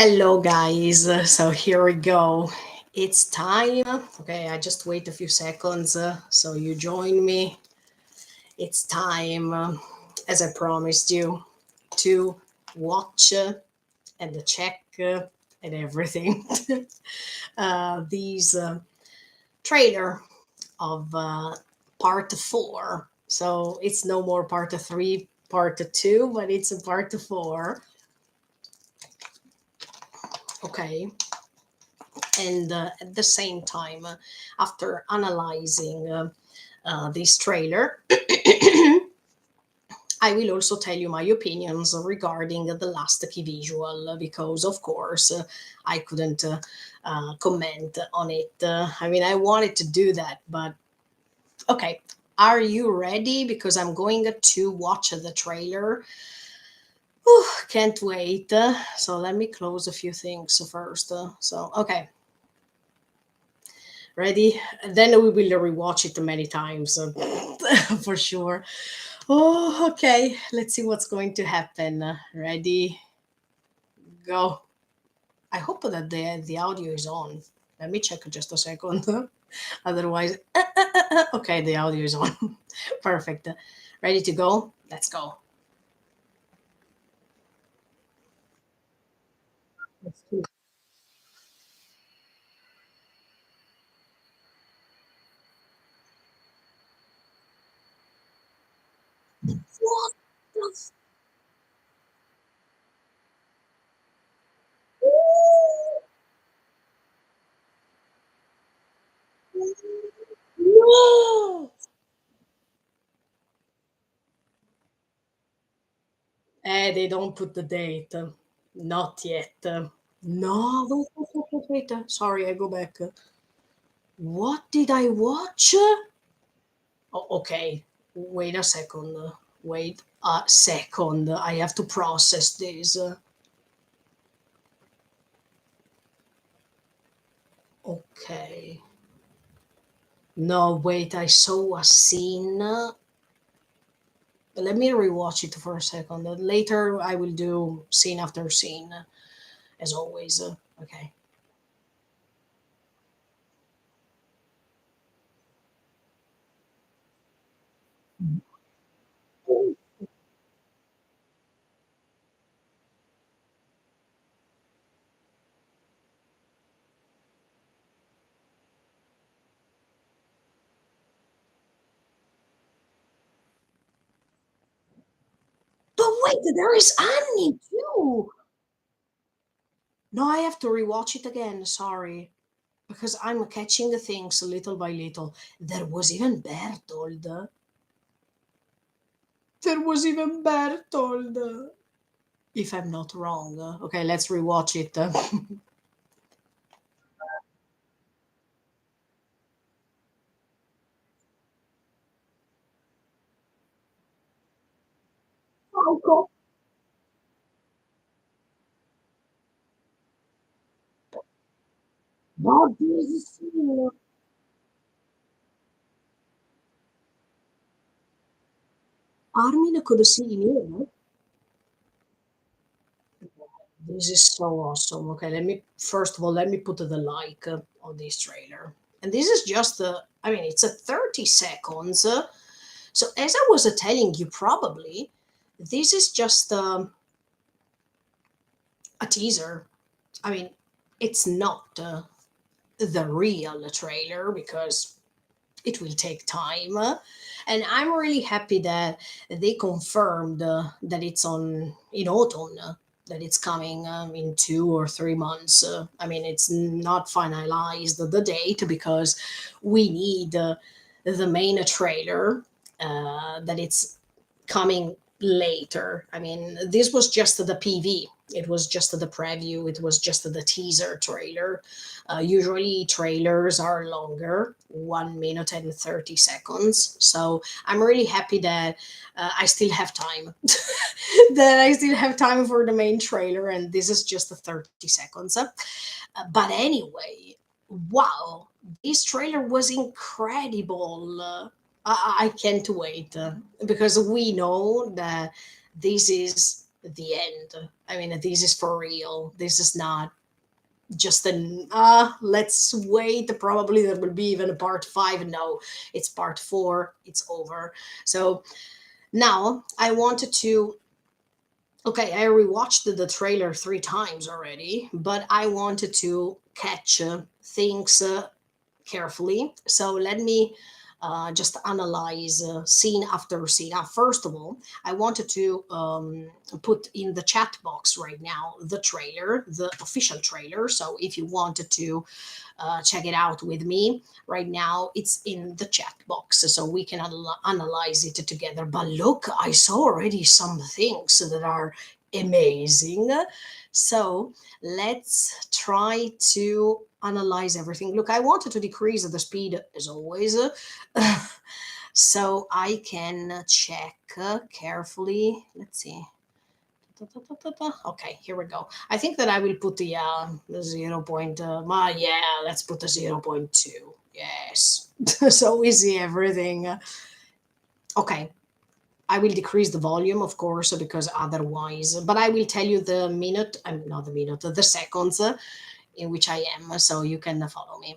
Hello, guys. So here we go. It's time. Okay, I just wait a few seconds so you join me. It's time, as I promised you, to watch and check and everything. These trailer of part four. So it's no more part three, part two, but it's a part four. Okay. And at the same time, after analyzing this trailer, I will also tell you my opinions regarding the last key visual because, of course, I couldn't comment on it. I mean, I wanted to do that, but okay. Are you ready? Because I'm going to watch the trailer. Whew, can't wait. So let me close a few things first. Okay. Ready? Then we will rewatch it many times for sure. Oh, okay. Let's see what's going to happen. Ready? Go. I hope that the audio is on. Let me check just a second. Otherwise, okay, the audio is on. Perfect. Ready to go? Let's go. Let's do what the no! They don't put the date. Not yet. No, wait. Sorry, I go back. What did I watch? Oh, okay. Wait a second. Wait a second. I have to process this. Okay. No, wait. I saw a scene. Let me rewatch it for a second. Later, I will do scene after scene, as always. Okay. But wait, there is Annie too. No, I have to rewatch it again. Sorry. Because I'm catching the things little by little. There was even Bertold. There was even Bertold. If I'm not wrong. Okay, let's rewatch it. Falco. What is scene? Armin could see Ymir. This is so awesome. Okay, let me first of all let me put the like on this trailer. And this is just I mean it's a 30 seconds. So as I was telling you probably this is just a teaser. I mean, it's not the real trailer because it will take time. And I'm really happy that they confirmed that it's on in autumn, that it's coming in 2 or 3 months. I mean, it's not finalized the date because we need the main trailer that it's coming later. I mean, this was just the PV. It was just the preview. It was just the teaser trailer. Usually, trailers are longer, 1 minute and 30 seconds. So I'm really happy that I still have time. That I still have time for the main trailer, and this is just the 30 seconds. But anyway, wow, this trailer was incredible. I can't wait because we know that this is the end. I mean, this is for real. This is not just an let's wait, probably there will be even a part 5. No, it's part 4, it's over. So now I wanted to, okay, I rewatched the trailer 3 times already, but I wanted to catch things carefully. So let me just analyze scene after scene. First of all, I wanted to put in the chat box right now the trailer, the official trailer. So if you wanted to check it out with me right now, it's in the chat box so we can analyze it together. But look, I saw already some things that are amazing. So let's try to analyze everything. Look, I wanted to decrease the speed as always, so I can check carefully. Let's see. Okay, here we go. I think that I will put the 0 point. Yeah, let's put the 0.2. Yes, so we see everything. Okay, I will decrease the volume, of course, because otherwise. But I will tell you the minute. Not the minute, the seconds in which I am, so you can follow me.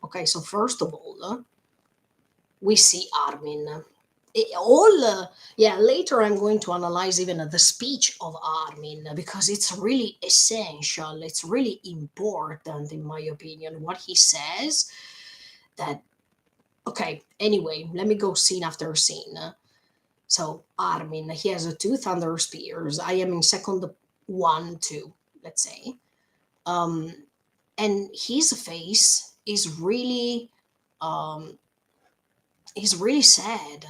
Okay, so first of all, we see Armin. Yeah, later I'm going to analyze even the speech of Armin because it's really essential. It's really important, in my opinion, what he says. That, okay, anyway, let me go scene after scene. So, Armin, he has 2 thunder spears. I am in second one, two, let's say. Um, and his face um, is really sad.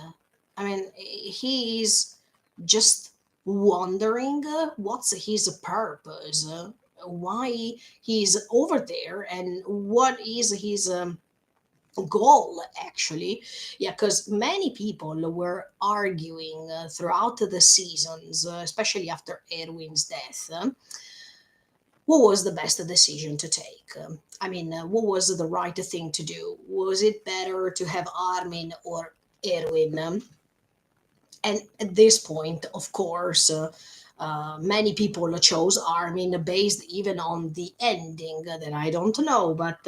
I mean, he is just wondering what's his purpose, why he's over there, and what is his goal actually. Yeah, because many people were arguing throughout the seasons, especially after Erwin's death, what was the best decision to take. I mean, what was the right thing to do? Was it better to have Armin or Erwin? And at this point, of course, many people chose Armin based even on the ending that I don't know, but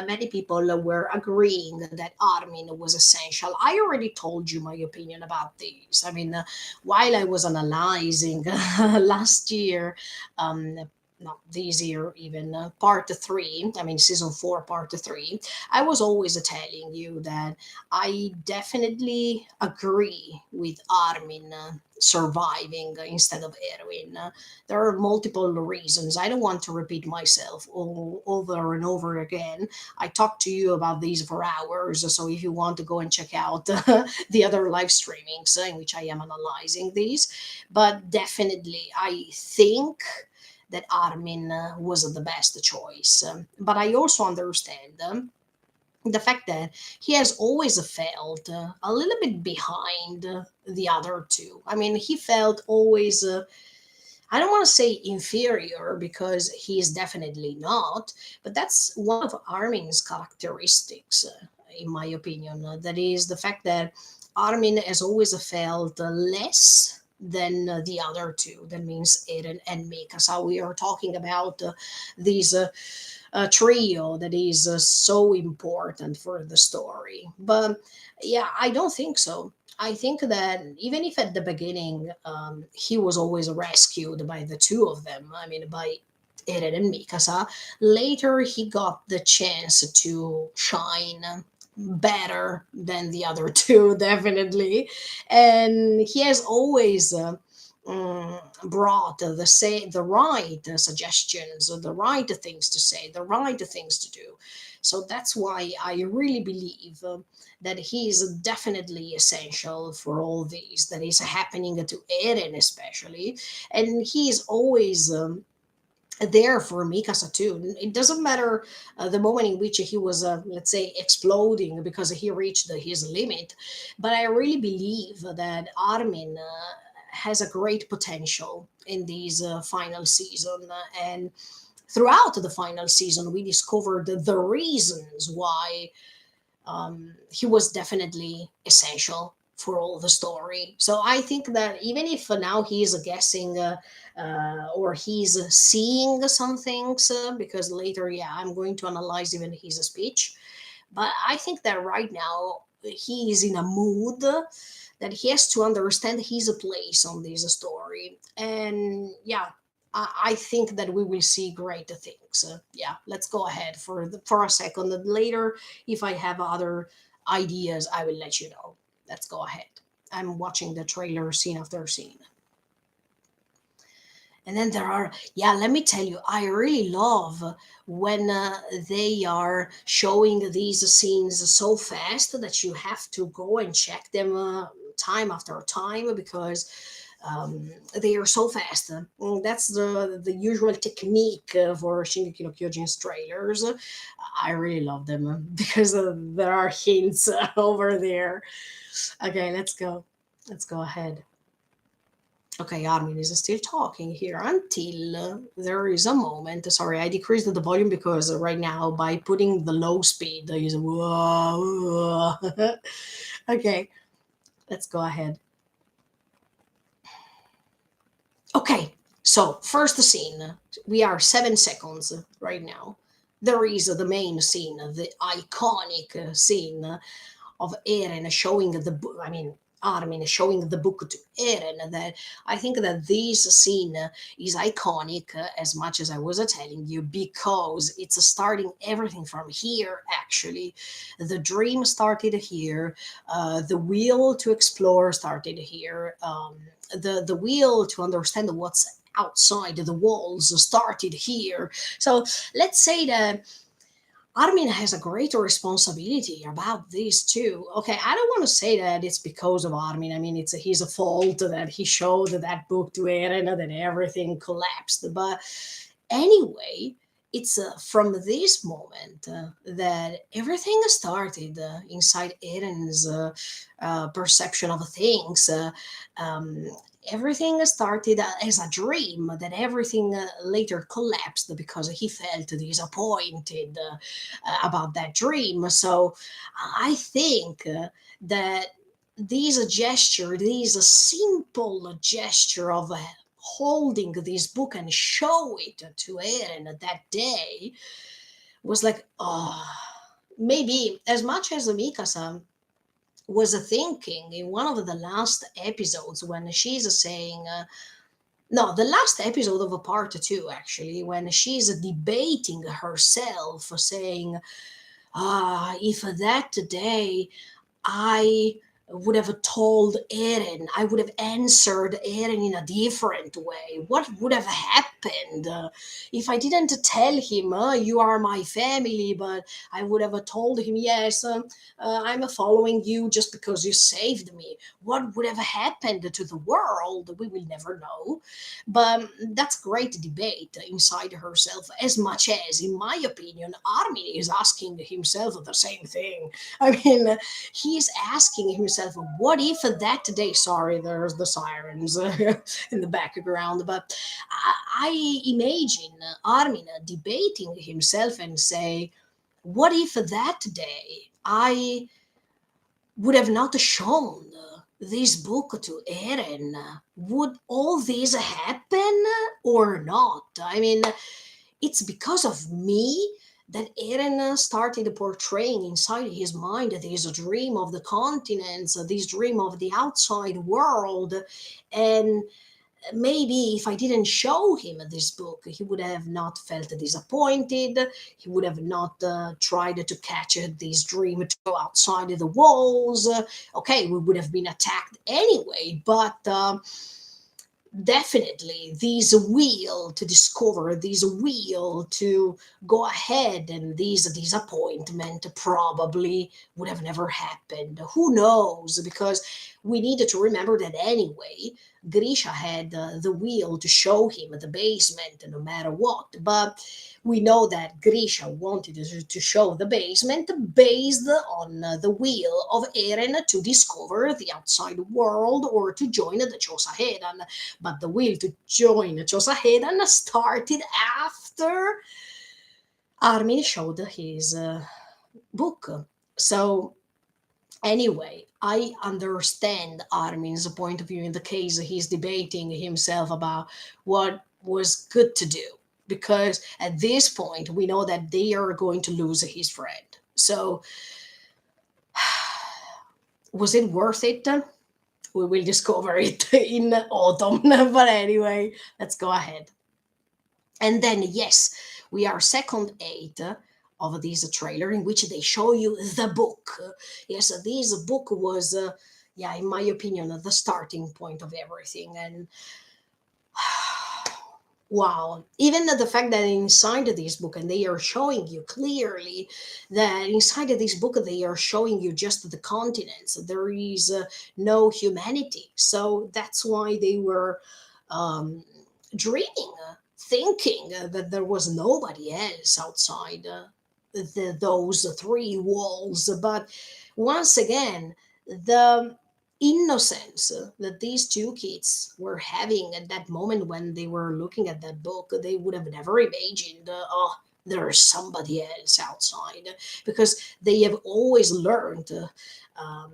many people were agreeing that Armin was essential. I already told you my opinion about this. I mean, while I was analyzing last year, um, not this year even, part 3, I mean, season 4, part 3, I was always telling you that I definitely agree with Armin surviving instead of Erwin. There are multiple reasons. I don't want to repeat myself over and over again. I talked to you about these for hours, so if you want to go and check out the other live streamings in which I am analyzing these, but definitely I think that Armin was the best choice. But I also understand the fact that he has always felt a little bit behind the other two. I mean, he felt always, I don't want to say inferior because he is definitely not, but that's one of Armin's characteristics, in my opinion. That is the fact that Armin has always felt less than the other two. That means Eren and Mikasa. We are talking about these trio that is so important for the story. But yeah, I don't think so. I think that even if at the beginning he was always rescued by the two of them, I mean, by Eren and Mikasa, later he got the chance to shine better than the other two, definitely. And he has always brought the right suggestions, the right things to say, the right things to do. So that's why I really believe that he is definitely essential for all these that is happening to Eren especially, and he is always there for Mikasa too. It doesn't matter the moment in which he was, let's say, exploding because he reached his limit, but I really believe that Armin has a great potential in this final season. And throughout the final season, we discovered the reasons why he was definitely essential for all the story. So I think that even if now he's guessing or he's seeing some things, because later, yeah, I'm going to analyze even his speech. But I think that right now he is in a mood that he has to understand his place on this story. And yeah, I think that we will see great things. Yeah, let's go ahead for a second. Later, if I have other ideas, I will let you know. Let's go ahead. I'm watching the trailer scene after scene. And then there are, yeah, let me tell you, I really love when they are showing these scenes so fast that you have to go and check them time after time because they are so fast. That's the usual technique for Shingeki no Kyojin's trailers. I really love them because there are hints over there. Okay, let's go. Let's go ahead. Okay, Armin is still talking here until there is a moment. Sorry, I decreased the volume because right now, by putting the low speed, is whoa. Okay, let's go ahead. Okay, so first scene. We are 7 seconds right now. There is the main scene, the iconic scene of Eren showing the book. I mean, Armin showing the book to Eren. That I think that this scene is iconic as much as I was telling you because it's starting everything from here. Actually, the dream started here. The will to explore started here. The will to understand what's outside the walls started here. So let's say that Armin has a greater responsibility about this too. Okay, I don't want to say that it's because of Armin. I mean, it's his fault that he showed that book to Eren and then everything collapsed. But anyway, it's from this moment that everything started inside Eren's perception of things. Um, Everything started as a dream, that everything later collapsed because he felt disappointed about that dream. So I think that this gesture, this simple gesture of holding this book and show it to Eren that day was like, oh, maybe as much as Mikasa was thinking in one of the last episodes when she's saying, no, the last episode of a part two, actually, when she's debating herself, saying, if that day I would have told Eren, I would have answered Eren in a different way. What would have happened if I didn't tell him, you are my family, but I would have told him, yes, I'm following you just because you saved me. What would have happened to the world? We will never know. But that's great debate inside herself, as much as, in my opinion, Armin is asking himself the same thing. I mean, he's asking himself, what if that day, sorry, there's the sirens in the background, but I imagine Armin debating himself and say, what if that day I would have not shown this book to Eren? Would all this happen or not? I mean, it's because of me that Eren started portraying inside his mind this dream of the continents, this dream of the outside world. And maybe if I didn't show him this book, he would have not felt disappointed. He would have not tried to catch this dream to go outside the walls. Okay, we would have been attacked anyway, but. Definitely this will to discover, this will to go ahead, and this disappointment probably would have never happened. Who knows? Because we needed to remember that anyway, Grisha had the will to show him the basement no matter what. But we know that Grisha wanted to show the basement based on the will of Eren to discover the outside world or to join the Chosahedan. But the will to join Chosahedan started after Armin showed his book. So Anyway, I understand Armin's point of view in the case he's debating himself about what was good to do. Because at this point, we know that they are going to lose his friend. So, was it worth it? We will discover it in autumn. But anyway, let's go ahead. And then, yes, we are second eight of this trailer in which they show you the book. Yes, this book was, yeah, in my opinion, the starting point of everything. And wow, even the fact that inside of this book, and they are showing you clearly that inside of this book, they are showing you just the continents. There is no humanity. So that's why they were um, dreaming, thinking that there was nobody else outside those three walls. But once again, the innocence that these two kids were having at that moment when they were looking at that book, they would have never imagined, oh, there's somebody else outside, because they have always learned um,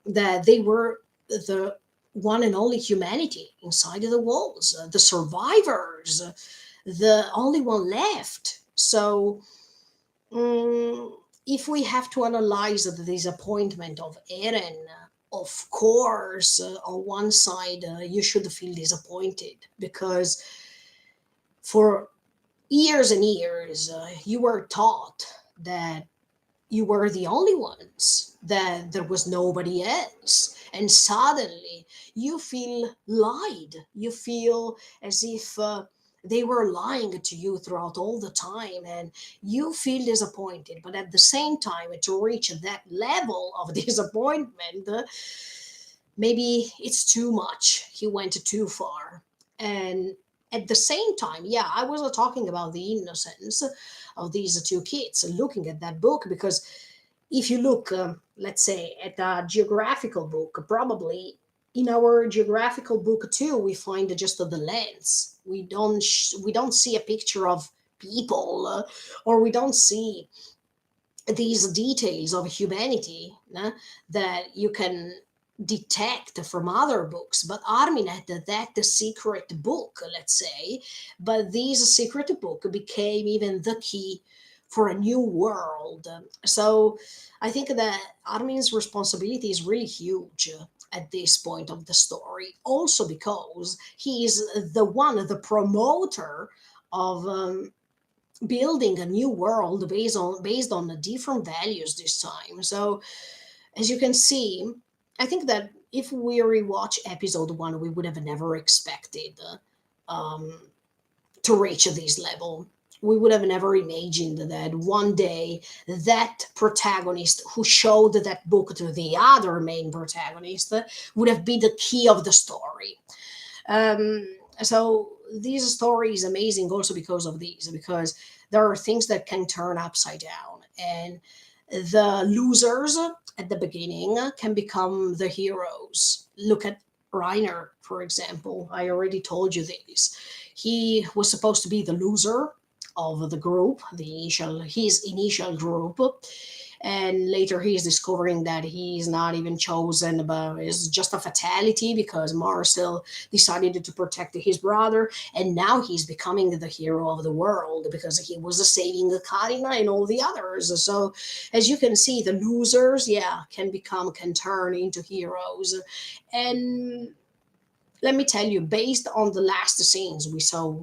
that they were the one and only humanity inside of the walls, the survivors, the only one left. So, if we have to analyze the disappointment of Eren, of course, on one side, you should feel disappointed because for years and years, you were taught that you were the only ones, that there was nobody else. And suddenly you feel lied. You feel as if they were lying to you throughout all the time, and you feel disappointed. But at the same time, to reach that level of disappointment, maybe it's too much. He went too far. And at the same time, yeah, I was talking about the innocence of these two kids looking at that book, because if you look, let's say, at a geographical book, probably in our geographical book too, we find just the lands. We don't see a picture of people, or we don't see these details of humanity that you can detect from other books. But Armin had that secret book, let's say, but this secret book became even the key for a new world. So I think that Armin's responsibility is really huge at this point of the story, also because he is the one, the promoter of building a new world based on the different values this time. So as you can see, I think that if we rewatch episode one, we would have never expected um, to reach this level. We would have never imagined that one day that protagonist who showed that book to the other main protagonist would have been the key of the story. So this story is amazing also because of these, because there are things that can turn upside down, and the losers at the beginning can become the heroes. Look at Reiner, for example. I already told you this. He was supposed to be the loser of the group, his initial group, and later he is discovering that he's not even chosen, but it's just a fatality because Marcel decided to protect his brother, and now he's becoming the hero of the world because he was saving Karina and all the others. So as you can see, the losers, yeah, can turn into heroes. And let me tell you, based on the last scenes we saw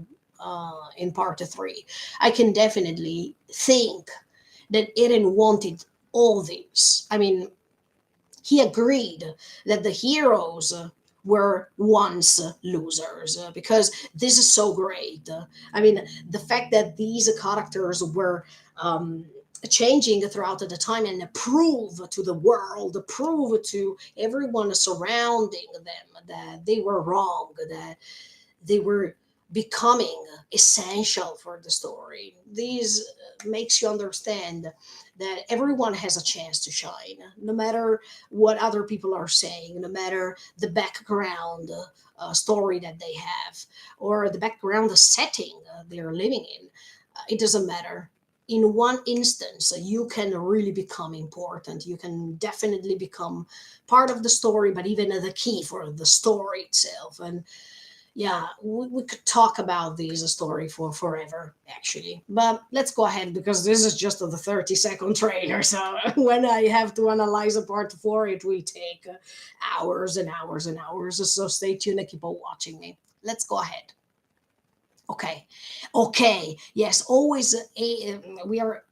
in part three, I can definitely think that Eren wanted all this. I mean, he agreed that the heroes were once losers, because this is so great. I mean, the fact that these characters were changing throughout the time and prove to the world, prove to everyone surrounding them that they were wrong, that they were becoming essential for the story. These makes you understand that everyone has a chance to shine, no matter what other people are saying, no matter the background story that they have, or the background setting they're living in. It doesn't matter. in one instance you can really become important. You can definitely become part of the story, but even the key for the story itself. And yeah, we could talk about this story for forever, actually. But let's go ahead because this is just the 30-second trailer. So when I have to analyze a part four, it will take hours and hours and hours. So stay tuned and keep on watching me. Let's go ahead. Okay. Okay. Yes, always we are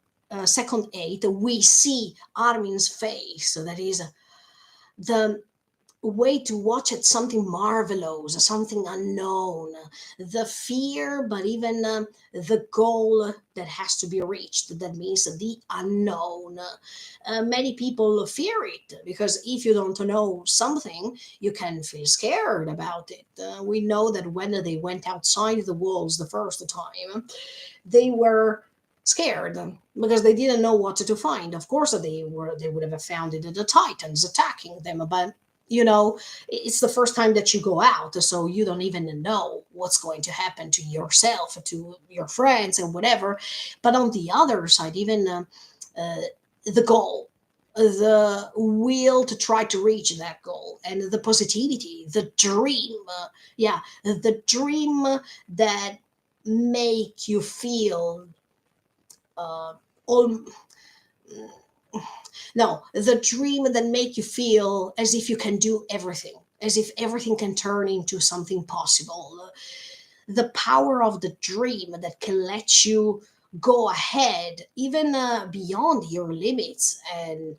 second eight. We see Armin's face. So that is the way to watch it, something marvelous, something unknown, the fear, but even the goal that has to be reached. That means the unknown. Many people fear it because if you don't know something, you can feel scared about it. We know that when they went outside the walls the first time, they were scared because they didn't know what to find. Of course, they would have found it the Titans attacking them, but it's the first time that you go out, so you don't even know what's going to happen to yourself, to your friends, and whatever. But on the other side, even uh, the goal, the will to try to reach that goal, and the positivity, the dream, yeah, the dream that make you feel uh, all, no, the dream that make you feel as if you can do everything, as if everything can turn into something possible. The power of the dream that can let you go ahead, even beyond your limits. And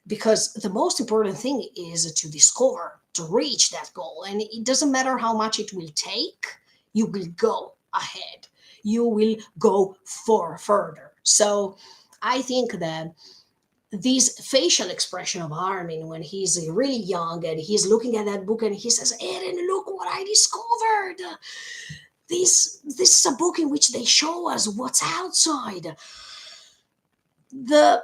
because the most important thing is to discover, to reach that goal. And it doesn't matter how much it will take, you will go ahead. You will go for further. So I think that this facial expression of Armin when he's really young and he's looking at that book and he says, Eren, look what I discovered. This is a book in which they show us what's outside. The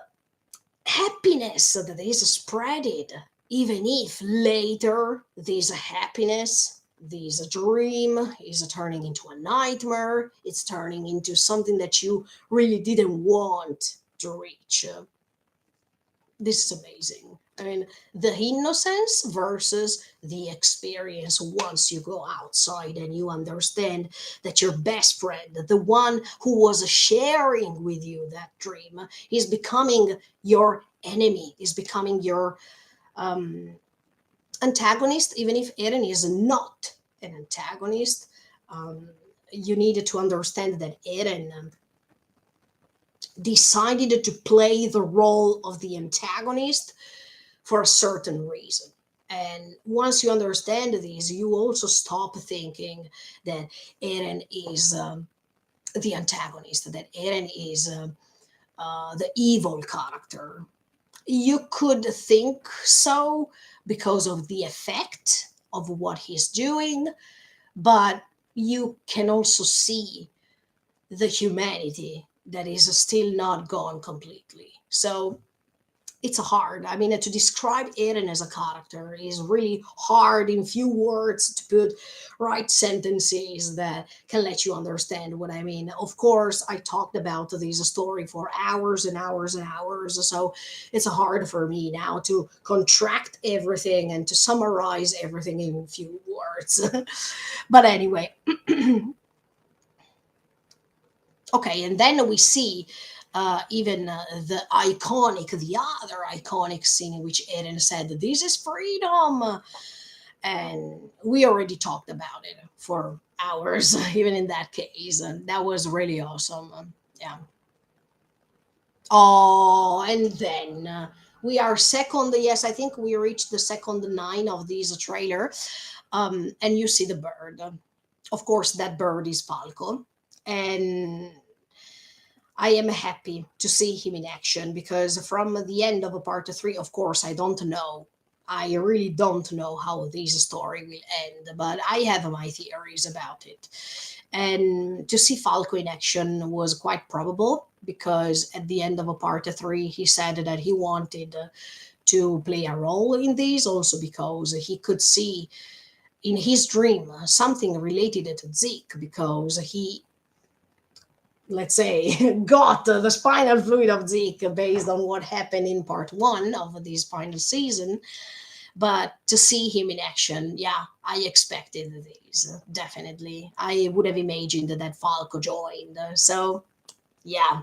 happiness that is spreaded, even if later this happiness, this dream is turning into a nightmare, it's turning into something that you really didn't want to reach. This is amazing. I mean, the innocence versus the experience once you go outside and you understand that your best friend, the one who was sharing with you that dream, is becoming your enemy, is becoming your um, antagonist, even if Eren is not an antagonist. Um, you needed to understand that Eren decided to play the role of the antagonist for a certain reason. And once you understand this, you also stop thinking that Eren is the antagonist, that Eren is the evil character. You could think so because of the effect of what he's doing, but you can also see the humanity that is still not gone completely. So it's hard. I mean, to describe Eren as a character is really hard in few words to put right sentences that can let you understand what I mean. Of course, I talked about this story for hours and hours and hours, so it's hard for me now to contract everything and to summarize everything in few words. But anyway, okay, and then we see even the other iconic scene in which Eren said, "This is freedom," and we already talked about it for hours, even in that case, and that was really awesome. Yeah. Oh, and then we are second. Yes, I think we reached the second nine of this trailer, and you see the bird. Of course, that bird is Falco, and I am happy to see him in action because from the end of part three, of course, I don't know. I really don't know how this story will end, but I have my theories about it. And to see Falco in action was quite probable because at the end of a part three, he said that he wanted to play a role in this, also because he could see in his dream something related to Zeke because he let's say, got the spinal fluid of Zeke based on what happened in part one of this final season. But to see him in action, yeah, I expected this, definitely. I would have imagined that Falco joined. So, yeah,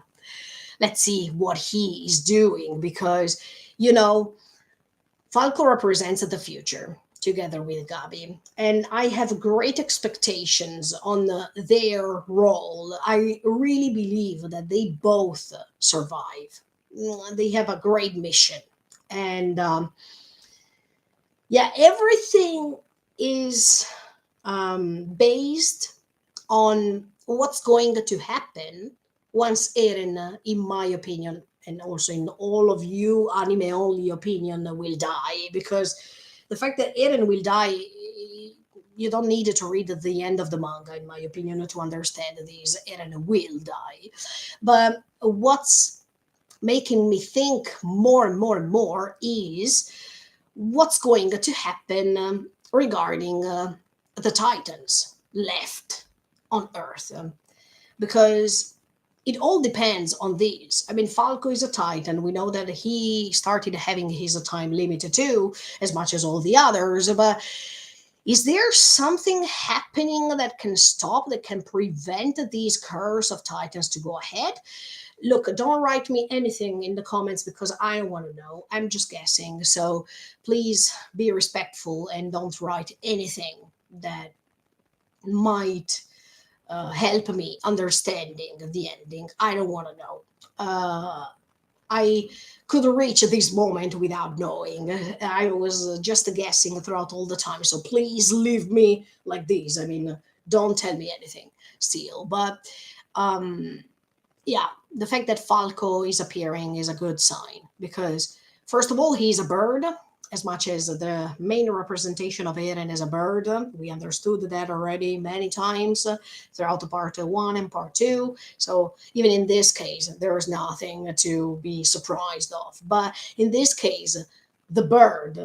let's see what he is doing because, you know, Falco represents the future together with Gabi, and I have great expectations on their role. I really believe that they both survive. They have a great mission, and yeah, everything is based on what's going to happen once Eren, in my opinion, and also in all of you anime only opinion, will die. Because the fact that Eren will die, you don't need to read the end of the manga, in my opinion, to understand this. Eren will die. But what's making me think more and more and more is what's going to happen regarding the Titans left on Earth. Because it all depends on these. I mean, Falco is a Titan. We know that he started having his time limit too, as much as all the others. But is there something happening that can stop, that can prevent these curse of Titans to go ahead? Look, don't write me anything in the comments because I don't want to know. I'm just guessing. So please be respectful and don't write anything that might help me understanding the ending. I don't want to know. I could reach this moment without knowing. I was just guessing throughout all the time. So please leave me like this. I mean, don't tell me anything still. But um, yeah, the fact that Falco is appearing is a good sign because, first of all, he's a bird. As much as the main representation of Eren is a bird, we understood that already many times throughout the part one and part two. So even in this case, there is nothing to be surprised of. But in this case, the bird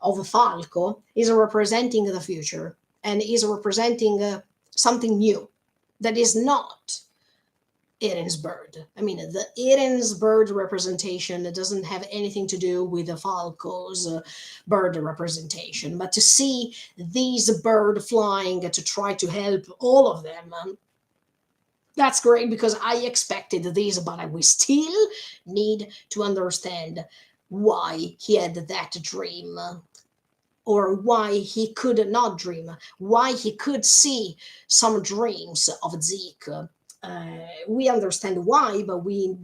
of Falco is representing the future and is representing something new that is not Eren's bird. I mean, the Eren's bird representation doesn't have anything to do with the Falco's bird representation. But to see these bird flying to try to help all of them, that's great because I expected this, but we still need to understand why he had that dream. Or why he could not dream, why he could see some dreams of Zeke. We understand why, but we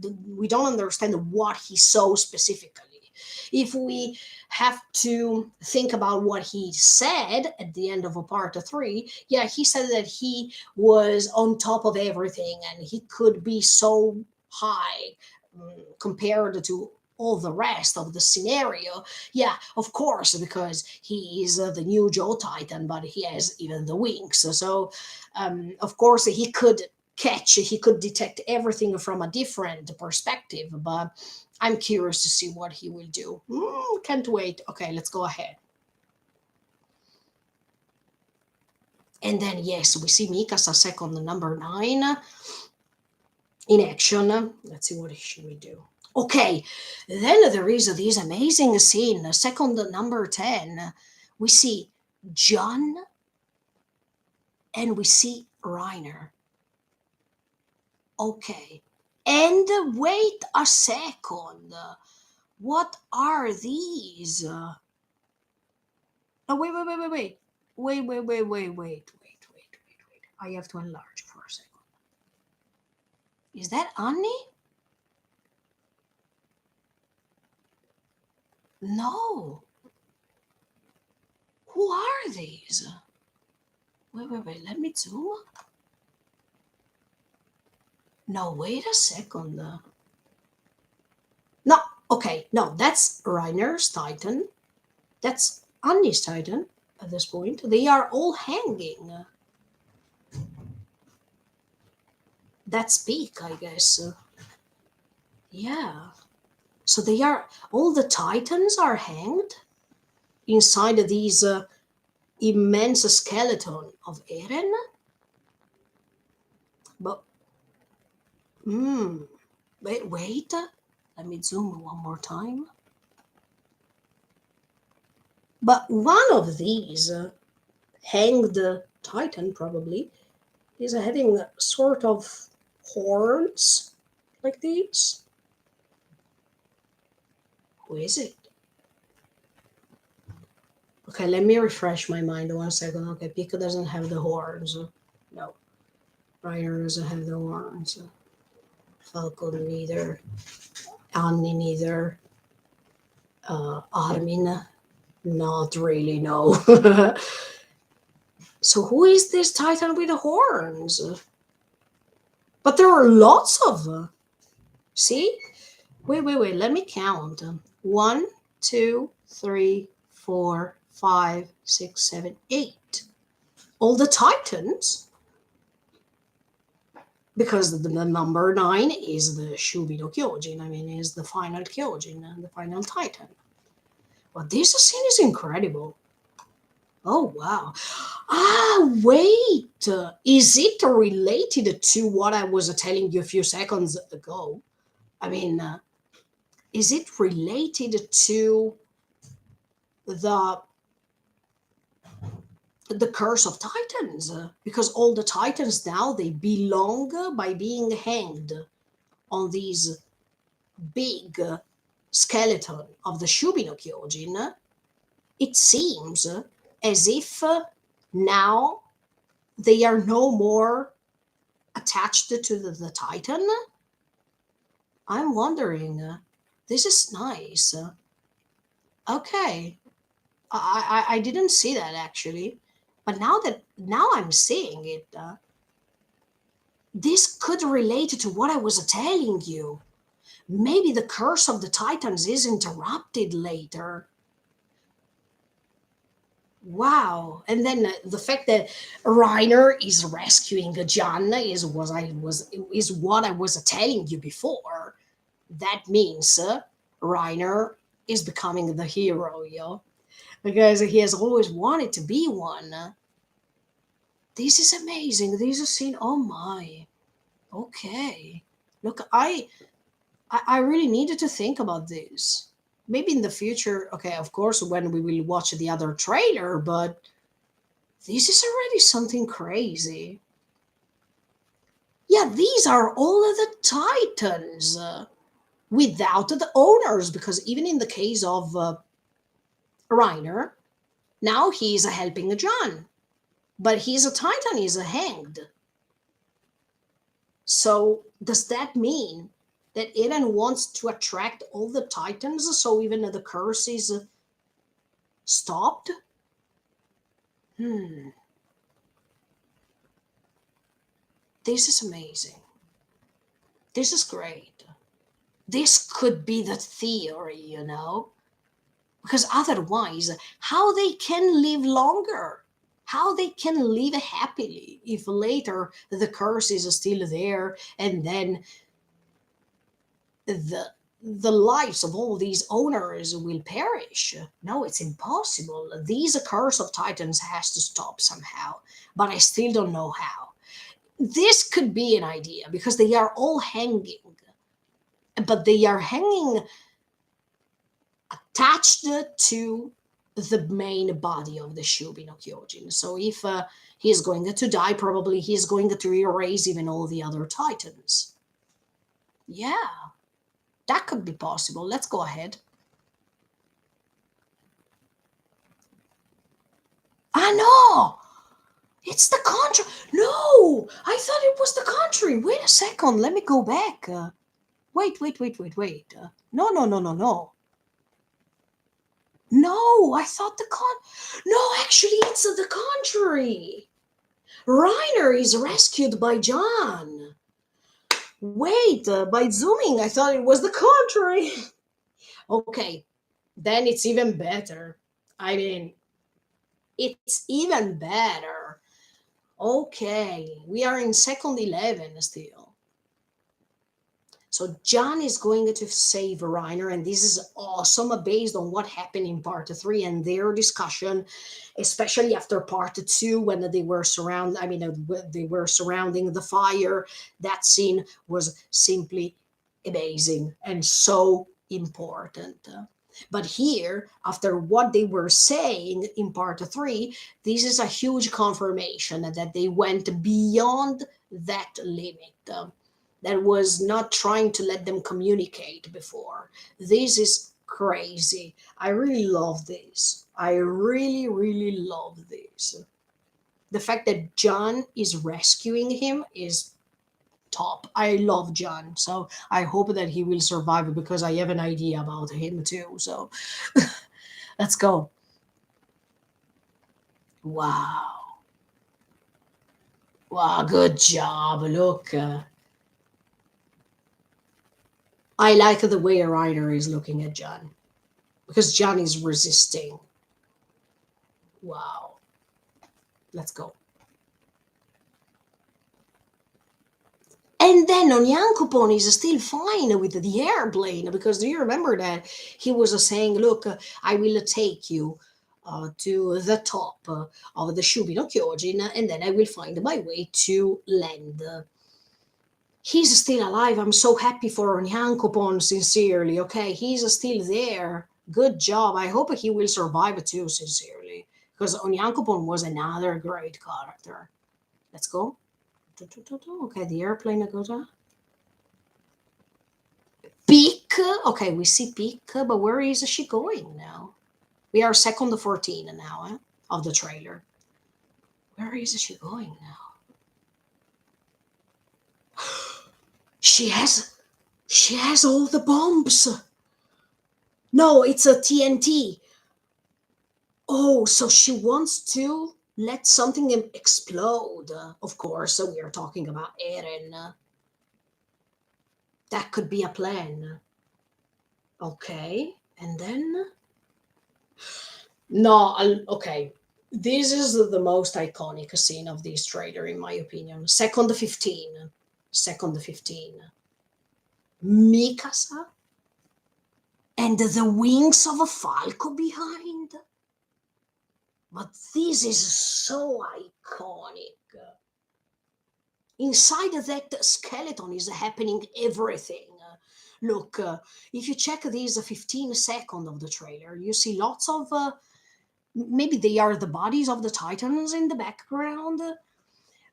don't understand what he saw specifically. If we have to think about what he said at the end of a part three, yeah, he said that he was on top of everything and he could be so high compared to all the rest of the scenario. Yeah, of course, because he is the new Joe Titan, but he has even the wings. So, of course, he could detect everything from a different perspective. But I'm curious to see what he will do. Can't wait. Okay, let's go ahead. And then, yes, we see Mikasa second number 9 in action. Let's see what should we do. Okay, then there is this amazing scene, second number 10. We see John and we see Reiner. Okay, and wait a second. What are these? Oh, wait. Wait. I have to enlarge for a second. Is that Annie? No. Who are these? Wait. Let me zoom. No, wait a second. No, okay. No, that's Reiner's Titan. That's Annie's Titan at this point. They are all hanging. That's Peak, I guess. Yeah. So they are, all the Titans are hanged inside of these immense skeleton of Eren. But Hmm. Wait. Let me zoom one more time. But one of these hanged titan probably is having sort of horns like these. Who is it? Okay, let me refresh my mind 1 second. Okay, Pico doesn't have the horns. No. Reiner doesn't have the horns. Falco neither. Annie neither. Armin, not really, no. So who is this titan with the horns? But there are lots of. See? Wait. Let me count. One, two, three, four, five, six, seven, eight. All the titans. Because the number 9 is the Shubi no Kyojin. I mean, is the final Kyojin, the final titan. Well, this scene is incredible. Oh, wow. Ah, wait. Is it related to what I was telling you a few seconds ago? I mean, is it related to the the curse of titans? Because all the titans now they belong by being hanged on these big skeleton of the Shubi no Kyojin. It seems as if now they are no more attached to the Titan. I'm wondering. This is nice. Okay, I didn't see that actually, but now I'm seeing it. This could relate to what I was telling you. Maybe the curse of the Titans is interrupted later. Wow! And then the fact that Reiner is rescuing Jan is what I was telling you before. That means Reiner is becoming the hero, yo, because he has always wanted to be one. This is amazing. This is scene. Oh my. Okay. Look, I really needed to think about this. Maybe in the future. Okay, of course, when we will watch the other trailer, but this is already something crazy. Yeah, these are all of the titans without the owners, because even in the case of Reiner, now he's helping John, but he's a titan, he's a hanged. So does that mean that Eren wants to attract all the titans so even the curse is stopped? Hmm, this is amazing. This is great. This could be the theory, because otherwise, how they can live longer? How they can live happily if later the curse is still there and then the lives of all these owners will perish? No, it's impossible. These curse of titans has to stop somehow, but I still don't know how. This could be an idea because they are all hanging, but they are hanging attached to the main body of the Shubi no Kyojin. So if he is going to die, probably he is going to erase even all the other titans. Yeah, that could be possible. Let's go ahead. Ah, no! It's the country. No! I thought it was the country. Wait a second. Let me go back. Wait. No. No, I thought No, actually, it's the contrary. Reiner is rescued by John. Wait, by zooming, I thought it was the contrary. Okay, then it's even better. I mean, it's even better. Okay, we are in second 11 still. So John is going to save Reiner, and this is awesome based on what happened in part three and their discussion, especially after part two when they were surround. I mean, they were surrounding the fire. That scene was simply amazing and so important. But here, after what they were saying in part three, this is a huge confirmation that they went beyond that limit. That was not trying to let them communicate before. This is crazy. I really love this. I really, really love this. The fact that John is rescuing him is top. I love John, so I hope that he will survive because I have an idea about him too. So let's go. Wow. Wow, good job. Look, I like the way Reiner is looking at John because John is resisting. Wow. Let's go. And then Onyankopon is still fine with the airplane because do you remember that he was saying, "Look, I will take you to the top of the Shubino Kyojin, and then I will find my way to land." He's still alive. I'm so happy for Onyankopon, sincerely. Okay, he's still there. Good job. I hope he will survive too, sincerely, because Onyankopon was another great character. Let's go. Okay, the airplane goes up. Peak. Okay, we see Peak, but where is she going now? We are second to 14 now of the trailer. Where is she going now? She has all the bombs. No, it's a TNT. Oh, so she wants to let something explode. Of course, so we are talking about Eren. That could be a plan. Okay, and then no, okay. This is the most iconic scene of this trailer, in my opinion. Second 15. Second 15. Mikasa and the wings of a falco behind. But this is so iconic. Inside that skeleton is happening everything. Look, if you check these 15 seconds of the trailer, you see lots of maybe they are the bodies of the titans in the background,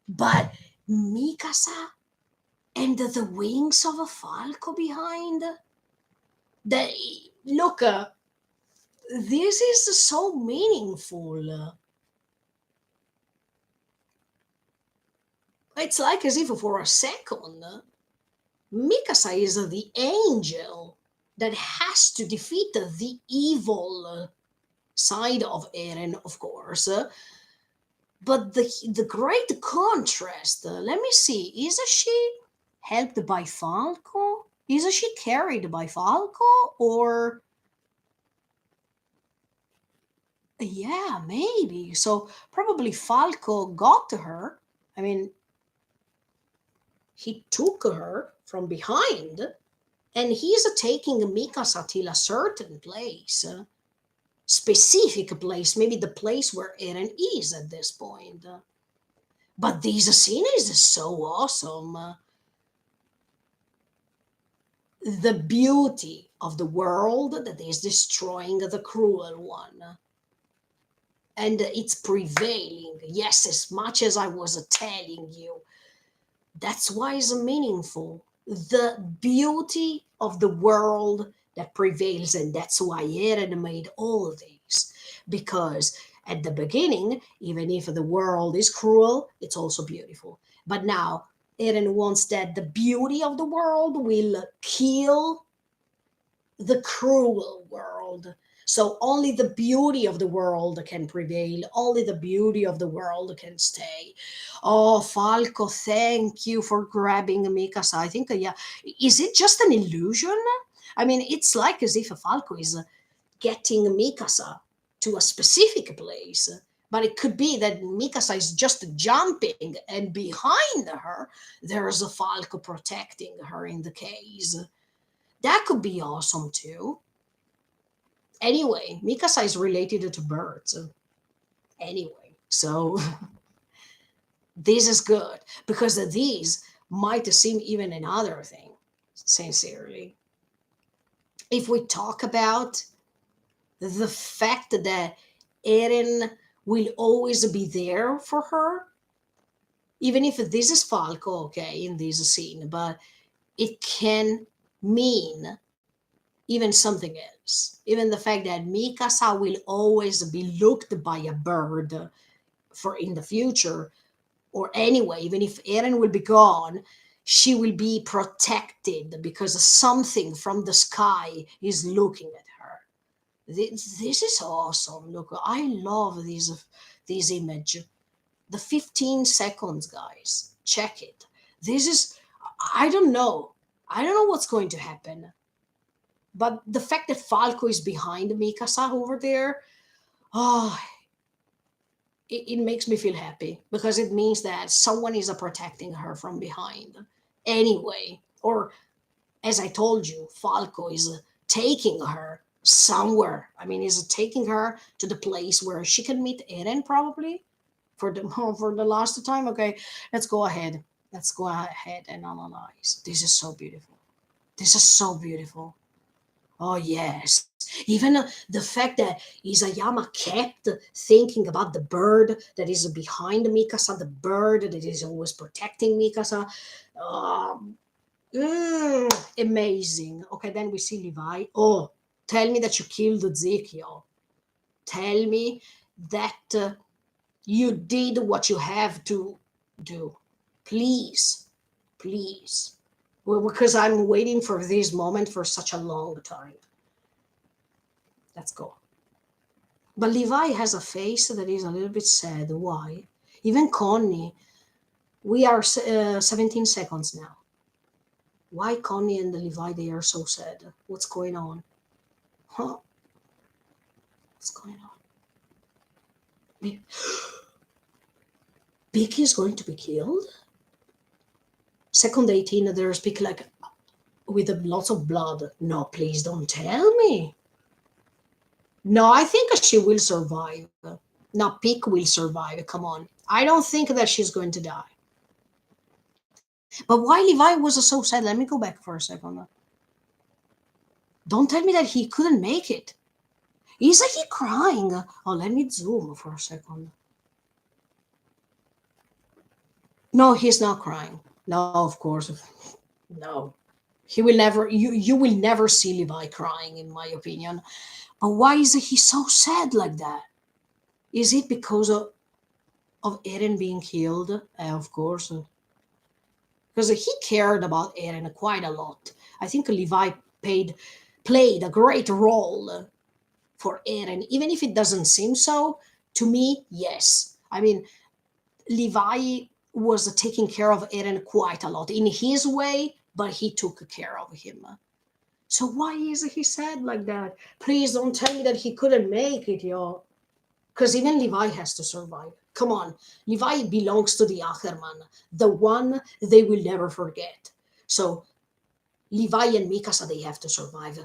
but Mikasa and the wings of a falco behind. The look, this is so meaningful. It's like as if for a second, Mikasa is the angel that has to defeat the evil side of Eren, of course. But the great contrast, let me see, is she helped by Falco? Is she carried by Falco? Or, yeah, maybe. So probably Falco got to her. I mean, he took her from behind and he's taking Mikasa till a certain place. Specific place, maybe the place where Eren is at this point. But this scene is so awesome. The beauty of the world that is destroying the cruel one. And it's prevailing. Yes, as much as I was telling you. That's why it's meaningful. The beauty of the world that prevails, and that's why Eren made all these. Because at the beginning, even if the world is cruel, it's also beautiful. But now Eren wants that the beauty of the world will kill the cruel world. So only the beauty of the world can prevail. Only the beauty of the world can stay. Oh, Falco, thank you for grabbing Mikasa. I think, yeah, is it just an illusion? I mean, it's like as if Falco is getting Mikasa to a specific place. But it could be that Mikasa is just jumping and behind her there's a Falco protecting her in the case. That could be awesome too. Anyway, Mikasa is related to birds. Anyway, so this is good because these might seem even another thing, sincerely. If we talk about the fact that Eren will always be there for her, even if this is Falco, okay, in this scene, but it can mean even something else. Even the fact that Mikasa will always be looked by a bird for in the future, or anyway, even if Eren will be gone, she will be protected because something from the sky is looking at her. This is awesome. Look, I love this image. The 15 seconds, guys. Check it. This is, I don't know. I don't know what's going to happen. But the fact that Falco is behind Mikasa over there, oh, it makes me feel happy because it means that someone is protecting her from behind. Anyway, or as I told you, Falco is taking her somewhere. I mean, is taking her to the place where she can meet Eren probably for the for the last time. Okay, let's go ahead. Let's go ahead and analyze. This is so beautiful. This is so beautiful. Oh yes. Even the fact that Isayama kept thinking about the bird that is behind Mikasa, the bird that is always protecting Mikasa. Um, Amazing. Okay, then we see Levi. Oh, tell me that you killed Ezekiel. Tell me that you did what you have to do. Please, please. Well, because I'm waiting for this moment for such a long time. Let's go. But Levi has a face that is a little bit sad. Why? Even Connie, we are 17 seconds now. Why Connie and Levi, they are so sad? What's going on? Huh? What's going on? Becky is going to be killed? Second 18, there's Becky like with lots of blood. No, please don't tell me. No, I think she will survive. No, Peak will survive. Come on. I don't think that she's going to die. But why Levi was so sad? Let me go back for a second. Don't tell me that he couldn't make it. Isn't he crying? Oh, let me zoom for a second. No, he's not crying. No, of course. No. He will never, you will never see Levi crying, in my opinion. But why is he so sad like that? Is it because of Eren being killed? Of course. Because he cared about Eren quite a lot. I think Levi played a great role for Eren, even if it doesn't seem so. To me, yes. I mean, Levi was taking care of Eren quite a lot in his way, but he took care of him. So why is he sad like that? Please don't tell me that he couldn't make it, yo. Because even Levi has to survive. Come on, Levi belongs to the Ackerman, the one they will never forget. So Levi and Mikasa, they have to survive.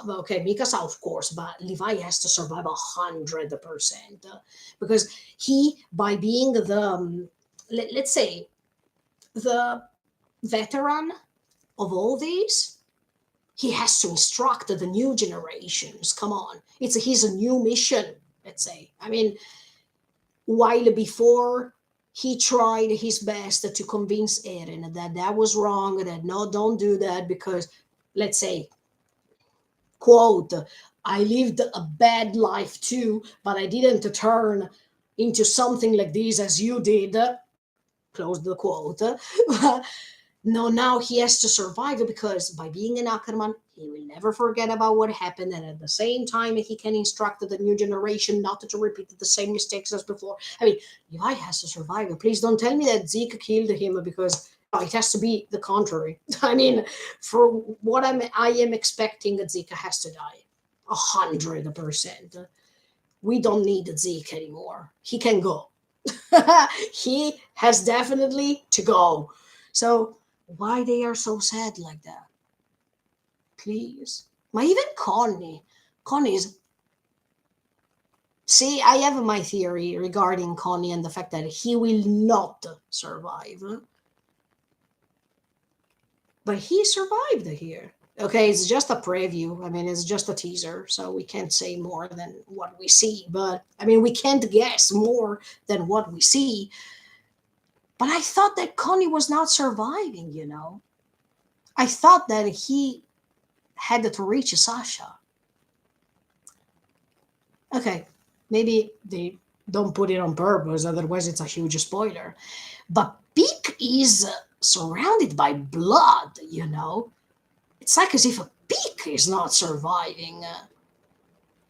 Okay, Mikasa, of course, but Levi has to survive 100%. Because he, by being the, let's say, the veteran of all these, he has to instruct the new generations. Come on, it's his new mission, let's say. I mean, while before he tried his best to convince Eren that that was wrong, that no, don't do that because, let's say, quote, I lived a bad life too, but I didn't turn into something like this as you did, close the quote. No, now he has to survive because by being an Ackerman, he will never forget about what happened, and at the same time, he can instruct the new generation not to repeat the same mistakes as before. I mean, Levi has to survive. Please don't tell me that Zeke killed him because it has to be the contrary. I mean, for what I am expecting, Zeke has to die 100%. We don't need Zeke anymore. He can go. He has definitely to go. So why they are so sad like that? Please. But even Connie is. See, I have my theory regarding Connie and the fact that he will not survive. But he survived here. Okay, it's just a preview. I mean, it's just a teaser, so we can't say more than what we see. But I mean, we can't guess more than what we see. But I thought that Connie was not surviving, you know. I thought that he had to reach Sasha. Okay, maybe they don't put it on purpose, otherwise it's a huge spoiler. But Peak is surrounded by blood, you know. It's like as if a Peak is not surviving.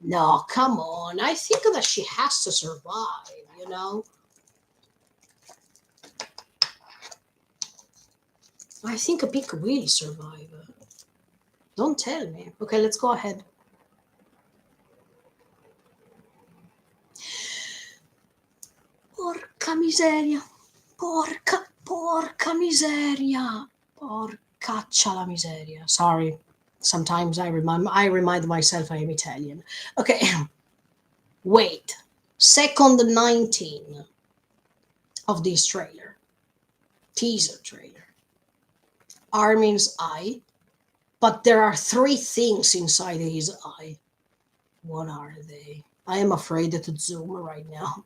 No, come on. I think that she has to survive, you know. I think a Peak will survive. Don't tell me. Okay, let's go ahead. Porca miseria. Porca miseria. Porcaccia la miseria. Sorry. Sometimes I remind myself I am Italian. Okay. Wait. Second 19 of this trailer. Teaser trailer. Armin's eye. But there are 3 things inside his eye. What are they? I am afraid to zoom right now.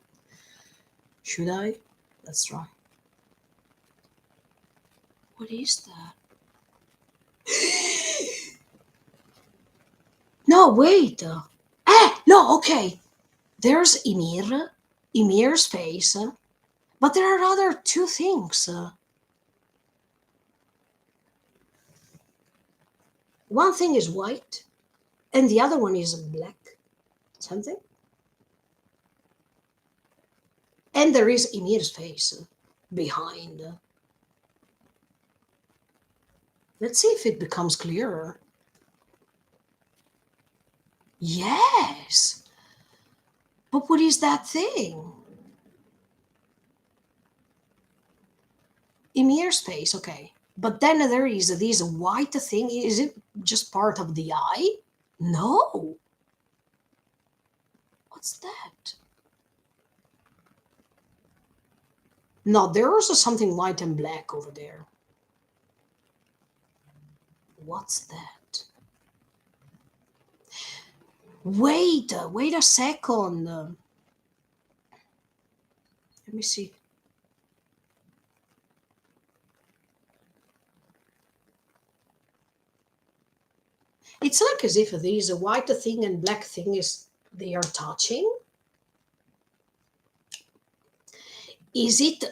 Should I? Let's try. What is that? No, wait. No, okay. There's Ymir's face. But there are other 2 things. One thing is white, and the other one is black. Something. And there is Ymir's face behind. Let's see if it becomes clearer. Yes. But what is that thing? Ymir's face, okay. But then there is this white thing. Is it just part of the eye? No. What's that? No, there is something white and black over there. What's that? Wait a second. Let me see. It's like as if these white thing and black thing they are touching. Is it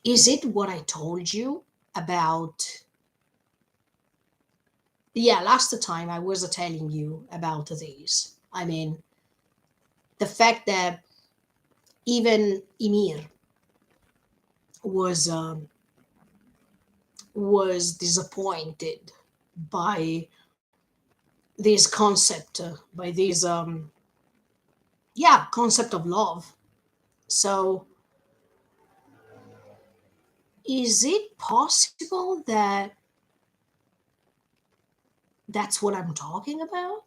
is it what I told you about? Yeah, last time I was telling you about these. I mean, the fact that even Ymir was was disappointed by this concept, by this concept of love. So, is it possible that that's what I'm talking about?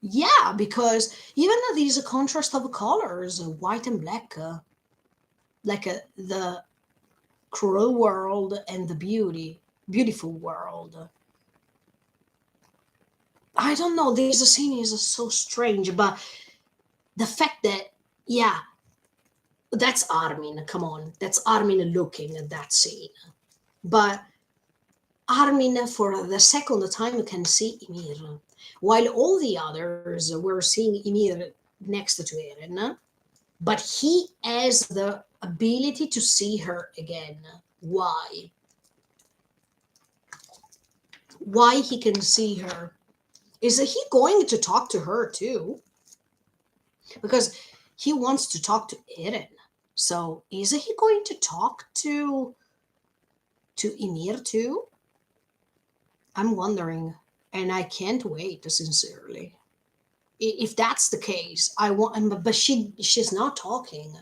Yeah, because even these contrast of colors, white and black, like the cruel world and the beautiful world. I don't know. This scene is so strange, but the fact that, yeah, that's Armin. Come on, that's Armin looking at that scene. But Armin, for the second time, can see Ymir, while all the others were seeing Ymir next to Eren. But he has the ability to see her again. Why? Why he can see her? Is he going to talk to her too? Because he wants to talk to Eren. So is he going to talk to Ymir too? I'm wondering, and I can't wait, sincerely. If that's the case, I want, but she's not talking.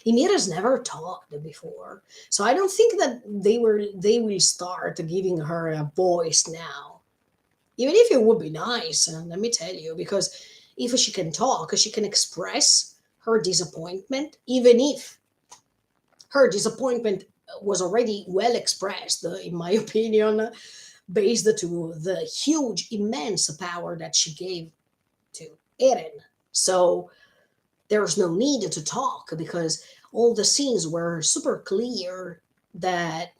Ymir has never talked before, so I don't think that they will start giving her a voice now. Even if it would be nice, let me tell you, because if she can talk, she can express her disappointment, even if her disappointment was already well expressed, in my opinion, based to the huge, immense power that she gave to Eren. So there's no need to talk because all the scenes were super clear that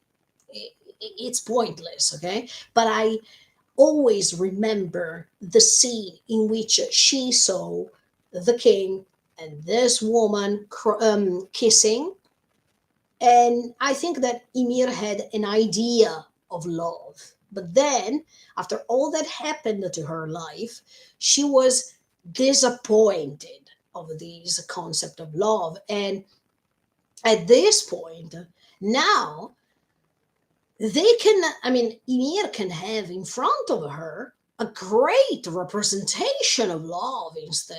it's pointless, okay? But I always remember the scene in which she saw the king and this woman kissing, and I think that Ymir had an idea of love. But then, after all that happened to her life, she was disappointed of this concept of love. And at this point, now they can, I mean, Ymir can have in front of her a great representation of love instead.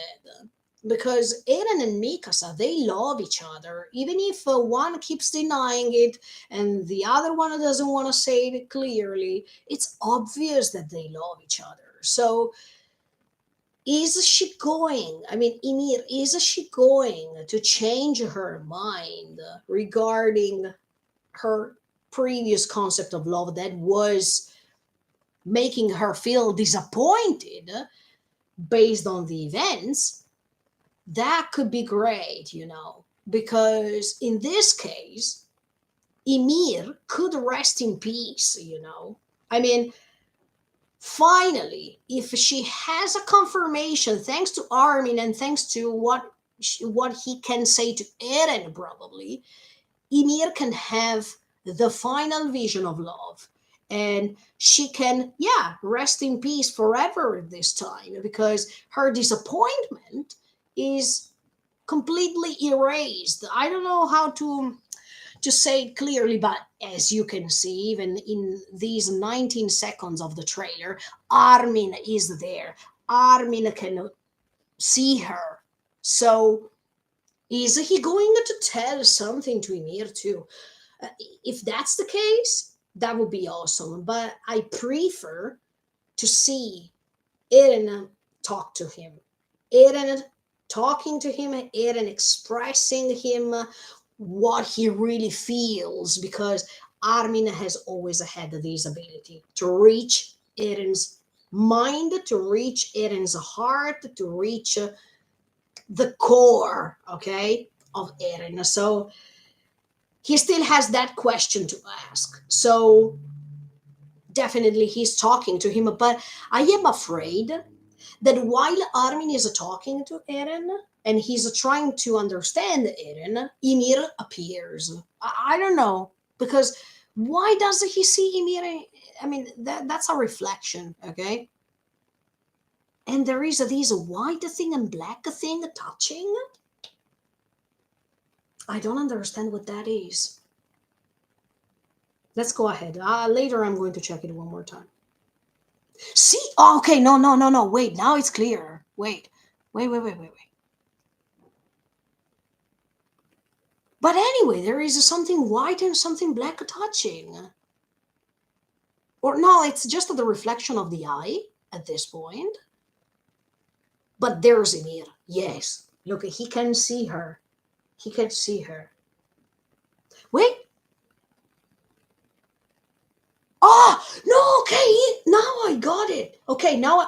Because Eren and Mikasa, they love each other, even if one keeps denying it and the other one doesn't want to say it clearly. It's obvious that they love each other. So, is she going? I mean, Ymir, is she going to change her mind regarding her previous concept of love that was making her feel disappointed based on the events? That could be great, because in this case, Ymir could rest in peace. I mean, finally, if she has a confirmation, thanks to Armin and thanks to what he can say to Eren, probably, Ymir can have the final vision of love. And she can, yeah, rest in peace forever this time because her disappointment is completely erased. I don't know how to just say it clearly, but as you can see, even in these 19 seconds of the trailer, Armin is there. Armin can see her. So is he going to tell something to Ymir too? Uh, if that's the case, that would be awesome. But I prefer to see Eren talk to him. Eren talking to him, Eren expressing him what he really feels, because Armin has always had this ability to reach Eren's mind, to reach Eren's heart, to reach the core, okay, of Eren. So he still has that question to ask. So definitely he's talking to him, but I am afraid that while Armin is talking to Eren and he's trying to understand Eren, Ymir appears. I don't know, because why does he see Ymir? I mean, that's a reflection, okay? And there is this white thing and black thing touching. I don't understand what that is. Let's go ahead. Later, I'm going to check it one more time. See? Oh, okay. No, no, no, no. Wait. Now it's clear. Wait. Wait, wait, wait, wait, wait. But anyway, there is something white and something black touching. Or no, it's just the reflection of the eye at this point. But there's Ymir. Yes. Look, he can see her. He can see her. Wait. Oh no! Okay, now I got it. Okay, now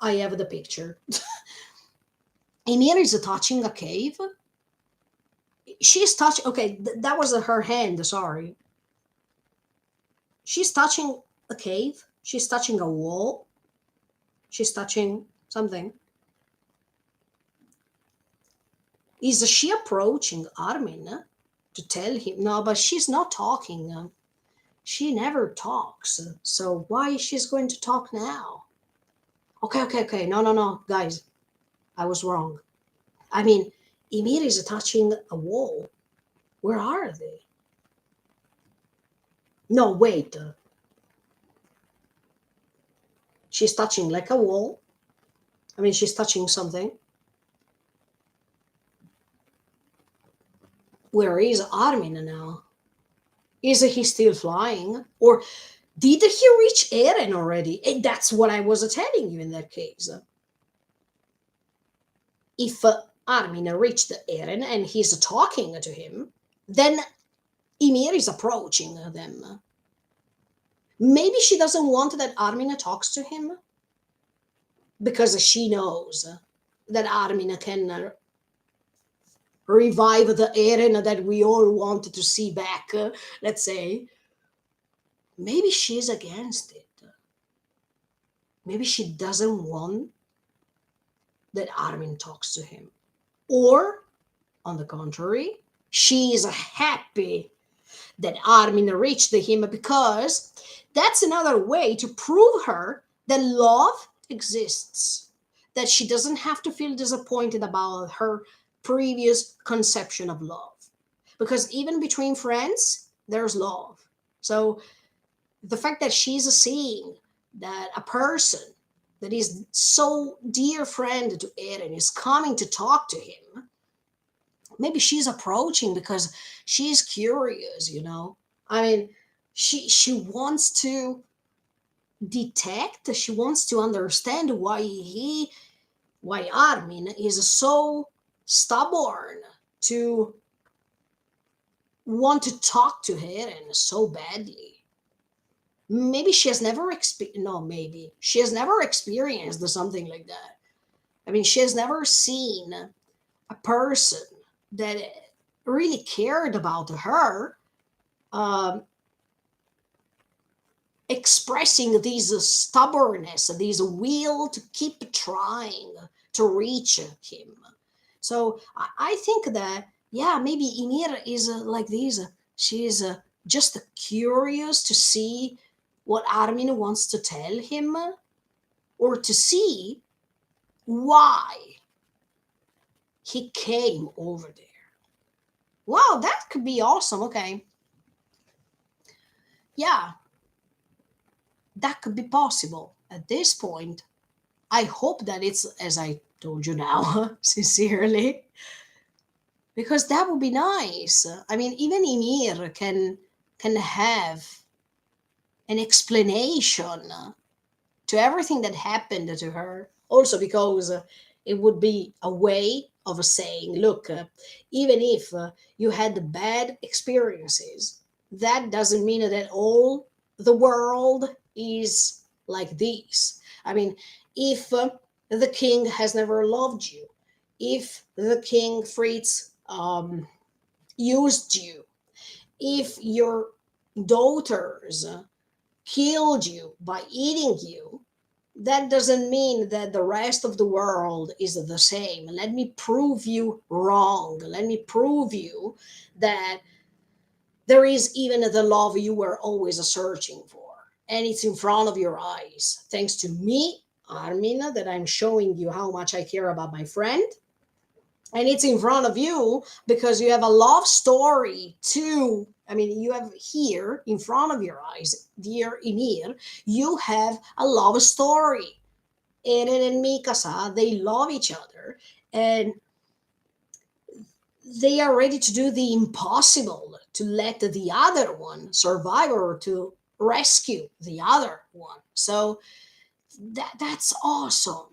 I have the picture. Ymir is touching a cave. She's touching. Okay, that was her hand. Sorry. She's touching a cave. She's touching a wall. She's touching something. Is she approaching Armin to tell him? No, but she's not talking. She never talks. So why is she going to talk now? Okay, okay, okay. No, no, no, guys, I was wrong. I mean, Ymir is touching a wall. Where are they? No, wait. She's touching like a wall. I mean, she's touching something. Where is Armin now? Is he still flying? Or did he reach Eren already? And that's what I was telling you in that case. If Armin reached Eren and he's talking to him, then Ymir is approaching them. Maybe she doesn't want that Armin talks to him because she knows that Armin can revive the Eren that we all wanted to see back, let's say. Maybe she's against it. Maybe she doesn't want that Armin talks to him. Or, on the contrary, she is happy that Armin reached him because that's another way to prove her that love exists, that she doesn't have to feel disappointed about her previous conception of love. Because even between friends, there's love. So the fact that she's seeing that a person that is so dear friend to Eren is coming to talk to him, maybe she's approaching because she's curious, you know. I mean, she wants to detect, she wants to understand why Armin is so stubborn to want to talk to Eren so badly. Maybe she has never no, maybe she has never experienced something like that. I mean, she has never seen a person that really cared about her um, expressing this stubbornness, this will to keep trying to reach him. So I think that, yeah, maybe Ymir is like this. She is just curious to see what Armin wants to tell him, or to see why he came over there. Wow, that could be awesome. Okay. Yeah, that could be possible at this point. I hope that it's as I told you now, sincerely, because that would be nice. I mean, even Ymir can have an explanation to everything that happened to her. Also, because it would be a way of saying, look, even if you had bad experiences, that doesn't mean that all the world is like this. I mean, if the king has never loved you, if the king Fritz used you, if your daughters killed you by eating you, that doesn't mean that the rest of the world is the same. Let me prove you wrong. Let me prove you that there is even the love you were always searching for. And it's in front of your eyes. Thanks to me, Armin, that I'm showing you how much I care about my friend. And it's in front of you because you have a love story too. I mean, you have here in front of your eyes, dear Ymir, you have a love story. Eren and Mikasa, they love each other and they are ready to do the impossible to let the other one survive or to rescue the other one. So that's awesome.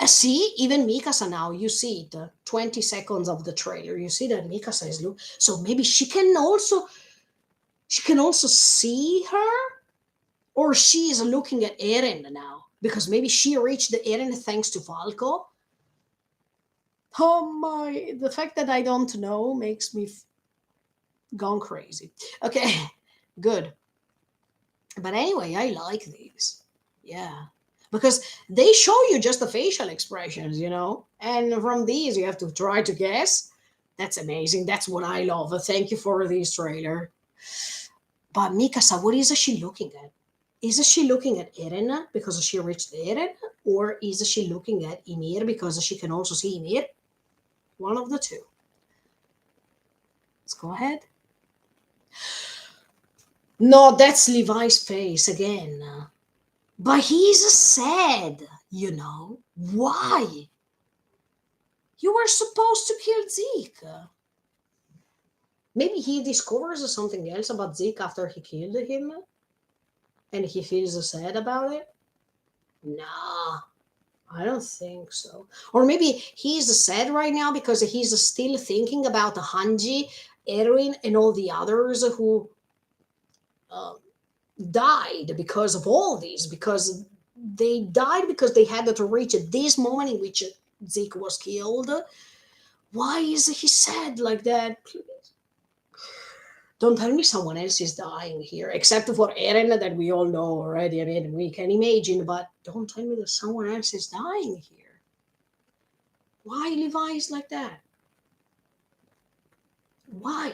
See, even Mikasa now, you see it, 20 seconds of the trailer, you see that Mikasa is so maybe she can also see her, or she is looking at Eren now because maybe she reached the Eren thanks to Falco. Oh my, the fact that I don't know makes me gone crazy. Okay, good. But anyway, I like these. Yeah. Because they show you just the facial expressions, and from these you have to try to guess. That's amazing. That's what I love. Thank you for this trailer. But Mikasa, what is she looking at? Is she looking at Eren because she reached Eren? Or is she looking at Ymir because she can also see Ymir? One of the two. Let's go ahead. No, that's Levi's face again. But he's sad, you know. Why? You were supposed to kill Zeke. Maybe he discovers something else about Zeke after he killed him and he feels sad about it. Nah, I don't think so. Or maybe he's sad right now because he's still thinking about Hanji, Erwin, and all the others who um, died because of all these, because they died because they had to reach this moment in which Zeke was killed. Why is he sad like that? Please. Don't tell me someone else is dying here, except for Eren that we all know already. I mean, we can imagine, but don't tell me that someone else is dying here. Why Levi is like that? Why?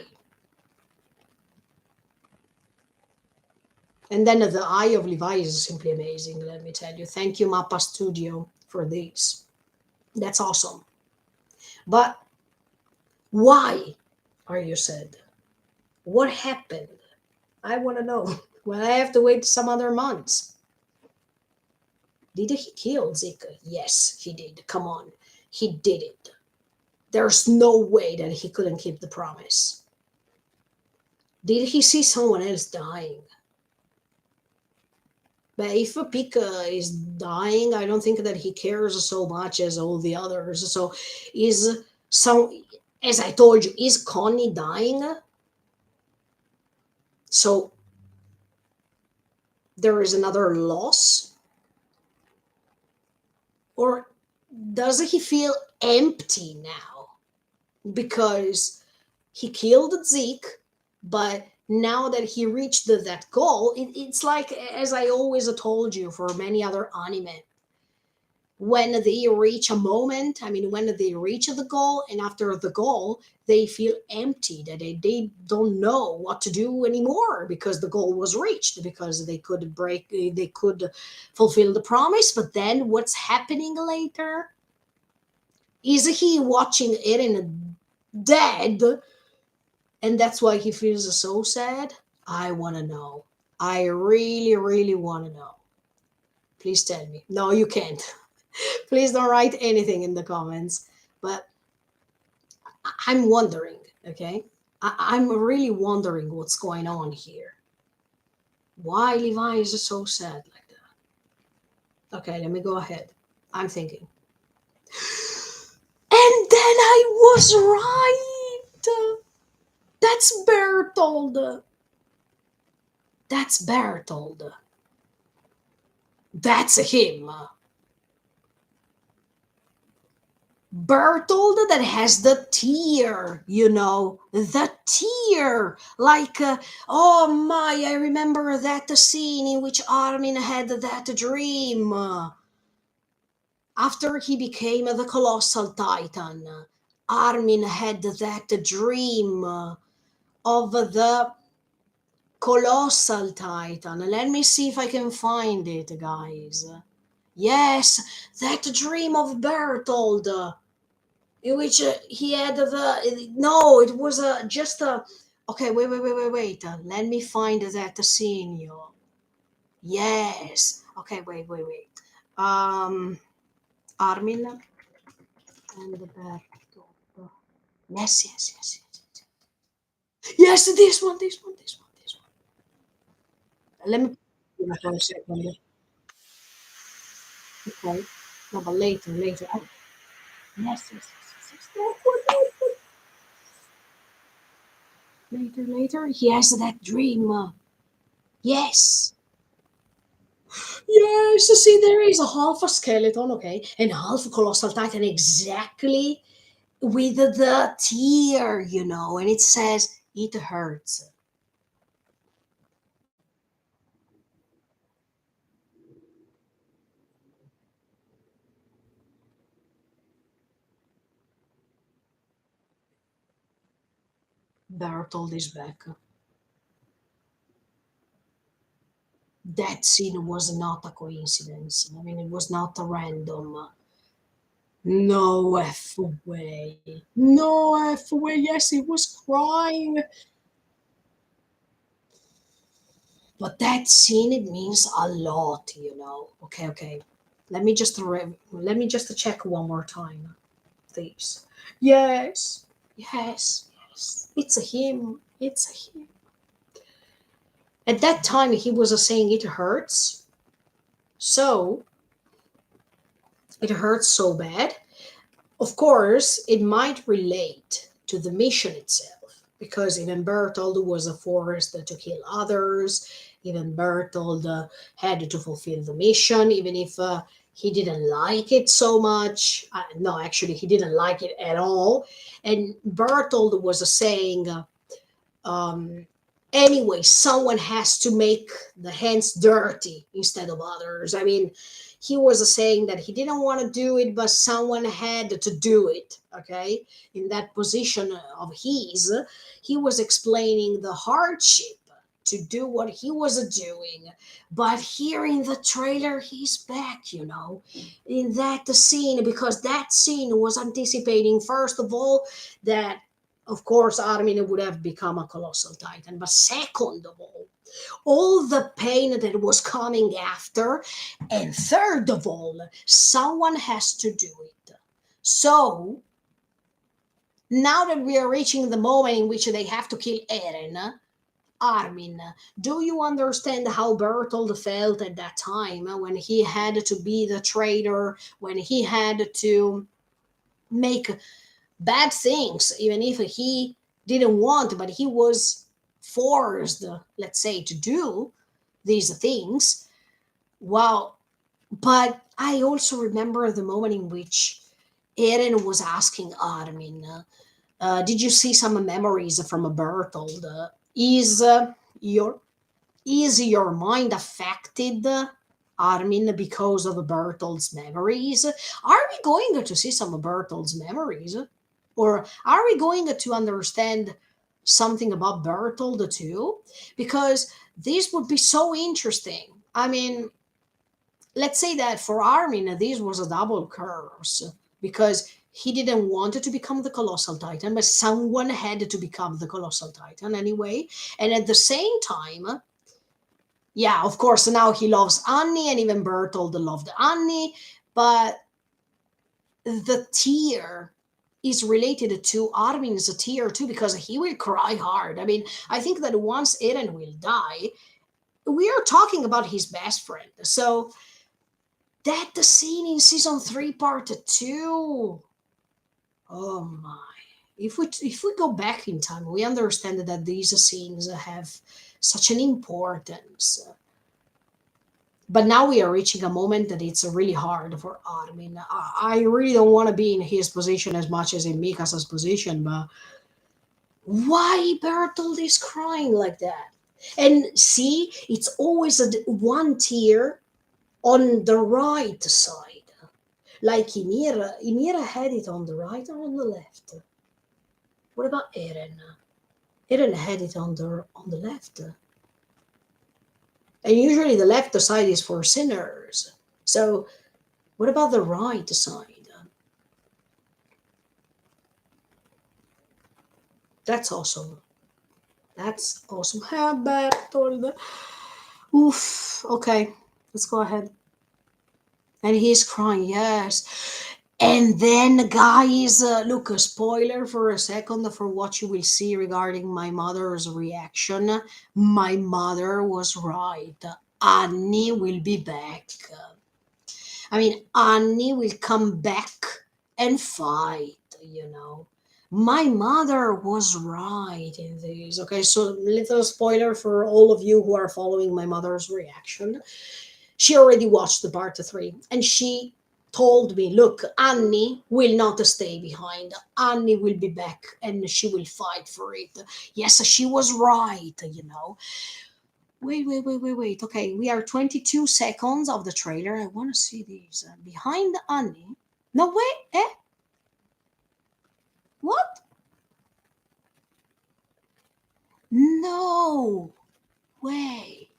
And then the eye of Levi is simply amazing, let me tell you. Thank you, Mappa Studio, for this. That's awesome. But why are you sad? What happened? I want to know. Well, I have to wait some other months. Did he kill Zika? Yes, he did. Come on. He did it. There's no way that he couldn't keep the promise. Did he see someone else dying? But if a Pika is dying, I don't think that he cares so much as all the others. So is some, as I told you, is Connie dying? So there is another loss? Or does he feel empty now? Because he killed Zeke, but now that he reached that goal, it's like, as I always told you for many other anime, when they reach a moment, I mean, when they reach the goal, and after the goal, they feel empty, that they don't know what to do anymore because the goal was reached, because they could fulfill the promise. But then what's happening later? Is he watching Eren dead? And that's why he feels so sad? I want to know. I really, really want to know. Please tell me. No, you can't. Please don't write anything in the comments. But I'm wondering, okay? I'm really wondering what's going on here. Why Levi is so sad like that? Okay, let me go ahead. I'm thinking. And then I was right. That's Bertold. That's Bertold. That's him. Bertold that has the tear, the tear. Like, oh my, I remember that scene in which Armin had that dream. After he became the Colossal Titan, Armin had that dream of the Colossal Titan. Let me see if I can find it, guys. Yes, that dream of Bertold, in which he had the no, it was just a. Okay, wait. Let me find that scene, you. Yes. Okay, wait. Um, Armin and Bertold. Yes. Yes, this one. Let me for a second. Okay. No, but later. Yes. Later. He has that dream. Yes. Yes, see, there is a half a skeleton, okay, and half a colossal titan exactly with the tear, and it says, it hurts. Bertold is back. That scene was not a coincidence. I mean, it was not a random. No F way. No F way. Yes, he was crying. But that scene, it means a lot, you know. Okay, okay. Let me just check one more time, please. Yes, yes, yes. It's a him. It's a him. At that time, he was saying it hurts. So it hurts so bad. Of course, it might relate to the mission itself, because even Bertold was forced to kill others. Even Bertold had to fulfill the mission, even if he didn't like it so much. No, actually, he didn't like it at all. And Bertold was saying, um, anyway, someone has to make the hands dirty instead of others. I mean, he was saying that he didn't want to do it, but someone had to do it. Okay, in that position of his, he was explaining the hardship to do what he was doing. But here in the trailer, he's back, you know, in that scene, because that scene was anticipating, first of all, that of course Armin would have become a colossal titan, but second of all the pain that was coming after, and third of all, someone has to do it. So now that we are reaching the moment in which they have to kill Eren, Armin, do you understand how Bertold felt at that time, when he had to be the traitor, when he had to make bad things, even if he didn't want, but he was forced, let's say, to do these things? Wow. But I also remember the moment in which Eren was asking Armin, did you see some memories from Bertold? Your is your mind affected, Armin, because of Bertold's memories? Are we going to see some of Bertold's memories? Or are we going to understand something about Bertold too? Because this would be so interesting. I mean, let's say that for Armin, this was a double curse, because he didn't want to become the Colossal Titan, but someone had to become the Colossal Titan anyway. And at the same time, yeah, of course, now he loves Annie, and even Bertold loved Annie, but the tear is related to Armin's tear too, because he will cry hard. I mean, I think that once Eren will die, we are talking about his best friend. So that the scene in season 3, part 2. Oh my. If we go back in time, we understand that these scenes have such an importance. But now we are reaching a moment that it's really hard for Armin. I really don't want to be in his position as much as in Mikasa's position, but why Bertold is crying like that? And see, it's always one tear on the right side. Like Ymir had it on the right or on the left? What about Eren? Eren had it on the left. And usually the left side is for sinners. So what about the right side? That's awesome. That's awesome. How Bertold? Oof. Okay, let's go ahead. And he's crying, yes. And then, guys, look, a spoiler for a second for what you will see regarding my mother's reaction. My mother was right. Annie will be back. I mean, Annie will come back and fight, you know. My mother was right in this. Okay, so little spoiler for all of you who are following my mother's reaction. She already watched the part 3, and she told me, look, Annie will not stay behind. Annie will be back and she will fight for it. Yes, she was right, you know. Wait. Okay, we are 22 seconds of the trailer. I want to see these. Behind Annie. No, wait. What? No way.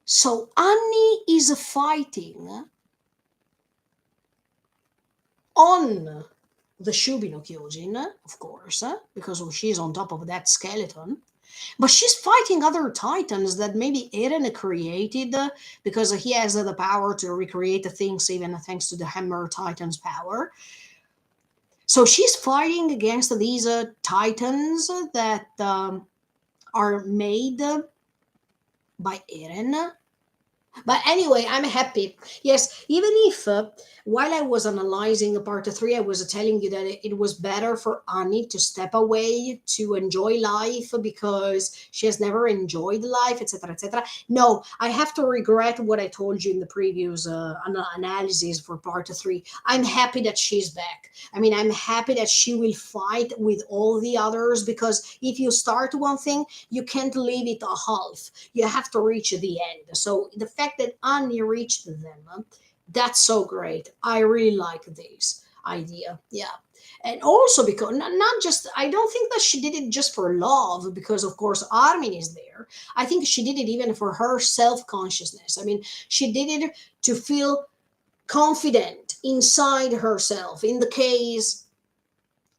So Annie is fighting on the Shubino Kyojin, of course, because she's on top of that skeleton. But she's fighting other titans that maybe Eren created because he has the power to recreate the things, even thanks to the Hammer Titan's power. So she's fighting against these titans that are made by Eren. But anyway, I'm happy. Yes, even if while I was analyzing part three, I was telling you that it was better for Annie to step away to enjoy life because she has never enjoyed life, etc., etc. No, I have to regret what I told you in the previous analysis for part three. I'm happy that she's back. I mean, I'm happy that she will fight with all the others because if you start one thing, you can't leave it a half. You have to reach the end. So the fact that Annie reached them, that's so great. I really like this idea. Yeah. And also because not just, I don't think that she did it just for love, because of course Armin is there. I think she did it even for her self consciousness. I mean, she did it to feel confident inside herself in the case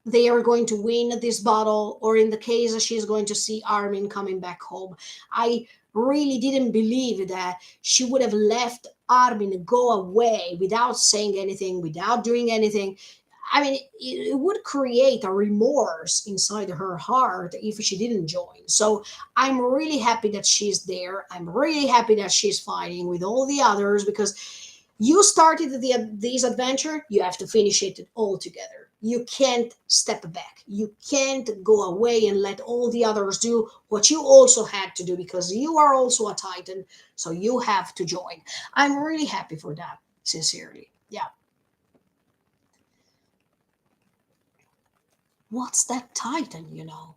they are going to win this battle, or in the case she's going to see Armin coming back home. I really didn't believe that she would have left Armin go away without saying anything, without doing anything. I mean, it would create a remorse inside her heart if she didn't join. So I'm really happy that she's there. I'm really happy that she's fighting with all the others because you started this adventure, you have to finish it all together. You can't step back. You can't go away and let all the others do what you also had to do because you are also a Titan. So you have to join. I'm really happy for that, sincerely. Yeah. What's that Titan, you know?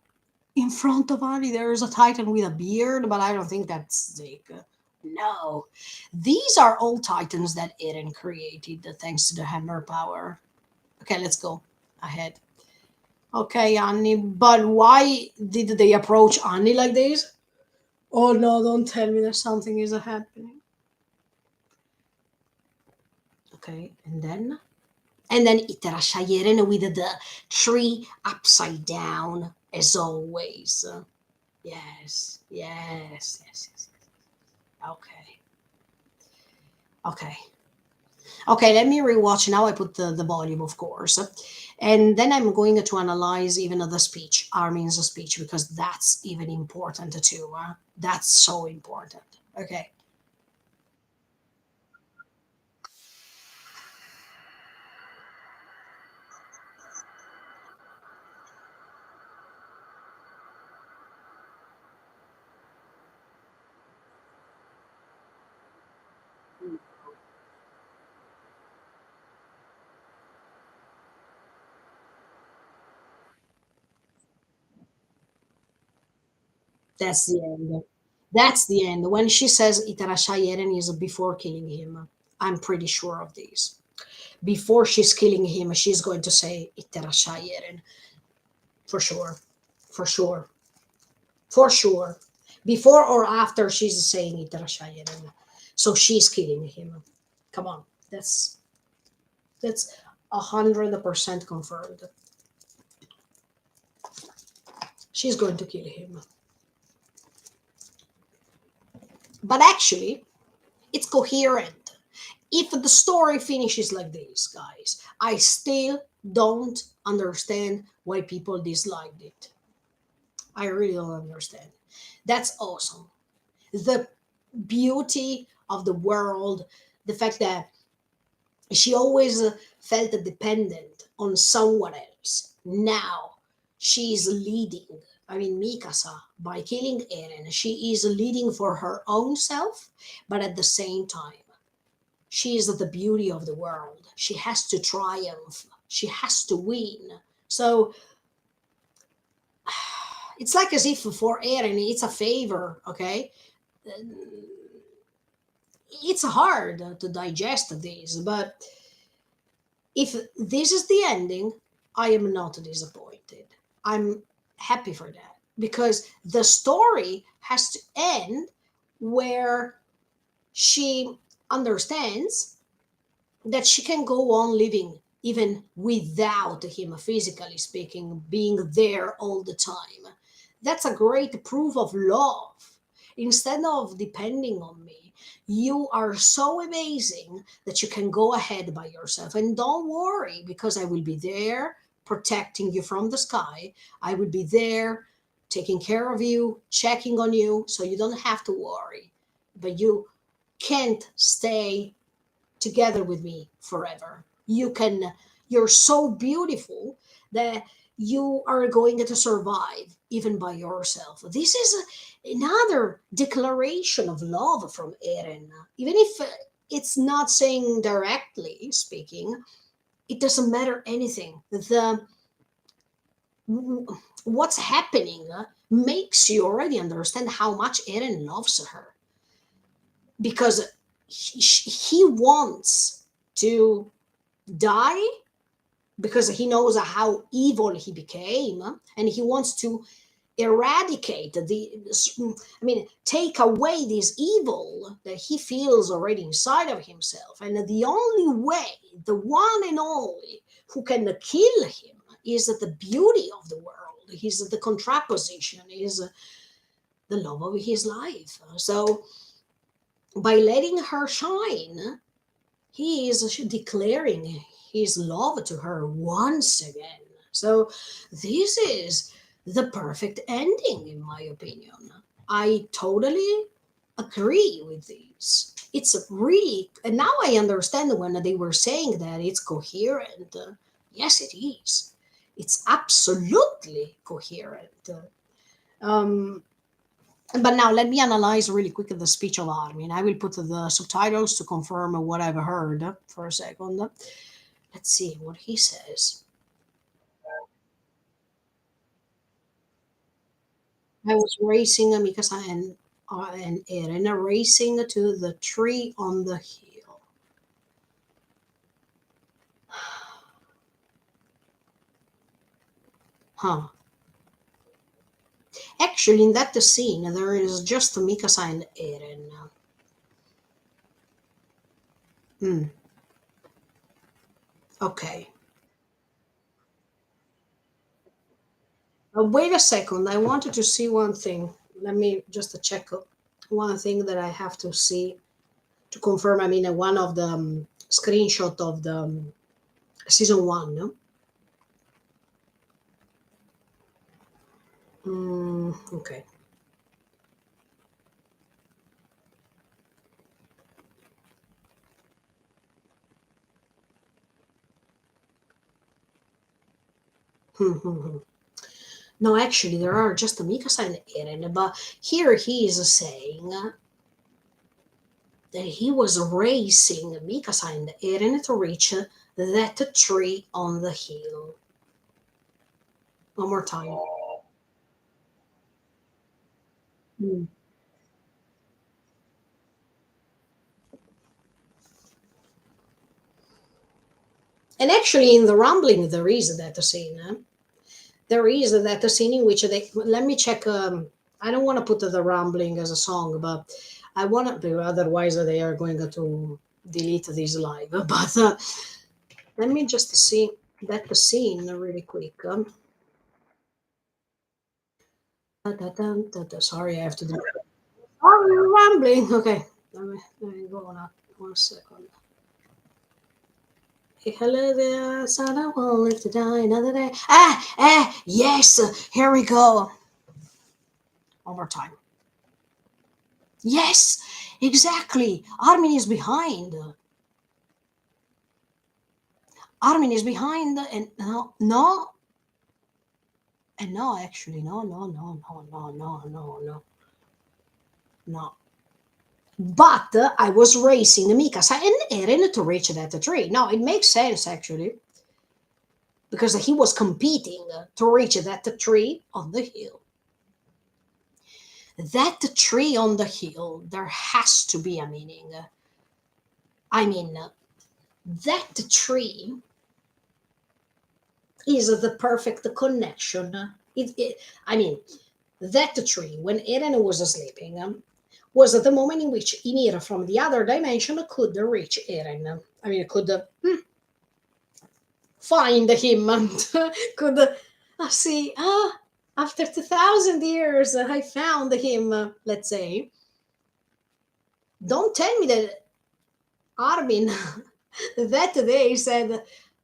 In front of Ali, there is a Titan with a beard, but I don't think that's Zeke. No. These are all Titans that Eren created thanks to the hammer power. Okay, let's go ahead. Okay, Annie, but why did they approach Annie like this? Oh no, don't tell me that something is happening. Okay, and then? And then Eren with the tree upside down, as always. Yes, yes, yes, yes. Okay, okay. Okay, let me rewatch. Now I put the volume, of course. And then I'm going to analyze even the speech, Armin's speech, because that's even important too. That's so important. Okay. That's the end. That's the end. When she says Itarashai Eren is before killing him, I'm pretty sure of this. Before she's killing him, she's going to say Itarashai Eren. For sure. For sure. For sure. Before or after she's saying Itarashai Eren. So she's killing him. Come on. That's 100% confirmed. She's going to kill him. But actually, it's coherent. If the story finishes like this, guys, I still don't understand why people disliked it. I really don't understand. That's awesome. The beauty of the world, the fact that she always felt dependent on someone else. Now she's leading. I mean, Mikasa, by killing Eren, she is leading for her own self, but at the same time, she is the beauty of the world. She has to triumph. She has to win. So it's like as if for Eren, it's a favor, okay? It's hard to digest this, but if this is the ending, I am not disappointed. I'm happy for that because the story has to end where she understands that she can go on living even without him physically speaking being there all the time. That's a great proof of love. Instead of depending on me, you are so amazing that you can go ahead by yourself. And don't worry, because I will be there protecting you from the sky. I will be there taking care of you, checking on you, so you don't have to worry. But you can't stay together with me forever. You're so beautiful that you are going to survive even by yourself. This is another declaration of love from Eren. Even if it's not saying directly speaking, it doesn't matter anything. The what's happening makes you already understand how much Eren loves her, because he wants to die because he knows how evil he became, and he wants to eradicate take away this evil that he feels already inside of himself. And the only way, the one and only who can kill him, is the beauty of the world, is the contraposition, is the love of his life. So by letting her shine, he is declaring his love to her once again. So this is the perfect ending, in my opinion. I totally agree with this. It's really, and now I understand when they were saying that it's coherent. Yes, it is. It's absolutely coherent. Um, but now let me analyze really quick the speech of Armin. I will put the subtitles to confirm what I've heard for a second. Let's see what he says. I was racing Mikasa and Eren racing to the tree on the hill. Huh. Actually, in that scene, there is just Mikasa and Eren. Hmm. Okay. Wait a second. I wanted to see one thing. Let me just check one thing that I have to see to confirm. One of the screenshot of the season one. No? Okay. No, actually, there are just Mikasa and Eren, but here he is saying that he was racing Mikasa and Eren to reach that tree on the hill. One more time. Mm. And actually, in the rumbling, there is that scene. There is that scene in which they. Let me check. I don't want to put the rumbling as a song, but I want to. Otherwise, they are going to delete this live. But let me just see that scene really quick. Sorry, I have to do. Oh, you're rambling. Okay, let me go on. 1 second. Hey, hello there, son. I won't live to die another day. Yes. Here we go. One more time. Yes, exactly. Armin is behind. Armin is behind, and no, and no. Actually, no. But I was racing Mikasa and Eren to reach that tree. No, it makes sense actually, because he was competing to reach that tree on the hill. That tree on the hill, there has to be a meaning. I mean, that tree is the perfect connection. I mean, that tree, when Eren was sleeping, was the moment in which Ymir from the other dimension could reach Eren. Could find him and could see. After 2,000 years, I found him, let's say. Don't tell me that Armin that day said,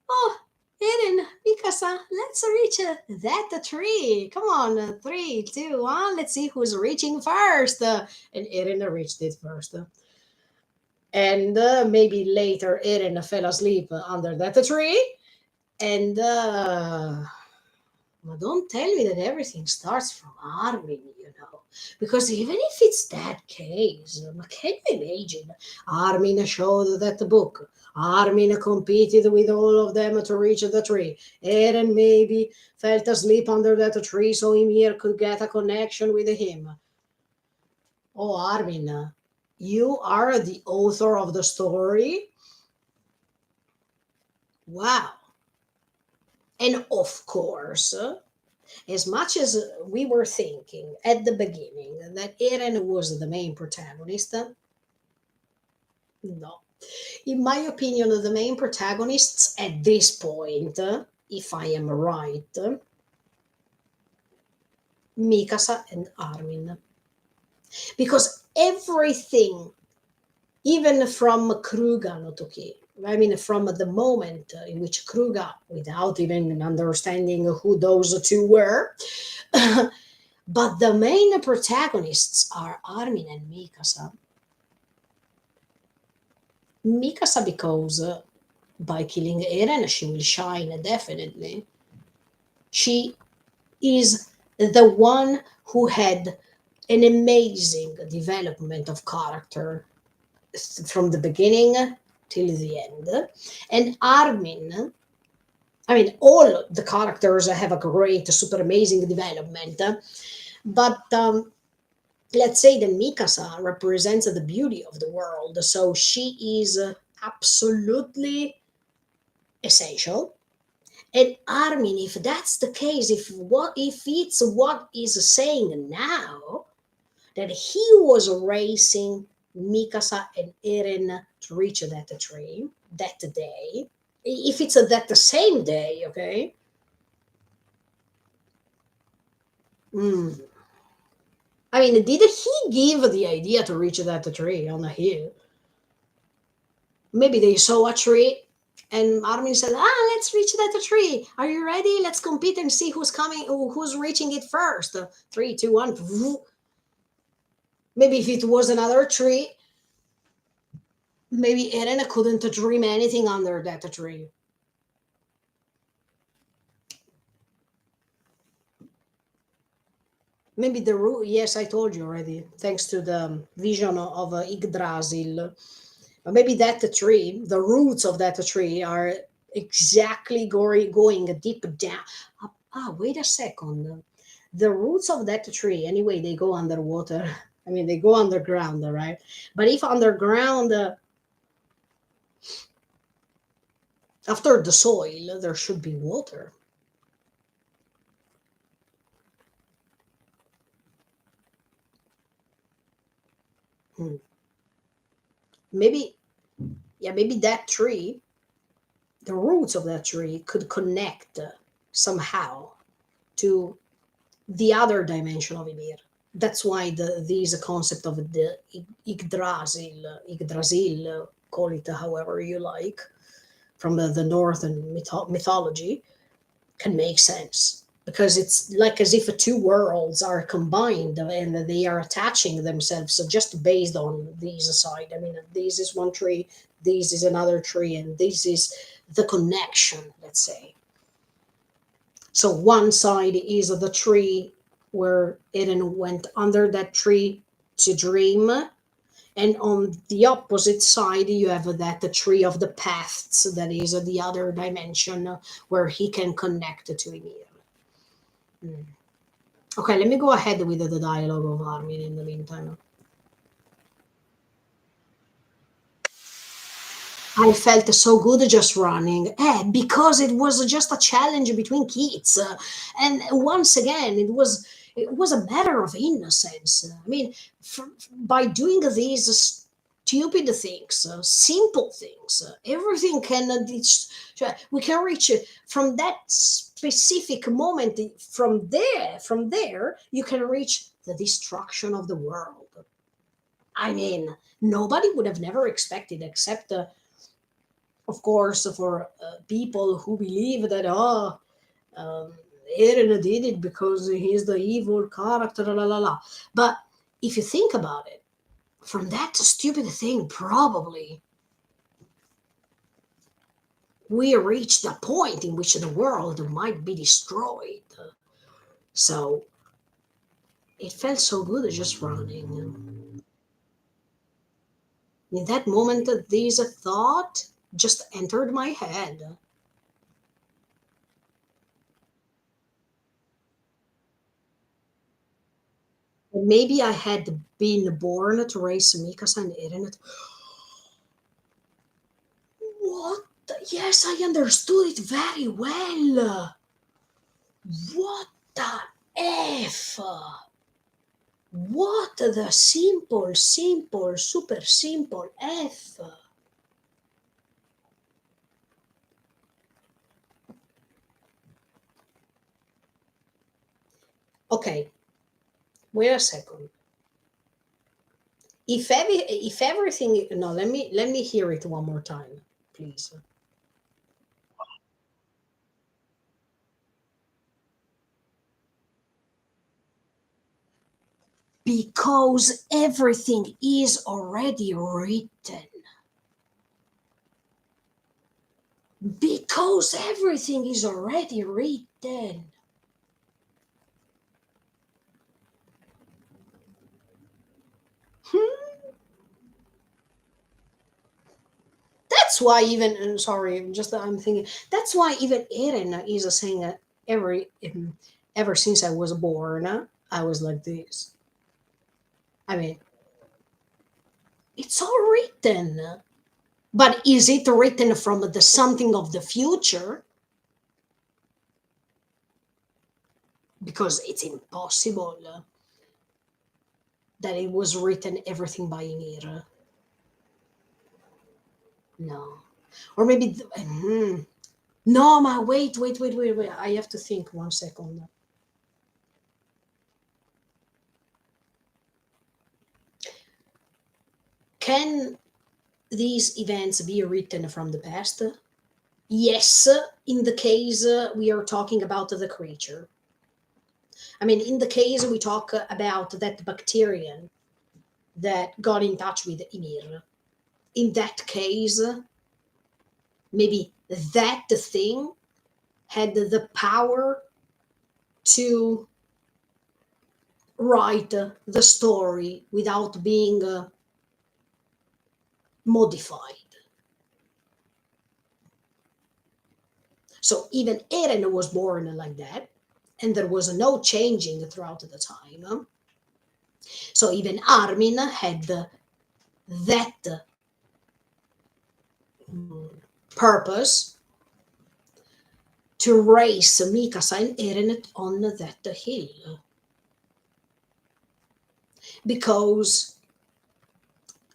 "Oh, Eren, Mikasa, let's reach that tree. Come on, three, two, one. Let's see who's reaching first." And Eren reached it first. And maybe later Eren fell asleep under that tree. And but don't tell me that everything starts from Armin, because even if it's that case, can you imagine? Armin showed that book. Armin competed with all of them to reach the tree. Eren maybe fell asleep under that tree so Ymir could get a connection with him. Oh, Armin, you are the author of the story? Wow. And of course, as much as we were thinking at the beginning that Eren was the main protagonist, no. In my opinion, the main protagonists at this point, if I am right, Mikasa and Armin. Because everything, even from Kruga no Toki, I mean, from the moment in which Kruga, without even understanding who those two were, but the main protagonists are Armin and Mikasa. Mikasa, because by killing Eren, she will shine definitely. She is the one who had an amazing development of character from the beginning till the end. And Armin, I mean, all the characters have a great, super amazing development, but let's say that Mikasa represents the beauty of the world, so she is absolutely essential. And Armin, if that's the case, if it's what is saying now, that he was racing Mikasa and Eren to reach that tree that day. If it's that the same day, okay? Mm. I mean, did he give the idea to reach that tree on the hill? Maybe they saw a tree and Armin said, let's reach that tree. Are you ready? Let's compete and see who's coming, who's reaching it first. Three, two, one. Maybe if it was another tree, maybe Eren couldn't dream anything under that tree. Maybe the root, yes, I told you already, thanks to the vision of Yggdrasil. But maybe that tree, the roots of that tree are exactly going deep down. Wait a second. The roots of that tree, anyway, they go underwater. I mean, they go underground, right? But if underground, after the soil, there should be water. Hmm. Maybe, yeah, maybe that tree, the roots of that tree could connect somehow to the other dimension of Ymir. That's why this concept of the Yggdrasil, call it however you like, from the northern mythology, can make sense. Because it's like as if two worlds are combined and they are attaching themselves just based on these side. I mean, this is one tree, this is another tree, and this is the connection, let's say. So one side is the tree where Eren went under that tree to dream, and on the opposite side you have that the tree of the paths, that is the other dimension where he can connect to Ymir. Mm. Okay, let me go ahead with the dialogue of Armin in the meantime. I felt so good just running, because it was just a challenge between kids, and once again, it was a matter of innocence. I mean, by doing these stupid things, simple things. Everything can we can reach from that specific moment. From there, you can reach the destruction of the world. I mean, nobody would have never expected, except, of course, for people who believe that um, Eren did it because he's the evil character, la la la. But if you think about it, from that stupid thing, probably we reached a point in which the world might be destroyed. So it felt so good just running. In that moment, this thought just entered my head. Maybe I had been born to raise Mikasa and Eren. What? Yes, I understood it very well. What the F? What the simple, super simple F? Okay, wait a second. If everything, no, let me hear it one more time, please. Because everything is already written. Because everything is already written. Hmm? That's why even sorry, just I'm thinking. That's why even Eren is saying ever since I was born, I was like this. I mean, it's all written, but is it written from the something of the future? Because it's impossible that it was written everything by Ymir. No, or maybe no. Ma, wait. I have to think 1 second. Can these events be written from the past? Yes, in the case we are talking about the creature. I mean, in the case we talk about that bacterium that got in touch with Ymir. In that case, maybe that thing had the power to write the story without being modified. So even Eren was born like that, and there was no changing throughout the time. So even Armin had that purpose to raise Mikasa and Eren on that hill. Because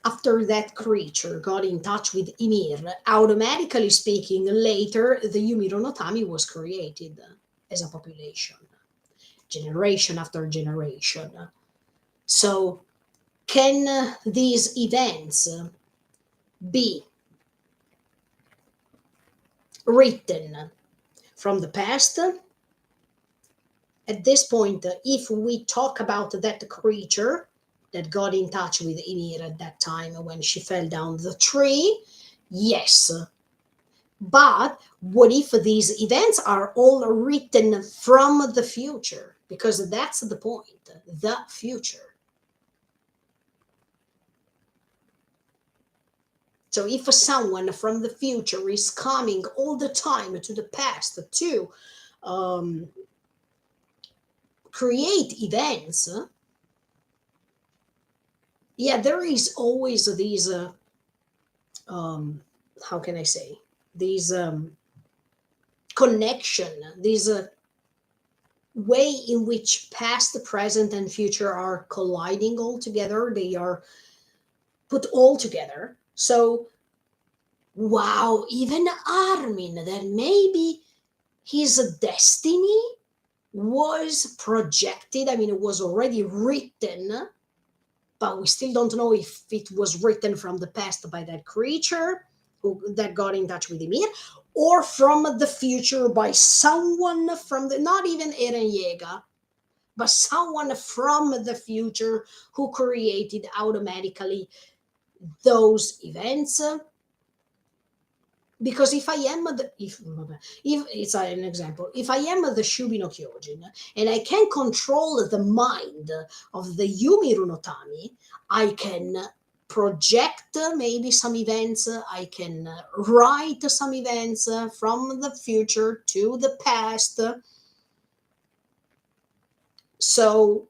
after that creature got in touch with Ymir, automatically speaking, later the Yumiro no Tami was created as a population, generation after generation. So, can these events be written from the past? At this point, if we talk about that creature that got in touch with Ymir at that time when she fell down the tree, yes. But what if these events are all written from the future? Because that's the point, the future. So if someone from the future is coming all the time to the past to um, create events, yeah, there is always these, um, how can I say, these connection, these way in which past, present, and future are colliding all together. They are put all together. So, wow, even Armin, that maybe his destiny was projected. I mean, it was already written, but we still don't know if it was written from the past by that creature that got in touch with Ymir, or from the future by someone from the, not even Eren Yeager, but someone from the future who created automatically those events. Because if I am the if it's an example, if I am the Shubi no Kyojin and I can control the mind of the Yumiru no Tami, I can project maybe some events, I can write some events from the future to the past. So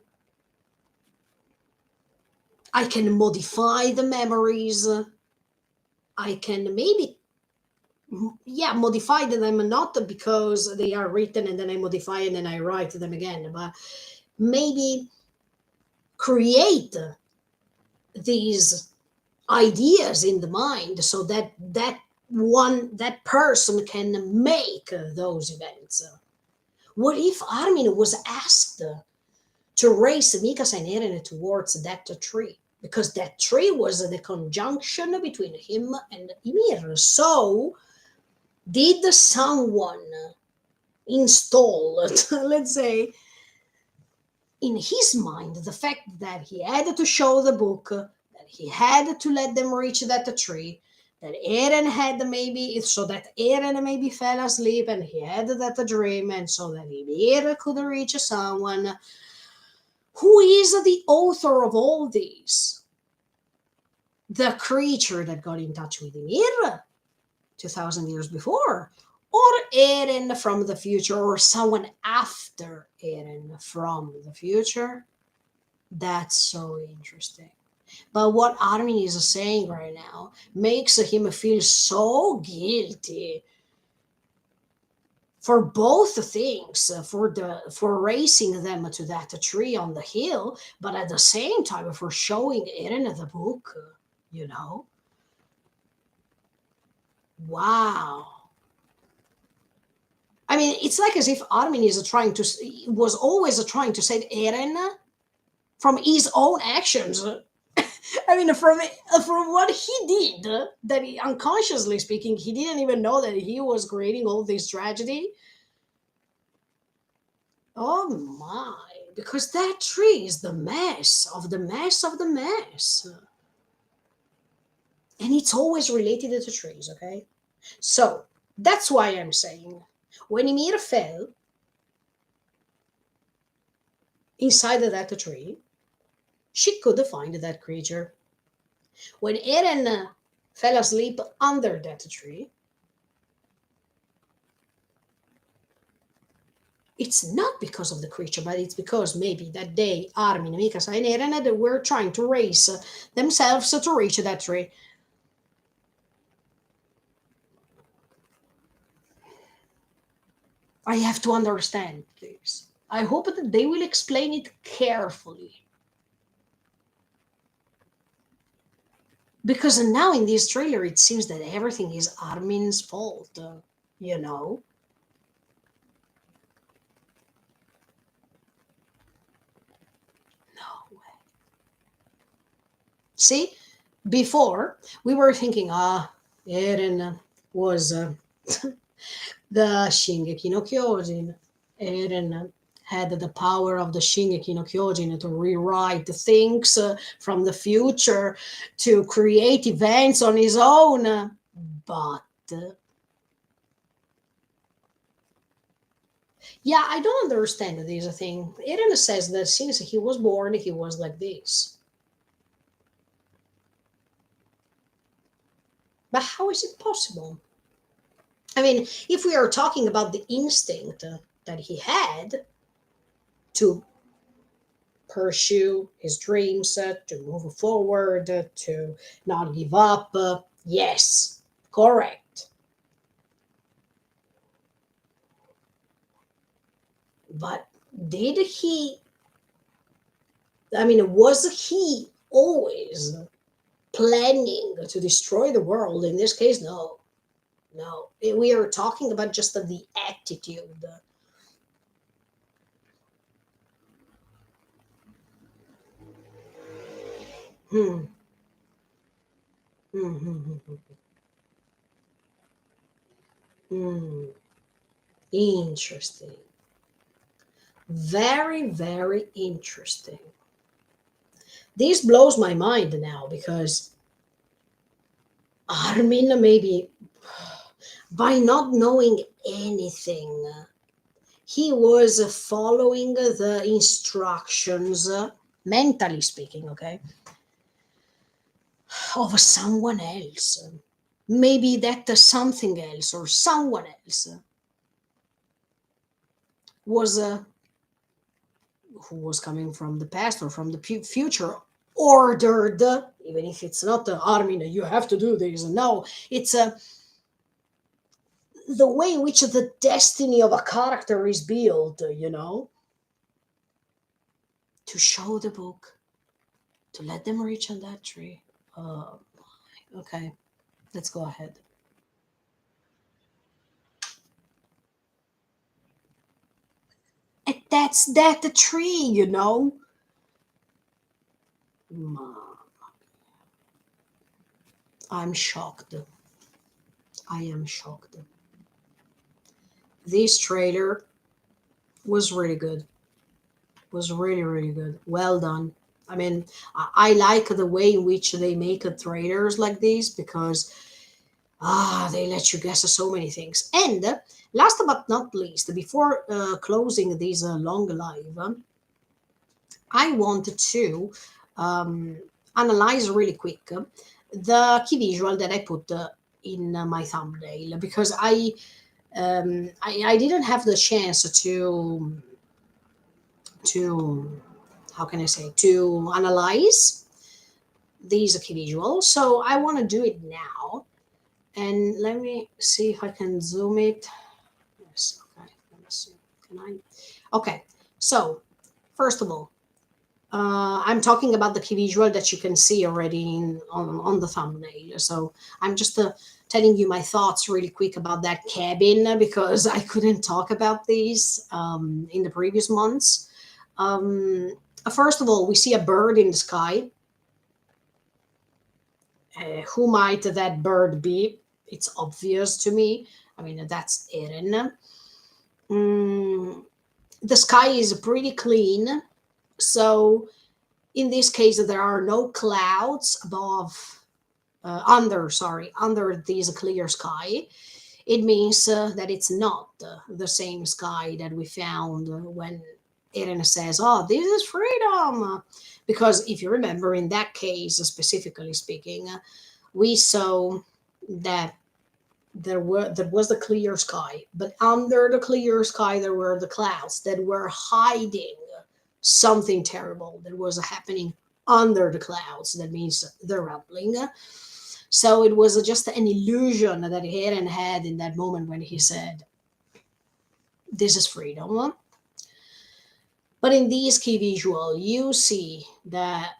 I can modify the memories. I can maybe, yeah, modify them, not because they are written and then I modify and then I write them again, but maybe create these ideas in the mind so that that person can make those events. What if Armin was asked to race Mikasa and Eren towards that tree? Because that tree was the conjunction between him and Ymir. So, did someone install, let's say, in his mind, the fact that he had to show the book, that he had to let them reach that tree, that Eren had maybe, so that Eren maybe fell asleep and he had that dream, and so that Ymir could reach someone. Who is the author of all these? The creature that got in touch with Ymir 2000 years before, or Eren from the future, or someone after Eren from the future? That's so interesting. But what Armin is saying right now makes him feel so guilty for both things, for racing them to that tree on the hill, but at the same time for showing Eren the book. You know, wow. I mean, it's like as if Armin is trying to was always trying to save Eren from his own actions. I mean, from what he did, that he, unconsciously speaking, he didn't even know that he was creating all this tragedy. Oh my! Because that tree is the mess of the mess of the mess, and it's always related to trees. Okay, so that's why I'm saying when Ymir fell inside of that tree, she could find that creature. When Eren fell asleep under that tree, it's not because of the creature, but it's because maybe that day Armin, Mikasa, and Eren were trying to race themselves to reach that tree. I have to understand this. I hope that they will explain it carefully. Because now in this trailer, it seems that everything is Armin's fault, you know? No way. See, before we were thinking, Eren was the Shingeki no Kyojin. Eren had the power of the Shingeki no Kyojin to rewrite things from the future, to create events on his own. But yeah, I don't understand this thing. Eren says that since he was born, he was like this. But how is it possible? I mean, if we are talking about the instinct that he had to pursue his dreams, to move forward, to not give up. Yes, correct. But did he, I mean, was he always planning to destroy the world. In this case, no, no. We are talking about just the attitude. Hmm. Hmm. Hmm. Hmm. Hmm. Interesting. Very, very interesting. This blows my mind now because Armin maybe by not knowing anything, he was following the instructions, mentally speaking, okay, of someone else. Maybe that something else or someone else was who was coming from the past or from the future ordered, even if it's not the army that you have to do this. No, it's the way in which the destiny of a character is built, to show the book, to let them reach on that tree. Oh, okay, let's go ahead. And that's that the tree, Ma- I'm shocked. I am shocked. This trailer was really good. Was really, really good. Well done. I mean, I like the way in which they make trailers like this because they let you guess so many things. And last but not least, before closing this long live, I wanted to um, analyze really quick the key visual that I put in my thumbnail because I didn't have the chance to how can I say to analyze these key visuals. So I want to do it now, and let me see if I can zoom it. Yes, okay. Let me see. Can I? Okay. So first of all, I'm talking about the key visual that you can see already on the thumbnail. So I'm just telling you my thoughts really quick about that cabin because I couldn't talk about these in the previous months. Um, First of all, we see a bird in the sky. Who might that bird be? It's obvious to me. I mean, that's Eren. Mm, the sky is pretty clean. So in this case, there are no clouds under this clear sky. It means that it's not the same sky that we found when Eren says, "Oh, this is freedom." Because if you remember, in that case, specifically speaking, we saw that there was the clear sky, but under the clear sky there were the clouds that were hiding something terrible that was happening under the clouds. That means the rumbling. So it was just an illusion that Eren had in that moment when he said, "This is freedom." But in this key visual, you see that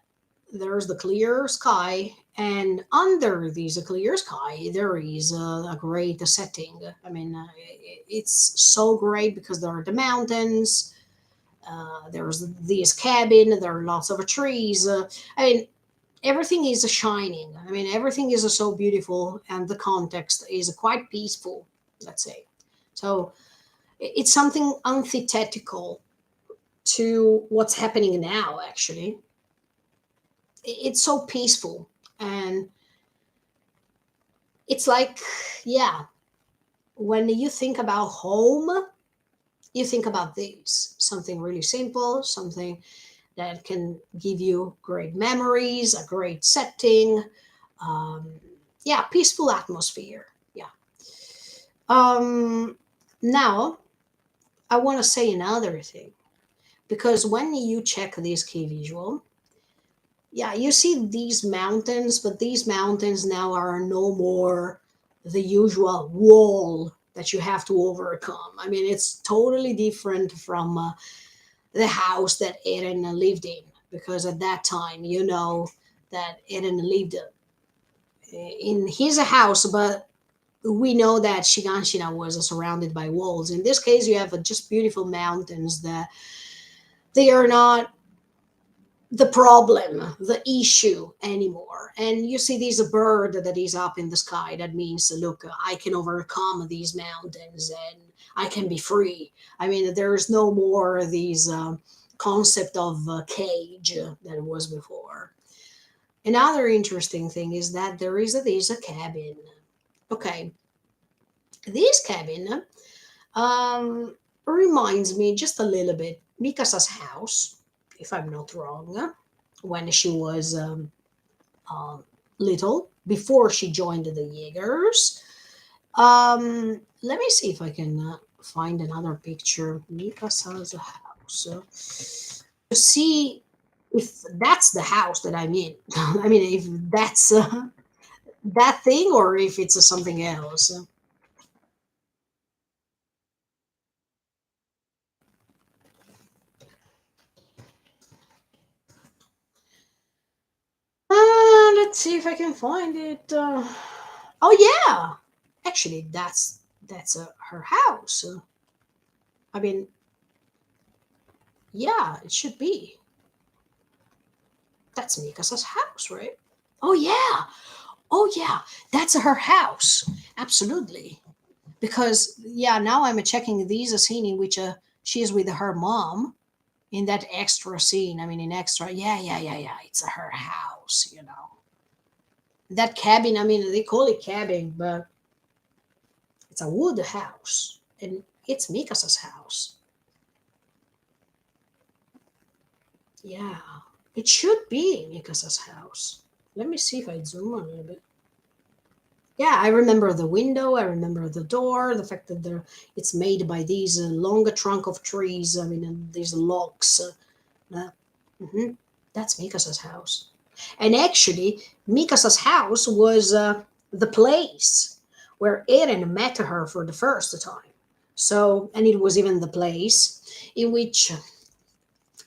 there's the clear sky, and under this clear sky, there is a great setting. I mean, it's so great because there are the mountains, there's this cabin, there are lots of trees. I mean, everything is shining. I mean, everything is so beautiful, and the context is quite peaceful, let's say. So it's something antithetical to what's happening now, actually. It's so peaceful. And it's like, yeah, when you think about home, you think about this something really simple, something that can give you great memories, a great setting. Um, yeah, peaceful atmosphere. Yeah. Um, Now, I want to say another thing because when you check this key visual, yeah, you see these mountains, but these mountains now are no more the usual wall that you have to overcome. I mean, it's totally different from the house that Eren lived in because at that time, that Eren lived in his house, but we know that Shiganshina was surrounded by walls. In this case, you have just beautiful mountains that they are not the problem, the issue anymore. And you see this bird that is up in the sky. That means, look, I can overcome these mountains and I can be free. I mean, there's no more these concept of cage that was before. Another interesting thing is that there is a cabin. Okay, this cabin reminds me just a little bit Mikasa's house, if I'm not wrong, when she was um, little, before she joined the Jaegers. Let me see if I can find another picture. Mikasa's house. To see if that's the house that I'm in. I mean, if that's that thing or if it's something else. Let's see if I can find it. Oh yeah, actually, that's her house. I mean, yeah, it should be. That's Mikasa's house, right? Oh yeah, oh yeah, that's her house. Absolutely, because yeah, now I'm checking these scene in which she is with her mom in that extra scene. I mean, in extra, yeah, yeah, yeah, yeah. It's her house, you know. That cabin. I mean, they call it cabin, but it's a wood house, and it's Mikasa's house. Yeah, it should be Mikasa's house. Let me see if I zoom a little bit. Yeah, I remember the window. I remember the door. The fact that it's made by these long trunk of trees. I mean, and these logs. Uh, mhm. That's Mikasa's house. And actually, Mikasa's house was the place where Eren met her for the first time. So, and it was even the place in which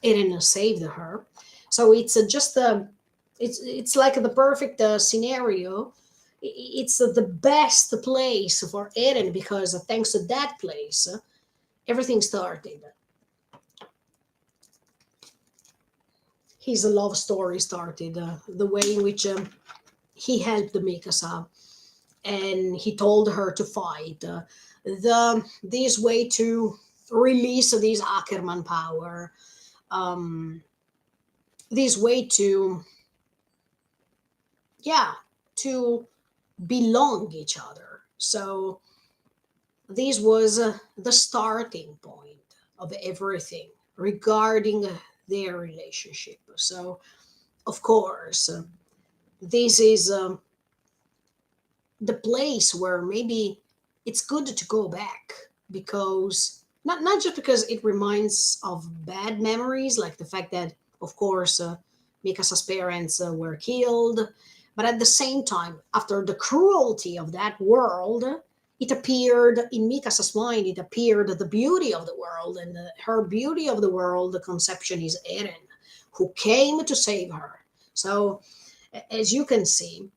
Eren saved her. So just it's like the perfect scenario. It's the best place for Eren because thanks to that place, everything started. His love story started. The way in which he helped Mikasa and he told her to fight. This way to release this Ackerman power. Um, this way to yeah to belong each other. So this was the starting point of everything regarding their relationship. So of course, this is the place where maybe it's good to go back because not just because it reminds of bad memories like the fact that of course Mikasa's parents were killed, but at the same time after the cruelty of that world, it appeared in Mikasa's mind, it appeared the beauty of the world, and her beauty of the world, the conception is Eren, who came to save her. So as you can see,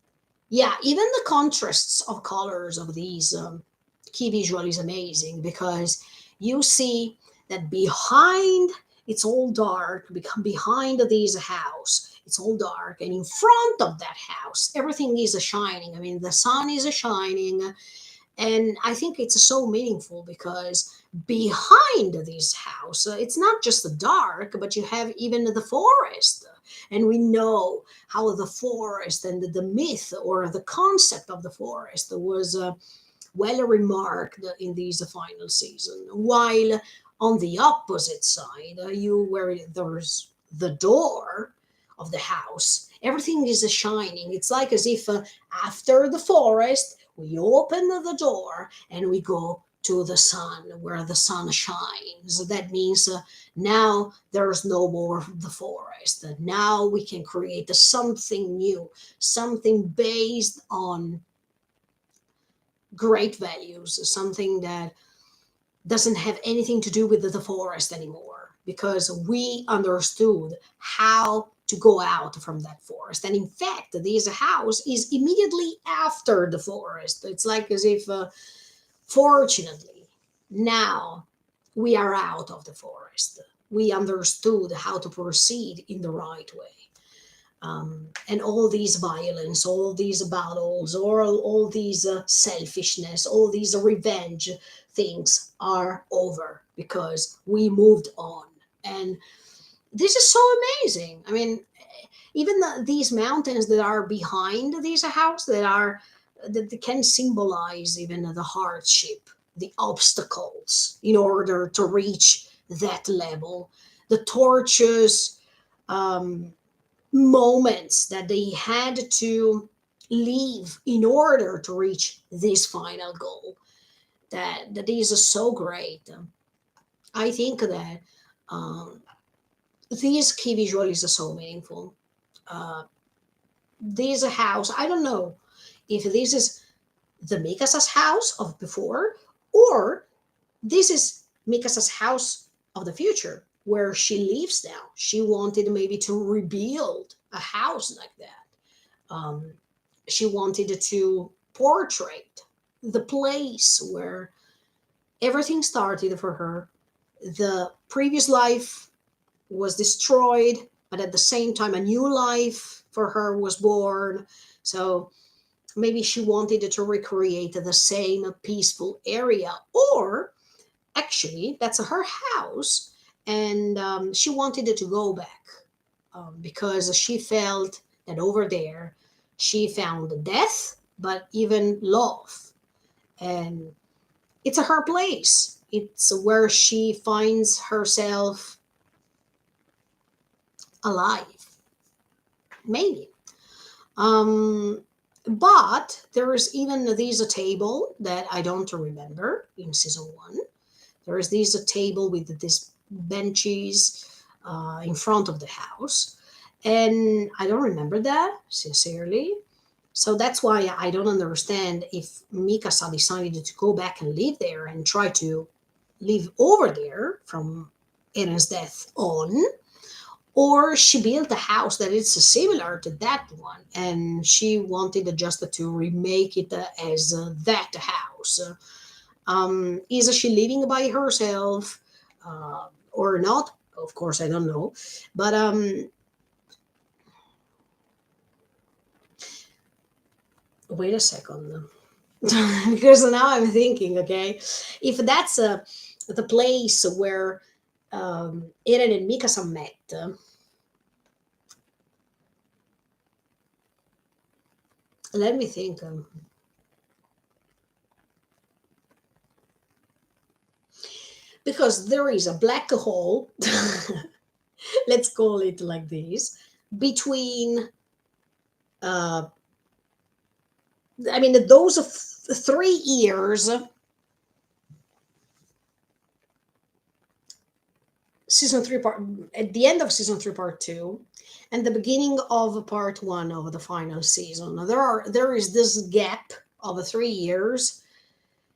yeah, even the contrasts of colors of these key visual is amazing because you see that behind it's all dark, behind this house it's all dark, and in front of that house everything is shining. I mean, the sun is shining, and I think it's so meaningful because behind this house it's not just the dark, but you have even the forest, and we know how the forest and the myth or the concept of the forest was well remarked in this final season, while on the opposite side you where there's the door of the house, everything is shining. It's like as if after the forest we open the door and we go to the sun where the sun shines. That means now there's no more the forest. Now we can create something new, something based on great values, something that doesn't have anything to do with the forest anymore because we understood how to go out from that forest. And in fact, this house is immediately after the forest. It's like as if, fortunately, now we are out of the forest. We understood how to proceed in the right way. And all these violence, all these battles, or all these selfishness, all these revenge things are over because we moved on. And this is so amazing. I mean, even these mountains that are behind this house, that can symbolize even the hardship, the obstacles in order to reach that level, the torturous um, moments that they had to leave in order to reach this final goal. That is so great. I think that um, this key visual is so meaningful. Uh, this house, I don't know if this is the Mikasa's house of before, or this is Mikasa's house of the future, where she lives now. She wanted maybe to rebuild a house like that. She wanted to portray the place where everything started for her. The previous life was destroyed, but at the same time, a new life for her was born. So maybe she wanted to recreate the same peaceful area, or actually, that's her house, and she wanted to go back because she felt that over there she found death, but even love. And it's her place. It's where she finds herself alive, maybe. Um, but there is even this table that I don't remember in season one. There is this table with these benches in front of the house, and I don't remember that sincerely. So that's why I don't understand if Mikasa decided to go back and live there and try to live over there from Eren's death on, or she built a house that is similar to that one and she wanted just to remake it as that house. Is she living by herself or not? Of course, I don't know. But wait a second. Because now I'm thinking, okay, if that's the place where Eren and Mikasa met, let me think. Because there is a black hole, let's call it like this, between, uh, I mean, those 3 years, season three part, at the end of season three, part two, and the beginning of part one of the final season. Now, there is this gap of 3 years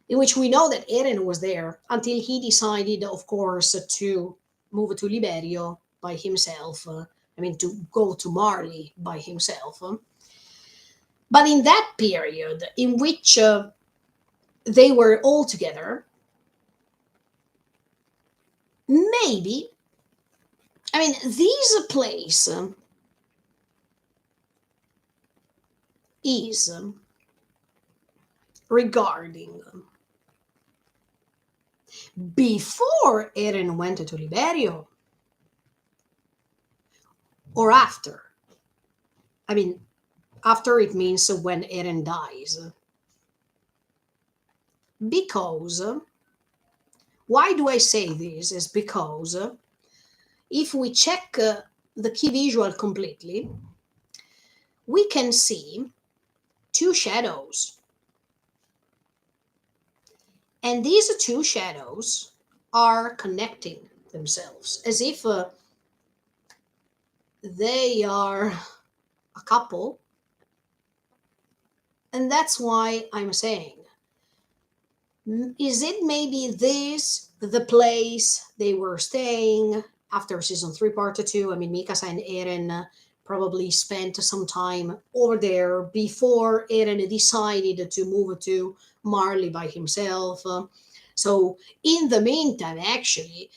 in which we know that Eren was there until he decided, of course, to move to Liberio by himself. I mean, to go to Marley by himself. But in that period, in which they were all together, maybe, I mean, this place is regarding before Eren went to Liberio or after. I mean, after it means when Eren dies. Because, why do I say this? Is because if we check the key visual completely, we can see two shadows. And these two shadows are connecting themselves as if they are a couple. And that's why I'm saying, is it maybe this the place they were staying after season three, part two? I mean, Mikasa and Eren probably spent some time over there before Eren decided to move to Marley by himself. So in the meantime, actually,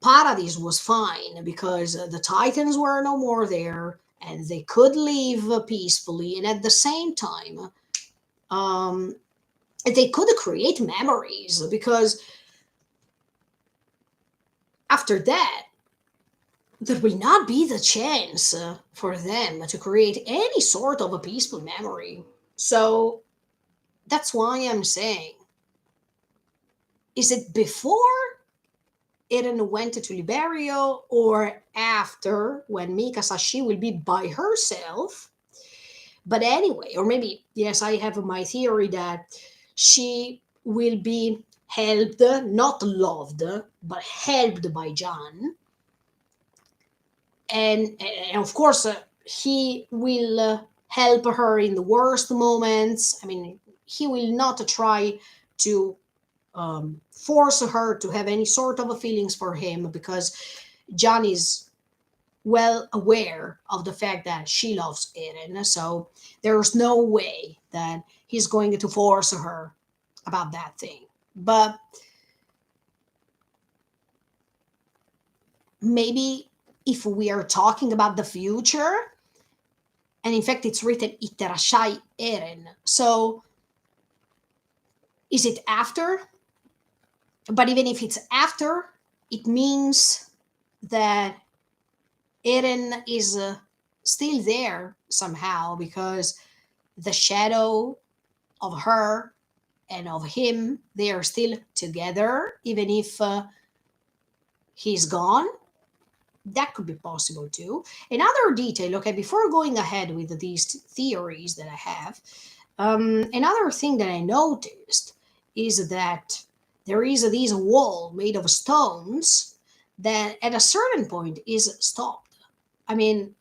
Paradise was fine because the Titans were no more there and they could live peacefully. And at the same time, um, they could create memories because after that, there will not be the chance for them to create any sort of a peaceful memory. So that's why I'm saying, is it before Eren went to Liberio or after when Mikasa she will be by herself? But anyway, or maybe, yes, I have my theory that she will be helped, not loved, but helped by John. And of course, he will help her in the worst moments. I mean, he will not try to force her to have any sort of feelings for him because John is well aware of the fact that she loves Eren. So there's no way that he's going to force her about that thing. But maybe if we are talking about the future, and in fact it's written Itterashai Eren. So is it after? But even if it's after, it means that Eren is still there somehow because the shadow of her and of him, they are still together, even if he's gone. That could be possible too. Another detail, okay, before going ahead with these theories that I have, another thing that I noticed is that there is this wall made of stones that at a certain point is stopped. I mean,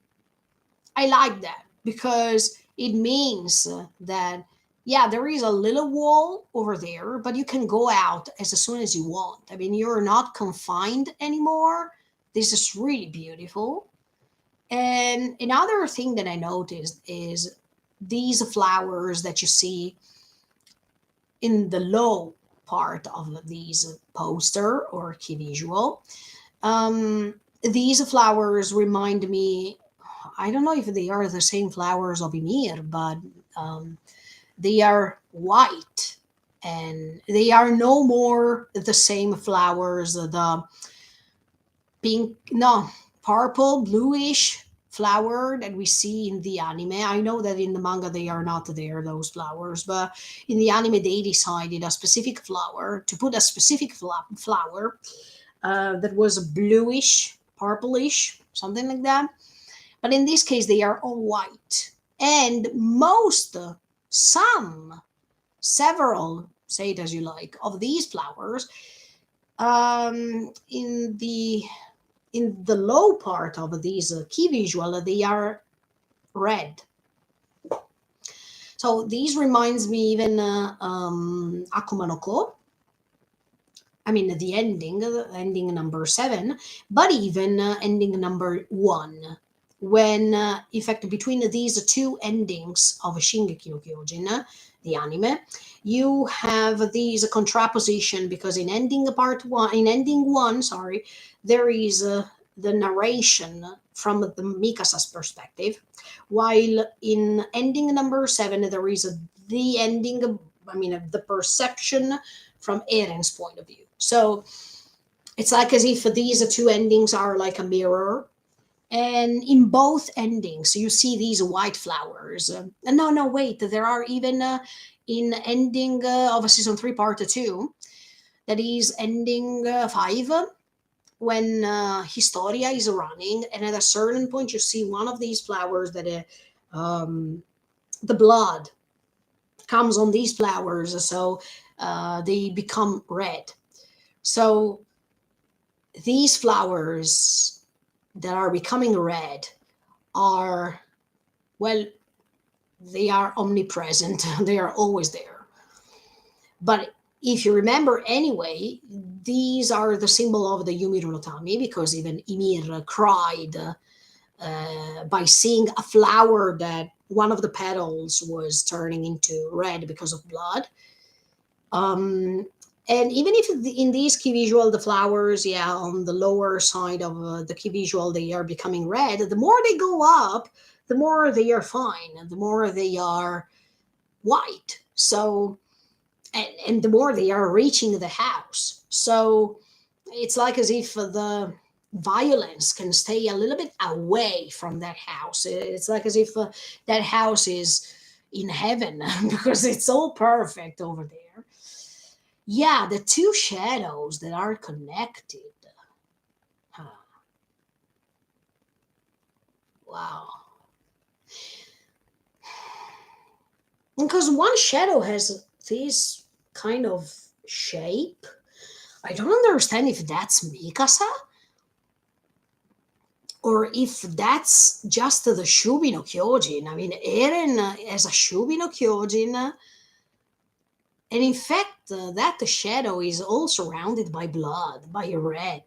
I like that because it means that, yeah, there is a little wall over there, but you can go out as soon as you want. I mean, you're not confined anymore. This is really beautiful. And another thing that I noticed is these flowers that you see in the low part of these poster or key visual. These flowers remind me, I don't know if they are the same flowers of Ymir, but they are white and they are no more the same flowers, the pink, no, purple, bluish flower that we see in the anime. I know that in the manga they are not there, those flowers, but in the anime they decided a specific flower to put a specific flower that was bluish, purplish, something like that. But in this case, they are all white. And most, some, several, say it as you like, of these flowers um, in the in the low part of these key visual, they are red. So these reminds me even Akuma no Ko. I mean the ending number 7, but even ending number 1. When, in fact, between these two endings of Shingeki no Kyojin, the anime, you have these contraposition because in ending one, sorry, there is the narration from the Mikasa's perspective, while in ending number 7 there is the ending, I mean, the perception from Eren's point of view. So it's like as if these two endings are like a mirror, and in both endings you see these white flowers. No, no, wait, there are even in ending of season 3 part 2, that is ending 5, when Historia is running, and at a certain point you see one of these flowers that the blood comes on these flowers, so they become red. So these flowers that are becoming red are, well, they are omnipresent. They are always there. But if you remember anyway, these are the symbol of the Ymir Rotami, because even Ymir cried by seeing a flower that one of the petals was turning into red because of blood. Um, and even if in these key visual, the flowers, yeah, on the lower side of the key visual, they are becoming red. The more they go up, the more they are fine, and the more they are white. So, and the more they are reaching the house. So it's like as if the violence can stay a little bit away from that house. It's like as if that house is in heaven because it's all perfect over there. Yeah, the two shadows that are connected. Huh, wow. Because one shadow has this kind of shape. I don't understand if that's Mikasa or if that's just the Shubi no Kyojin. I mean, Eren as a Shubi no Kyojin, and in fact, that shadow is all surrounded by blood, by red.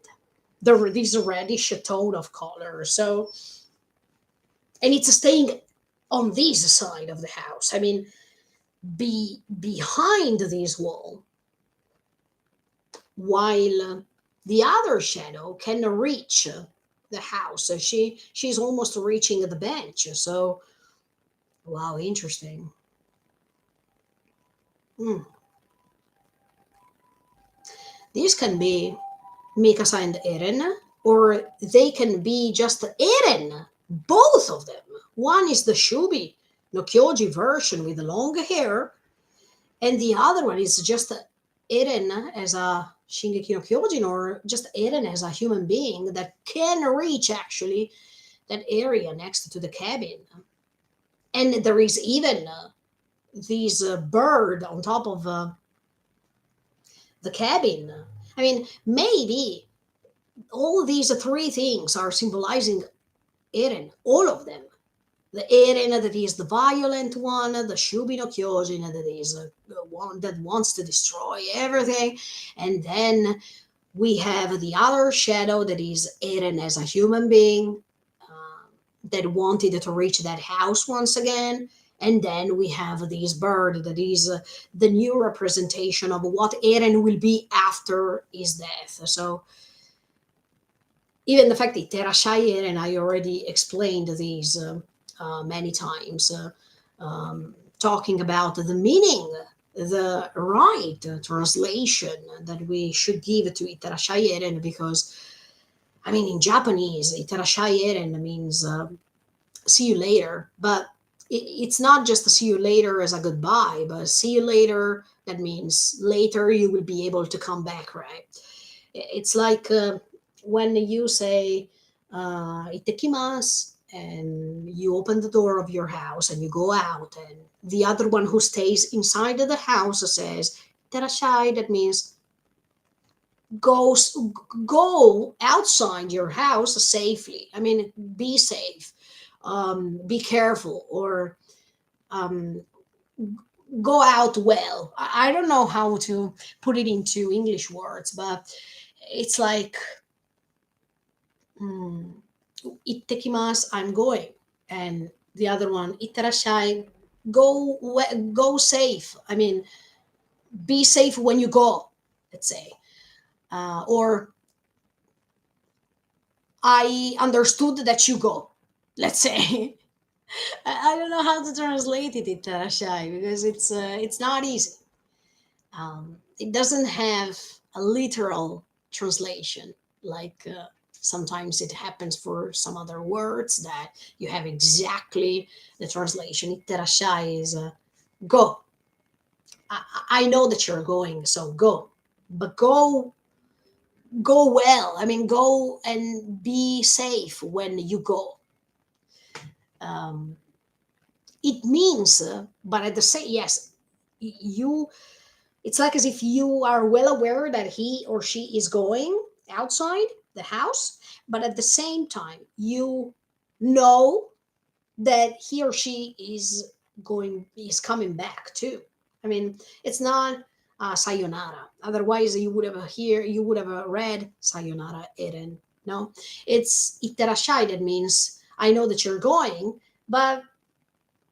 This reddish tone of color. So, and it's staying on this side of the house. I mean, behind this wall, while the other shadow can reach the house. So she's almost reaching the bench. So wow, interesting. Hmm. These can be Mikasa and Eren, or they can be just Eren, both of them. One is the Shubi no Kyoji version with the long hair, and the other one is just Eren as a Shingeki no Kyojin, or just Eren as a human being that can reach actually that area next to the cabin. And there is even this bird on top of the cabin. I mean, maybe all these three things are symbolizing Eren, all of them. The Eren that is the violent one, the Shubi no Kyojin that is the one that wants to destroy everything, and then we have the other shadow that is Eren as a human being that wanted to reach that house once again. And then we have this bird that is the new representation of what Eren will be after his death. So even the fact that Terashai and I already explained these many times, talking about the meaning, the right translation that we should give to Iterashai Eren, because I mean, in Japanese, Iterashai Eren means see you later, but it's not just a see you later as a goodbye, but see you later, that means later you will be able to come back, right? It's like when you say itekimasu and you open the door of your house and you go out, and the other one who stays inside of the house says terashai, that means go go outside your house safely. I mean, be safe, be careful, or um, go out well. I don't know how to put it into English words, but it's like mm, ittekimasu, I'm going, and the other one itterashai, go safe. I mean, be safe when you go. Let's say, or I understood that you go. Let's say. I don't know how to translate it itterashai because it's not easy. It doesn't have a literal translation like sometimes it happens for some other words that you have exactly the translation. Iterashai is go. I know that you're going, so go. But go well. I mean, go and be safe when you go. Um, it means, but at the same, yes, you it's like as if you are well aware that he or she is going outside the house, but at the same time, you know that he or she is coming back too. I mean, it's not sayonara. Otherwise, you would have read sayonara Eren. No, it's iterashai. That means I know that you're going, but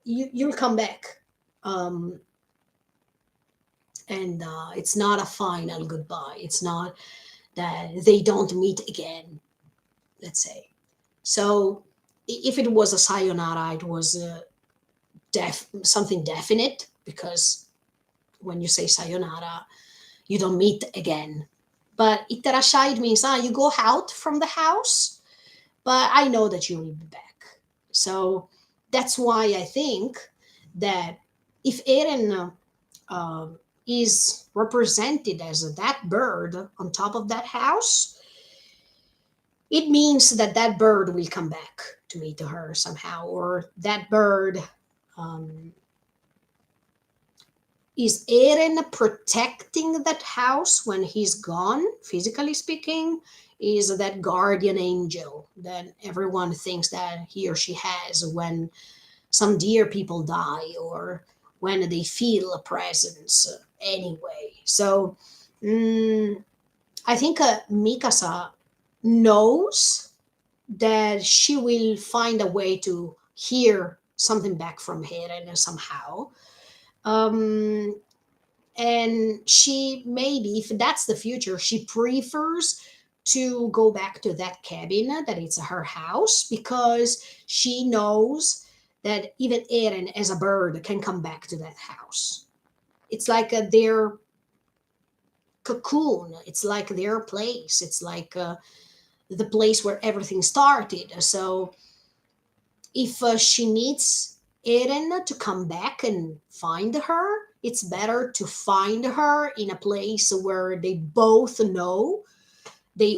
you'll come back. Um, and it's not a final goodbye. It's not that they don't meet again, let's say. So if it was a sayonara, it was something definite, because when you say sayonara, you don't meet again. But itterashai means you go out from the house, but I know that you will be back. So that's why I think that if Eren is represented as that bird on top of that house, it means that that bird will come back to me, to her somehow, or that bird um, is Eren protecting that house when he's gone, physically speaking? Is that guardian angel that everyone thinks that he or she has when some dear people die, or when they feel a presence anyway? So I think Mikasa knows that she will find a way to hear something back from Eren somehow. Um, and she, maybe if that's the future, she prefers to go back to that cabin, that it's her house, because she knows that even Eren as a bird can come back to that house. It's like their cocoon, it's like their place, it's like the place where everything started. So if she needs Eren to come back and find her, it's better to find her in a place where they both know, they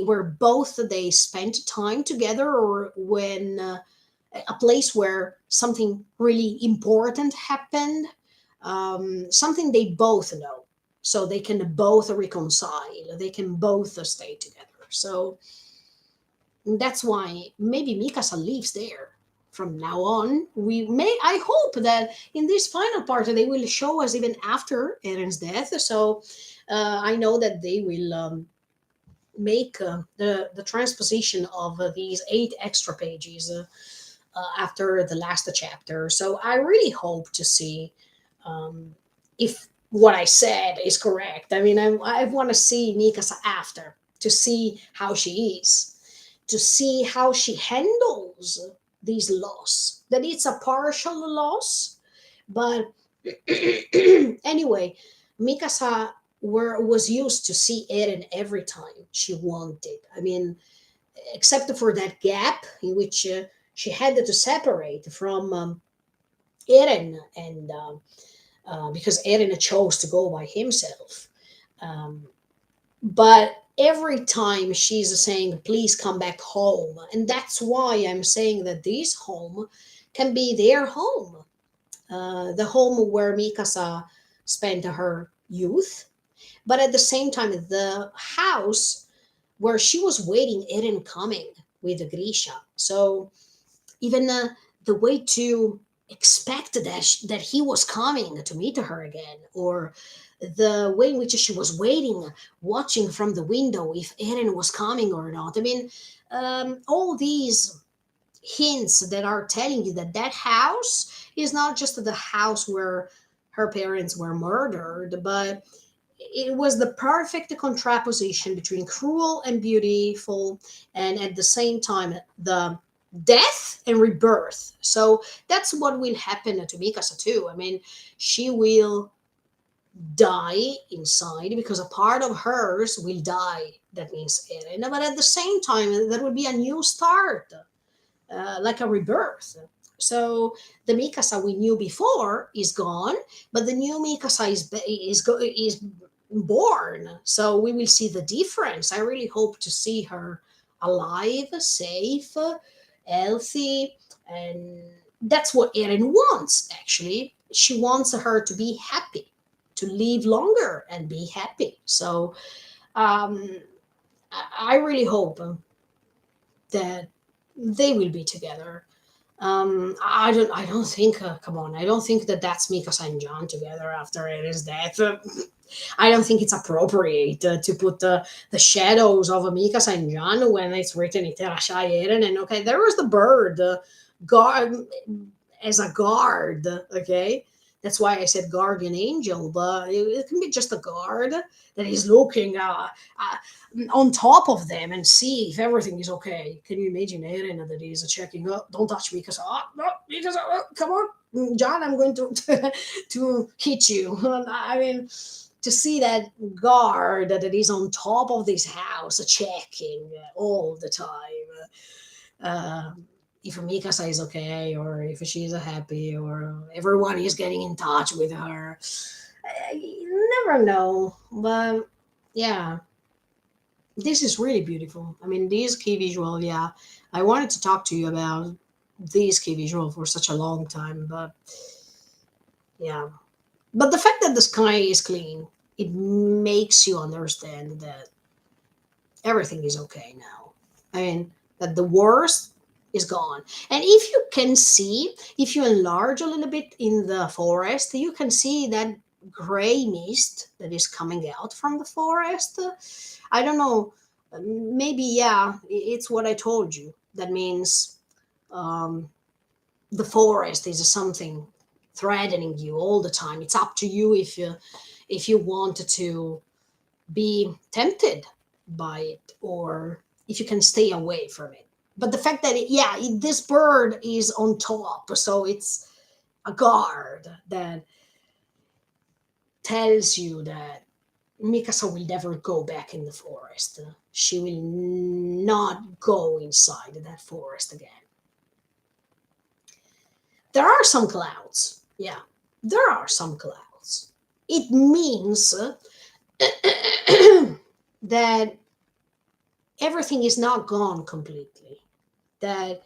spent time together, or when a place where something really important happened, something they both know, so they can both reconcile, they can both stay together. So that's why maybe Mikasa lives there from now on. We may, I hope that in this final part they will show us even after Eren's death. So I know that they will make the transposition of these 8 extra pages after the last chapter. So I really hope to see if what I said is correct. I mean, I want to see Mikasa after, to see how she is, to see how she handles these loss. That it's a partial loss, but anyway, Mikasa was used to see Eren every time she wanted. I mean, except for that gap in which she had to separate from Eren, and because Eren chose to go by himself. Um, but every time she's saying, please come back home. And that's why I'm saying that this home can be their home, the home where Mikasa spent her youth, but at the same time, the house where she was waiting Eren coming with Grisha. So even the way to expect that that he was coming to meet her again, or the way in which she was waiting, watching from the window if Eren was coming or not. I mean, all these hints that are telling you that that house is not just the house where her parents were murdered, but it was the perfect contraposition between cruel and beautiful, and at the same time the death and rebirth. So that's what will happen to Mikasa too. I mean, she will die inside because a part of hers will die. That means Eren, but at the same time there will be a new start, like a rebirth. So the Mikasa we knew before is gone, but the new Mikasa is born. So we will see the difference. I really hope to see her alive, safe, healthy, and that's what Eren wants. Actually, she wants her to be happy, to live longer and be happy. So um, I really hope that they will be together. I don't think. Come on, I don't think that that's Mikasa and John together after Eren's death. I don't think it's appropriate to put the shadows of Mikasa and John when it's written in Terashai Eren. And okay, there was the bird guard as a guard. Okay, that's why I said guardian angel, but it can be just a guard that is looking on top of them and see if everything is okay. Can you imagine Eren that is checking up? Don't touch me, because no, because come on, John, I'm going to to hit you. I mean, to see that guard that is on top of this house checking all the time. Uh, if Mikasa is okay, or if she's happy, or everyone is getting in touch with her. You never know. But yeah, this is really beautiful. I mean, this key visual, yeah. I wanted to talk to you about this key visual for such a long time, but yeah. But the fact that the sky is clean, it makes you understand that everything is okay now. I mean, that the worst is gone. And if you can see, if you enlarge a little bit in the forest, you can see that gray mist that is coming out from the forest. I don't know. Maybe, yeah, it's what I told you. That means um, the forest is something threatening you all the time. It's up to you if you want to be tempted by it, or if you can stay away from it. But the fact that this bird is on top, so it's a guard that tells you that Mikasa will never go back in the forest. She will not go inside that forest again. There are some clouds. Yeah, there are some clouds. It means that everything is not gone completely. That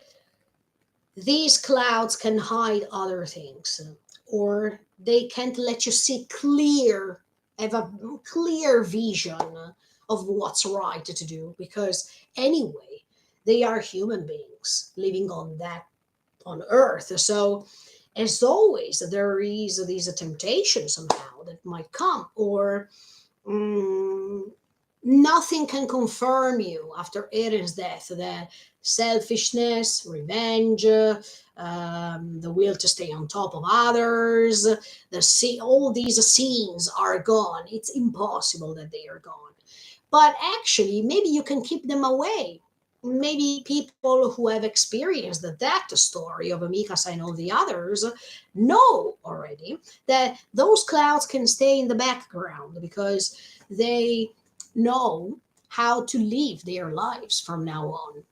these clouds can hide other things, or they can't let you see clear, have a clear vision of what's right to do, because anyway, they are human beings living on earth. So as always, there is this temptation somehow that might come, or mm, nothing can confirm you after Eren's death that selfishness, revenge, the will to stay on top of others, all these scenes are gone. It's impossible that they are gone. But actually, maybe you can keep them away. Maybe people who have experienced that story of Mikasa and all the others know already that those clouds can stay in the background, because they know how to live their lives from now on.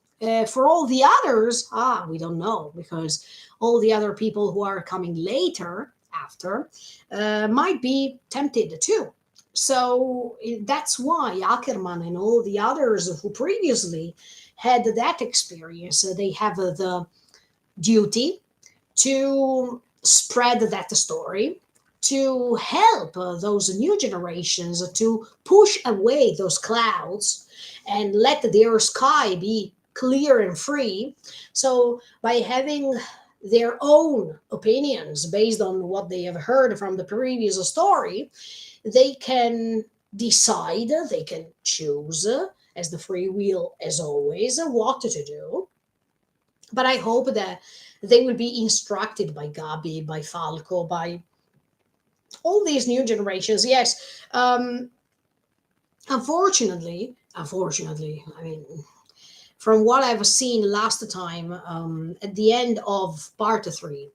For all the others, we don't know, because all the other people who are coming later after might be tempted too. So that's why Ackerman and all the others who previously had that experience, they have the duty to spread that story, to help those new generations to push away those clouds and let their sky be clear and free. So, by having their own opinions based on what they have heard from the previous story, they can decide, they can choose, as the free will, as always, what to do. But I hope that they will be instructed by Gabi, by Falco, by all these new generations. Yes, unfortunately, I mean, from what I've seen last time, at the end of part three,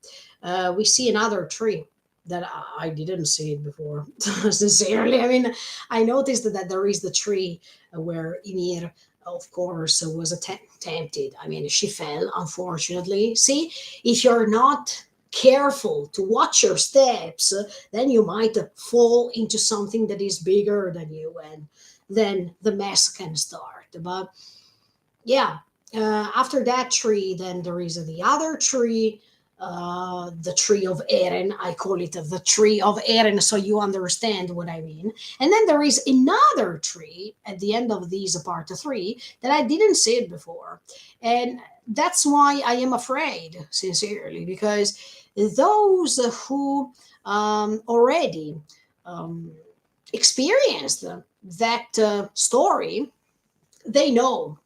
we see another tree that I didn't see it before. Sincerely, I mean, I noticed that there is the tree where Ymir, of course, was tempted. I mean, she fell, unfortunately. See, if you're not careful to watch your steps, then you might fall into something that is bigger than you, and then the mess can start. But yeah, after that tree, then there is the other tree the tree of Eren. I call it the tree of Eren, so you understand what I mean. And then there is another tree at the end of these part three that I didn't see it before, and that's why I am afraid, sincerely, because those who already um, experienced that story, they know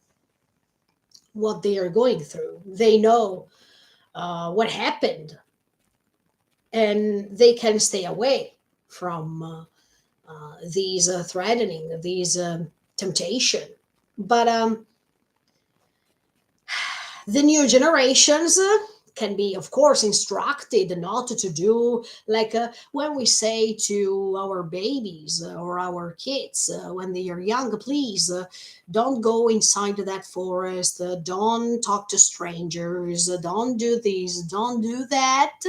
what they are going through. They know what happened, and they can stay away from these threatening, these temptation. But the new generations can be, of course, instructed not to do like when we say to our babies or our kids when they are young, please don't go inside that forest, don't talk to strangers, don't do this, don't do that.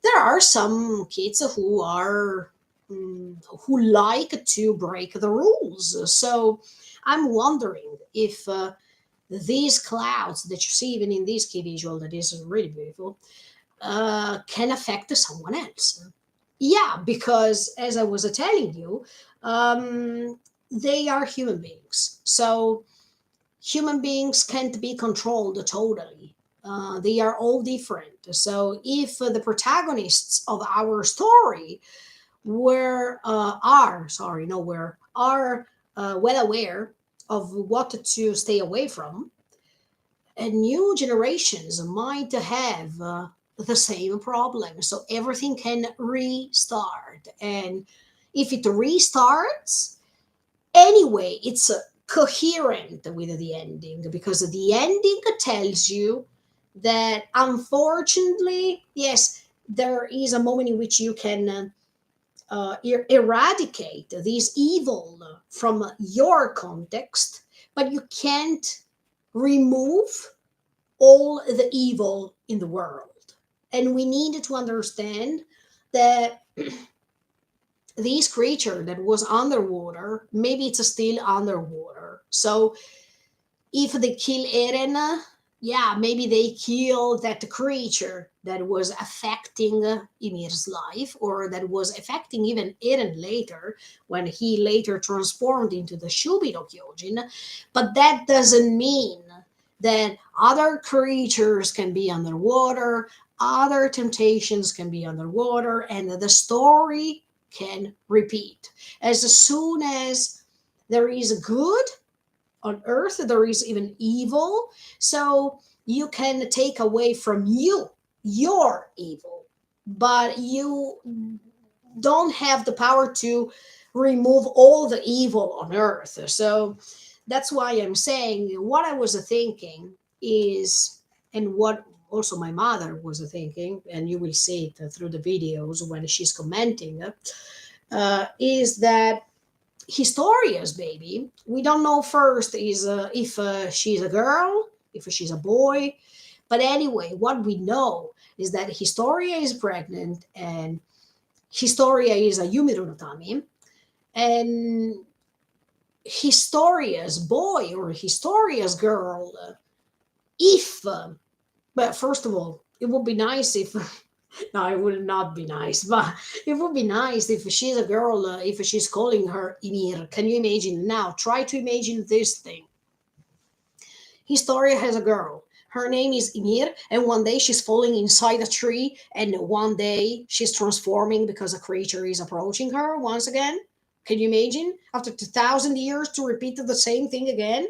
There are some kids who are who like to break the rules. So I'm wondering if these clouds that you see even in this key visual that is really beautiful can affect someone else. Yeah, because as I was telling you, they are human beings. So human beings can't be controlled totally. They are all different. So if the protagonists of our story were are sorry no were are well aware of what to stay away from, and new generations might have the same problem. So everything can restart, and if it restarts anyway, it's coherent with the ending, because the ending tells you that unfortunately, yes, there is a moment in which you can eradicate this evil from your context, but you can't remove all the evil in the world. And we need to understand that this creature that was underwater, maybe it's still underwater. So if they kill Eren, yeah, maybe they kill that creature that was affecting Ymir's life, or that was affecting even Eren later, when he later transformed into the Shubito Kyojin. But that doesn't mean that other creatures can be underwater, other temptations can be underwater, and the story can repeat. As soon as there is good on earth, there is even evil. So you can take away from you your evil, but you don't have the power to remove all the evil on earth. So that's why I'm saying what I was thinking is, and what also my mother was thinking, and you will see it through the videos when she's commenting, is that Historia's baby, we don't know first is if she's a girl, if she's a boy. But anyway, what we know is that Historia is pregnant, and Historia is a Yumiru no Tami, and Historia's boy or Historia's girl, if, but first of all, it would be nice if, no, it would not be nice, but it would be nice if she's a girl, if she's calling her Ymir. Can you imagine? Now, try to imagine this thing. Historia has a girl. Her name is Ymir, and one day she's falling inside a tree, and one day she's transforming because a creature is approaching her once again. Can you imagine? After 2,000 years to repeat the same thing again?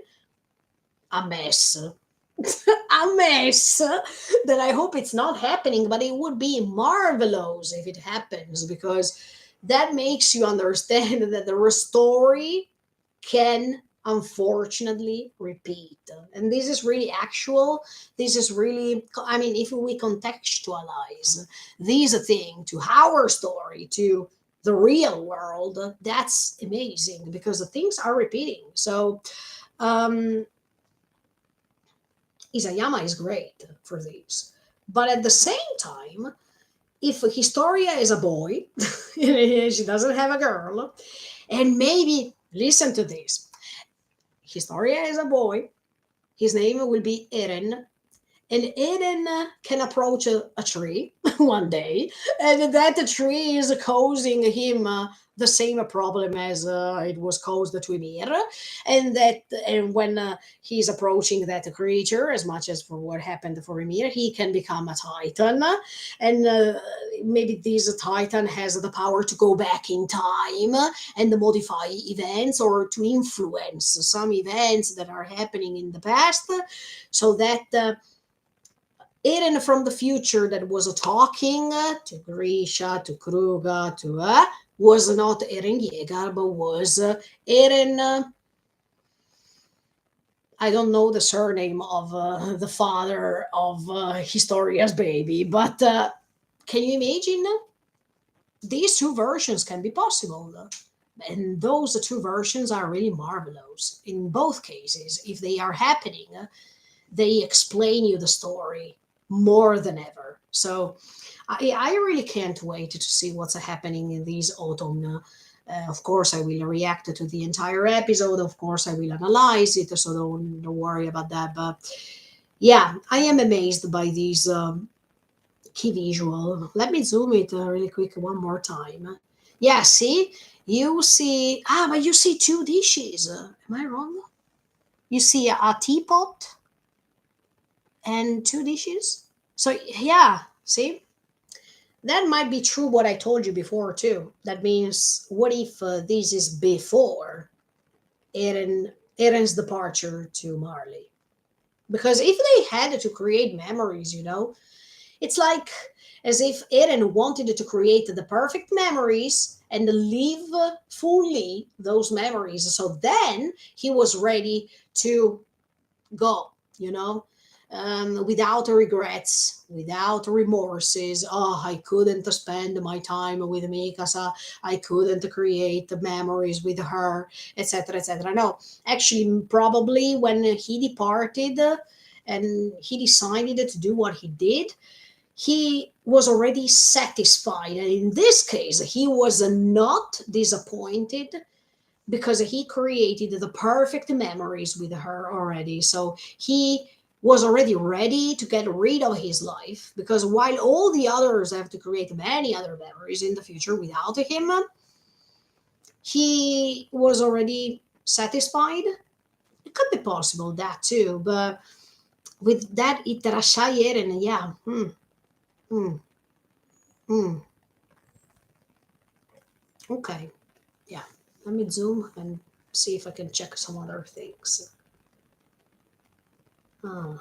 A mess. A mess that I hope it's not happening, but it would be marvelous if it happens, because that makes you understand that the story can unfortunately repeat. And this is really actual. This is really, I mean, if we contextualize this thing to our story, to the real world, that's amazing, because the things are repeating. So um Isayama is great for these. But at the same time, if Historia is a boy, she doesn't have a girl, and maybe, listen to this, Historia is a boy, his name will be Eren, And Eren can approach a tree one day, and that the tree is causing him the same problem as it was caused to Ymir, and when he's approaching that creature, as much as for what happened for Ymir, he can become a titan, and maybe this titan has the power to go back in time and modify events or to influence some events that are happening in the past, so that. Eren from the future that was talking to Grisha, to Kruga, to was not Eren Yeager, but was Eren. I don't know the surname of the father of Historia's baby, but can you imagine? These two versions can be possible. And those two versions are really marvelous. In both cases, if they are happening, they explain you the story more than ever. So I really can't wait to see what's happening in these autumn. Of course, I will react to the entire episode. Of course, I will analyze it. So don't worry about that. But yeah, I am amazed by these key visual. Let me zoom it really quick one more time. Yeah, see, you see. But you see two dishes. Am I wrong? You see a teapot and two dishes. So yeah, see, that might be true what I told you before too. That means what if this is before Eren's departure to Marley? Because if they had to create memories, it's like as if Eren wanted to create the perfect memories and live fully those memories. So then he was ready to go, without regrets, without remorses. Oh, I couldn't spend my time with Mikasa. I couldn't create the memories with her, etc., etc. No, actually, probably when he departed and he decided to do what he did, he was already satisfied. And in this case, he was not disappointed because he created the perfect memories with her already. So he was already ready to get rid of his life, because while all the others have to create many other memories in the future without him, he was already satisfied. It could be possible that too, but with that Eren, yeah. Hmm, hmm. Okay, yeah. Let me zoom and see if I can check some other things. Uh,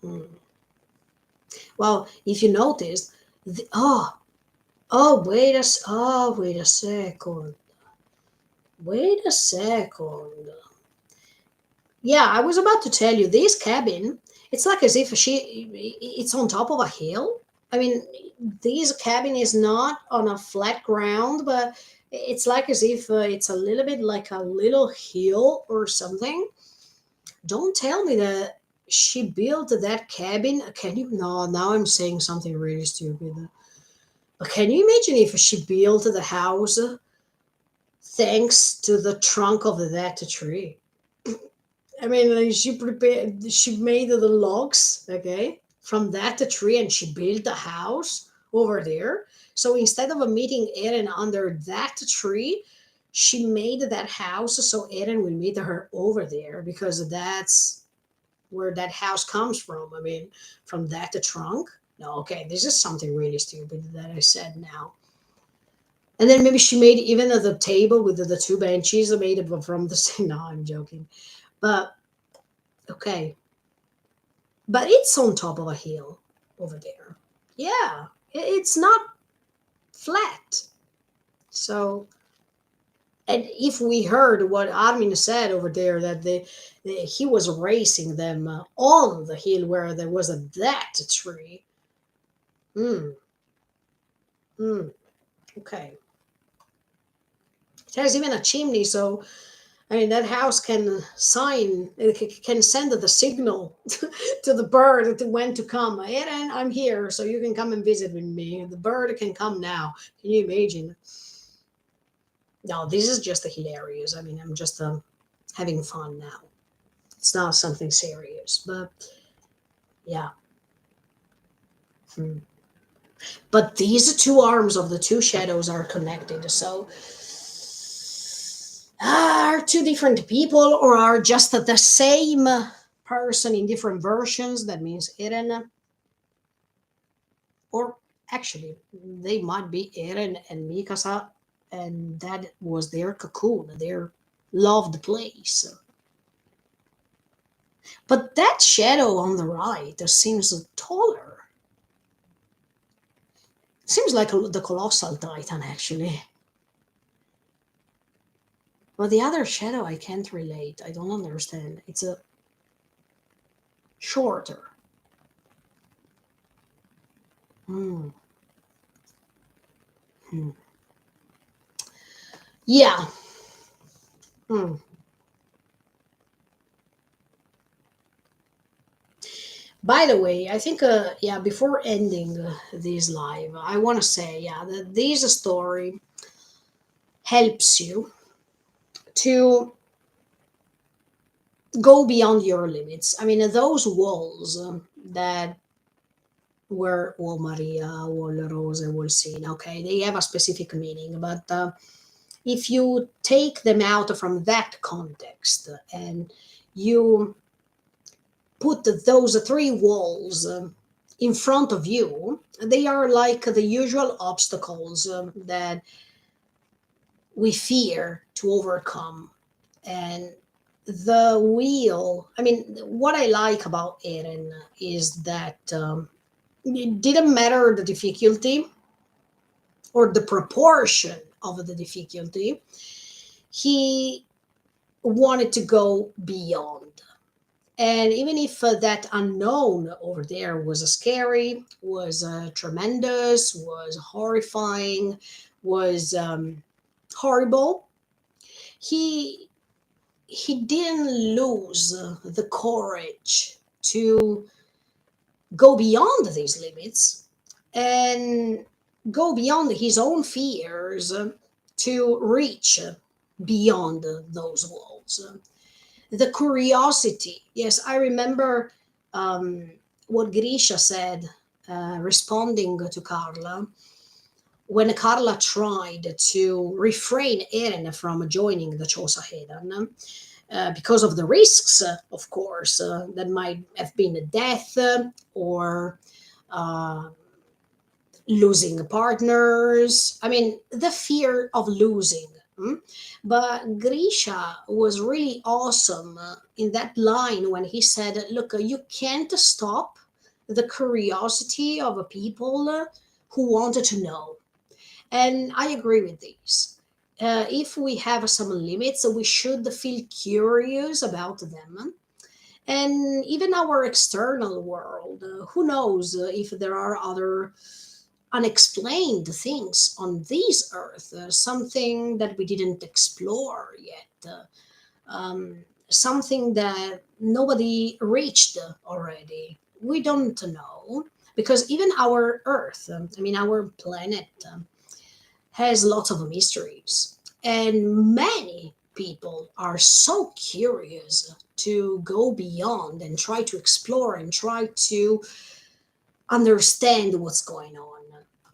hmm. Well, if you notice, wait a second. Wait a second. Yeah, I was about to tell you this cabin. It's like as if it's on top of a hill. I mean, this cabin is not on a flat ground, but it's like as if it's a little bit like a little hill or something. Don't tell me that she built that cabin. Can you? No, now I'm saying something really stupid. But can you imagine if she built the house thanks to the trunk of that tree? I mean, like, she made the logs, okay, from that tree, and she built a house over there. So instead of meeting Eren under that tree, she made that house so Eren will meet her over there, because that's where that house comes from. I mean, from that trunk. No, okay, this is something really stupid that I said now. And then maybe she made even the table with the two benches made from the same. No, I'm joking. But okay, but it's on top of a hill over there. Yeah, it's not flat. So, and if we heard what Armin said over there, that he was racing them on the hill where there was a that tree. Hmm. Hmm. Okay. It has even a chimney, so I mean, that house can can send the signal to the bird to when to come. Eren, I'm here, so you can come and visit with me. The bird can come now. Can you imagine? No, this is just hilarious. I mean, I'm just having fun now. It's not something serious, but yeah. Hmm. But these two arms of the two shadows are connected. So are two different people or are just the same person in different versions? That means Eren, or actually, they might be Eren and Mikasa, and that was their cocoon, their loved place. But that shadow on the right seems taller. Seems like the colossal titan, actually. But the other shadow I can't relate. I don't understand. It's a shorter. Hmm. Hmm. Yeah. Hmm. By the way, I think, yeah, before ending this live, I want to say, yeah, that this story helps you to go beyond your limits. I mean, those walls that were Wall Maria, Wall Rosa, Wall Sina, okay, they have a specific meaning, but if you take them out from that context and you put those three walls in front of you, they are like the usual obstacles that we fear to overcome. And the wheel, I mean, what I like about Eren is that it didn't matter the difficulty or the proportion of the difficulty, he wanted to go beyond. And even if that unknown over there was scary, was tremendous, was horrifying, was horrible, he he didn't lose the courage to go beyond these limits and go beyond his own fears to reach beyond those walls. The curiosity. Yes, I remember what Grisha said, responding to Carla, when Carla tried to refrain Eren from joining the Chosahedan, because of the risks, of course, that might have been death or uh, losing partners. I mean, the fear of losing. But Grisha was really awesome in that line when he said, look, you can't stop the curiosity of a people who wanted to know. And I agree with these. If we have some limits, we should feel curious about them. And even our external world, who knows if there are other unexplained things on this earth, something that we didn't explore yet, something that nobody reached already. We don't know because even our earth, I mean, our planet, has lots of mysteries. And many people are so curious to go beyond and try to explore and try to understand what's going on.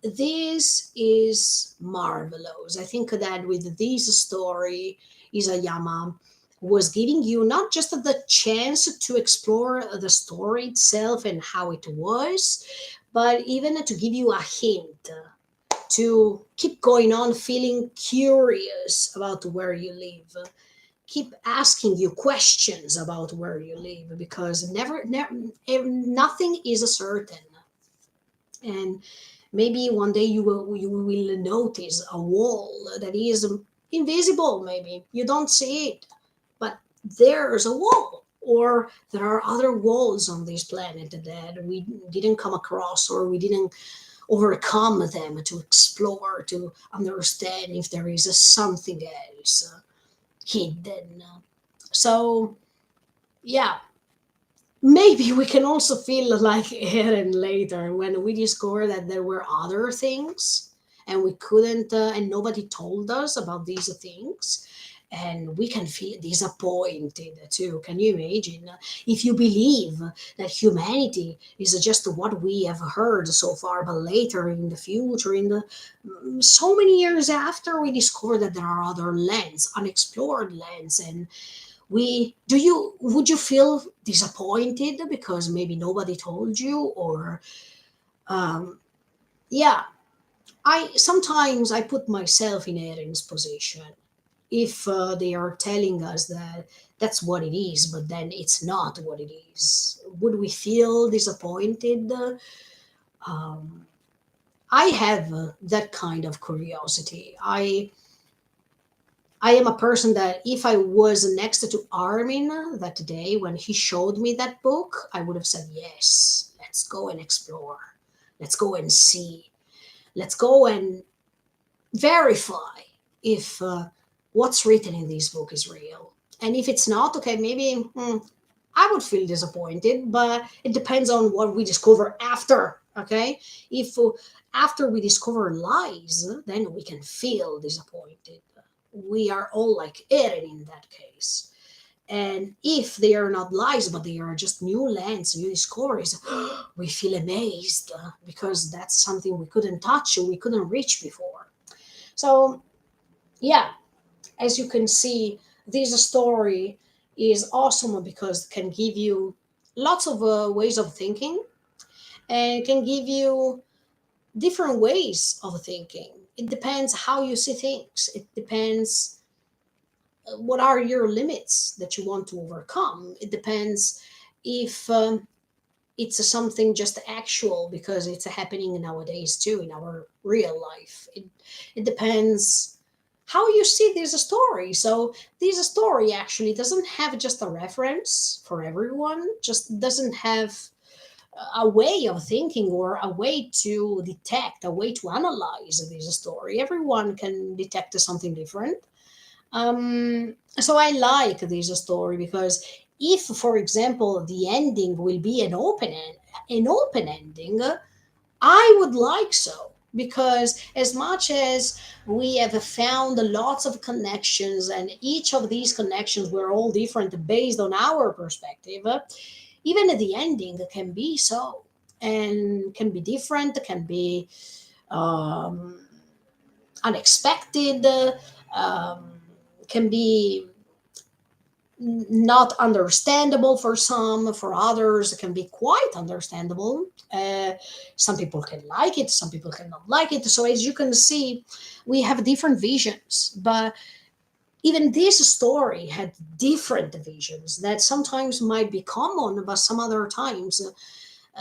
This is marvelous. I think that with this story, Isayama was giving you not just the chance to explore the story itself and how it was, but even to give you a hint to keep going on feeling curious about where you live, keep asking you questions about where you live, because nothing is certain. And maybe one day you will notice a wall that is invisible. Maybe you don't see it, but there's a wall, or there are other walls on this planet that we didn't come across, or we didn't overcome them to explore, to understand if there is something else hidden. So, yeah, maybe we can also feel like Eren later when we discover that there were other things and we couldn't, and nobody told us about these things. and we can feel disappointed too. Can you imagine if you believe that humanity is just what we have heard so far, but later in the future, in the so many years after, we discover that there are other lands, unexplored lands, and we do you would you feel disappointed because maybe nobody told you, or um, yeah, I sometimes I put myself in Eren's position. If they are telling us that that's what it is, but then it's not what it is, would we feel disappointed? Um, I have that kind of curiosity. I am a person that if I was next to Armin that day when he showed me that book, I would have said, yes, let's go and explore. Let's go and see. Let's go and verify if what's written in this book is real. And if it's not, okay, maybe I would feel disappointed, but it depends on what we discover after. Okay, if after we discover lies, then we can feel disappointed. We are all like Eren in that case. And if they are not lies, but they are just new lands, new discoveries, we feel amazed because that's something we couldn't touch or we couldn't reach before. So, yeah, as you can see, this story is awesome because it can give you lots of ways of thinking and can give you different ways of thinking. It depends how you see things. It depends what are your limits that you want to overcome. It depends if it's something just actual because it's happening nowadays too in our real life. It depends how you see this story. So this story actually doesn't have just a reference for everyone, just doesn't have a way of thinking or a way to detect, a way to analyze this story. Everyone can detect something different. So I like this story because if, for example, the ending will be an open ending, I would like so. Because as much as we have found lots of connections, and each of these connections were all different based on our perspective, even the ending can be so and can be different, can be um, unexpected, um, can be not understandable for some, for others it can be quite understandable. Some people can like it, some people cannot like it. So as you can see, we have different visions, but even this story had different visions that sometimes might be common, but some other times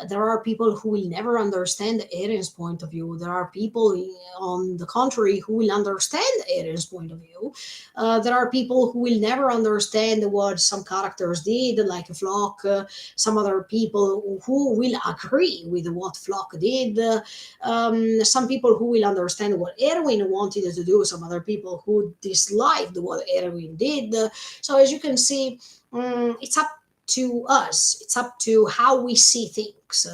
there are people who will never understand Eren's point of view. There are people, on the contrary, who will understand Eren's point of view. There are people who will never understand what some characters did, like Flock. Some other people who will agree with what Flock did. Some people who will understand what Erwin wanted to do. Some other people who disliked what Erwin did. So as you can see, it's up to us. It's up to how we see things.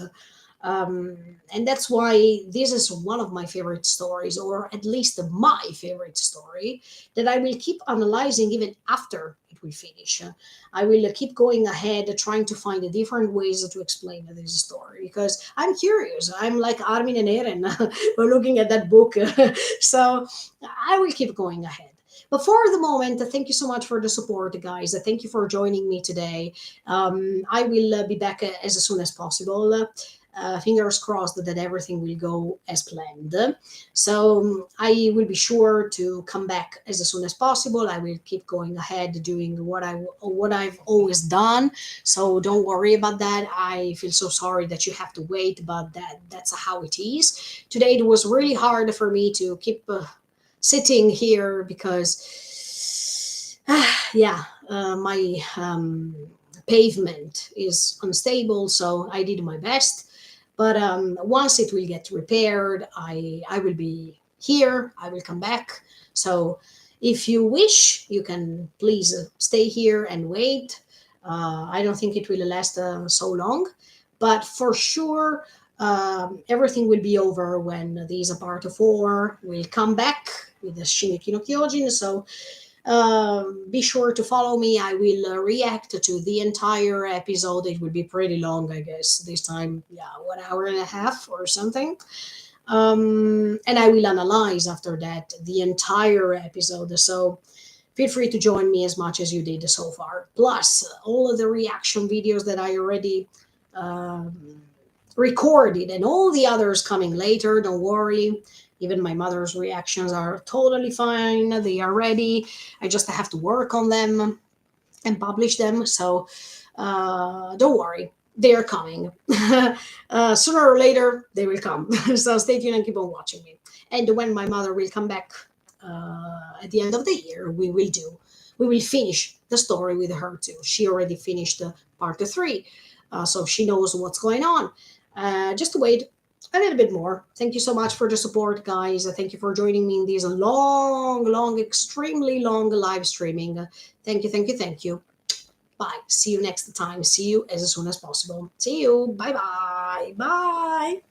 And that's why this is one of my favorite stories, or at least my favorite story, that I will keep analyzing even after it will finish. I will keep going ahead, trying to find different ways to explain this story because I'm curious. I'm like Armin and Eren. We're looking at that book. So I will keep going ahead. But for the moment, thank you so much for the support, guys. Thank you for joining me today. I will be back as soon as possible. Fingers crossed that everything will go as planned. So I will be sure to come back as soon as possible. I will keep going ahead doing what I've always done. So don't worry about that. I feel so sorry that you have to wait, but that's how it is. Today it was really hard for me to keep sitting here because yeah, my pavement is unstable, so I did my best. But once it will get repaired, I will be here. I will come back. So if you wish, you can please stay here and wait. I don't think it will last so long, but for sure, everything will be over when these part 4 will come back with the Shingeki no Kyojin. So Be sure to follow me. I will react to the entire episode. It will be pretty long, I guess, this time. Yeah, 1 hour and a half or something. And I will analyze after that the entire episode. So feel free to join me as much as you did so far. Plus, all of the reaction videos that I already um, recorded and all the others coming later. Don't worry. Even my mother's reactions are totally fine. They are ready. I just have to work on them and publish them. So don't worry. They are coming. Sooner or later, they will come. So stay tuned and keep on watching me. And when my mother will come back at the end of the year, we will finish the story with her too. She already finished part three, so she knows what's going on. Just wait a little bit more. Thank you so much for the support, guys. Thank you for joining me in this long, extremely long live streaming. Thank you, thank you, thank you. Bye. See you next time. See you as soon as possible. See you. Bye bye. Bye.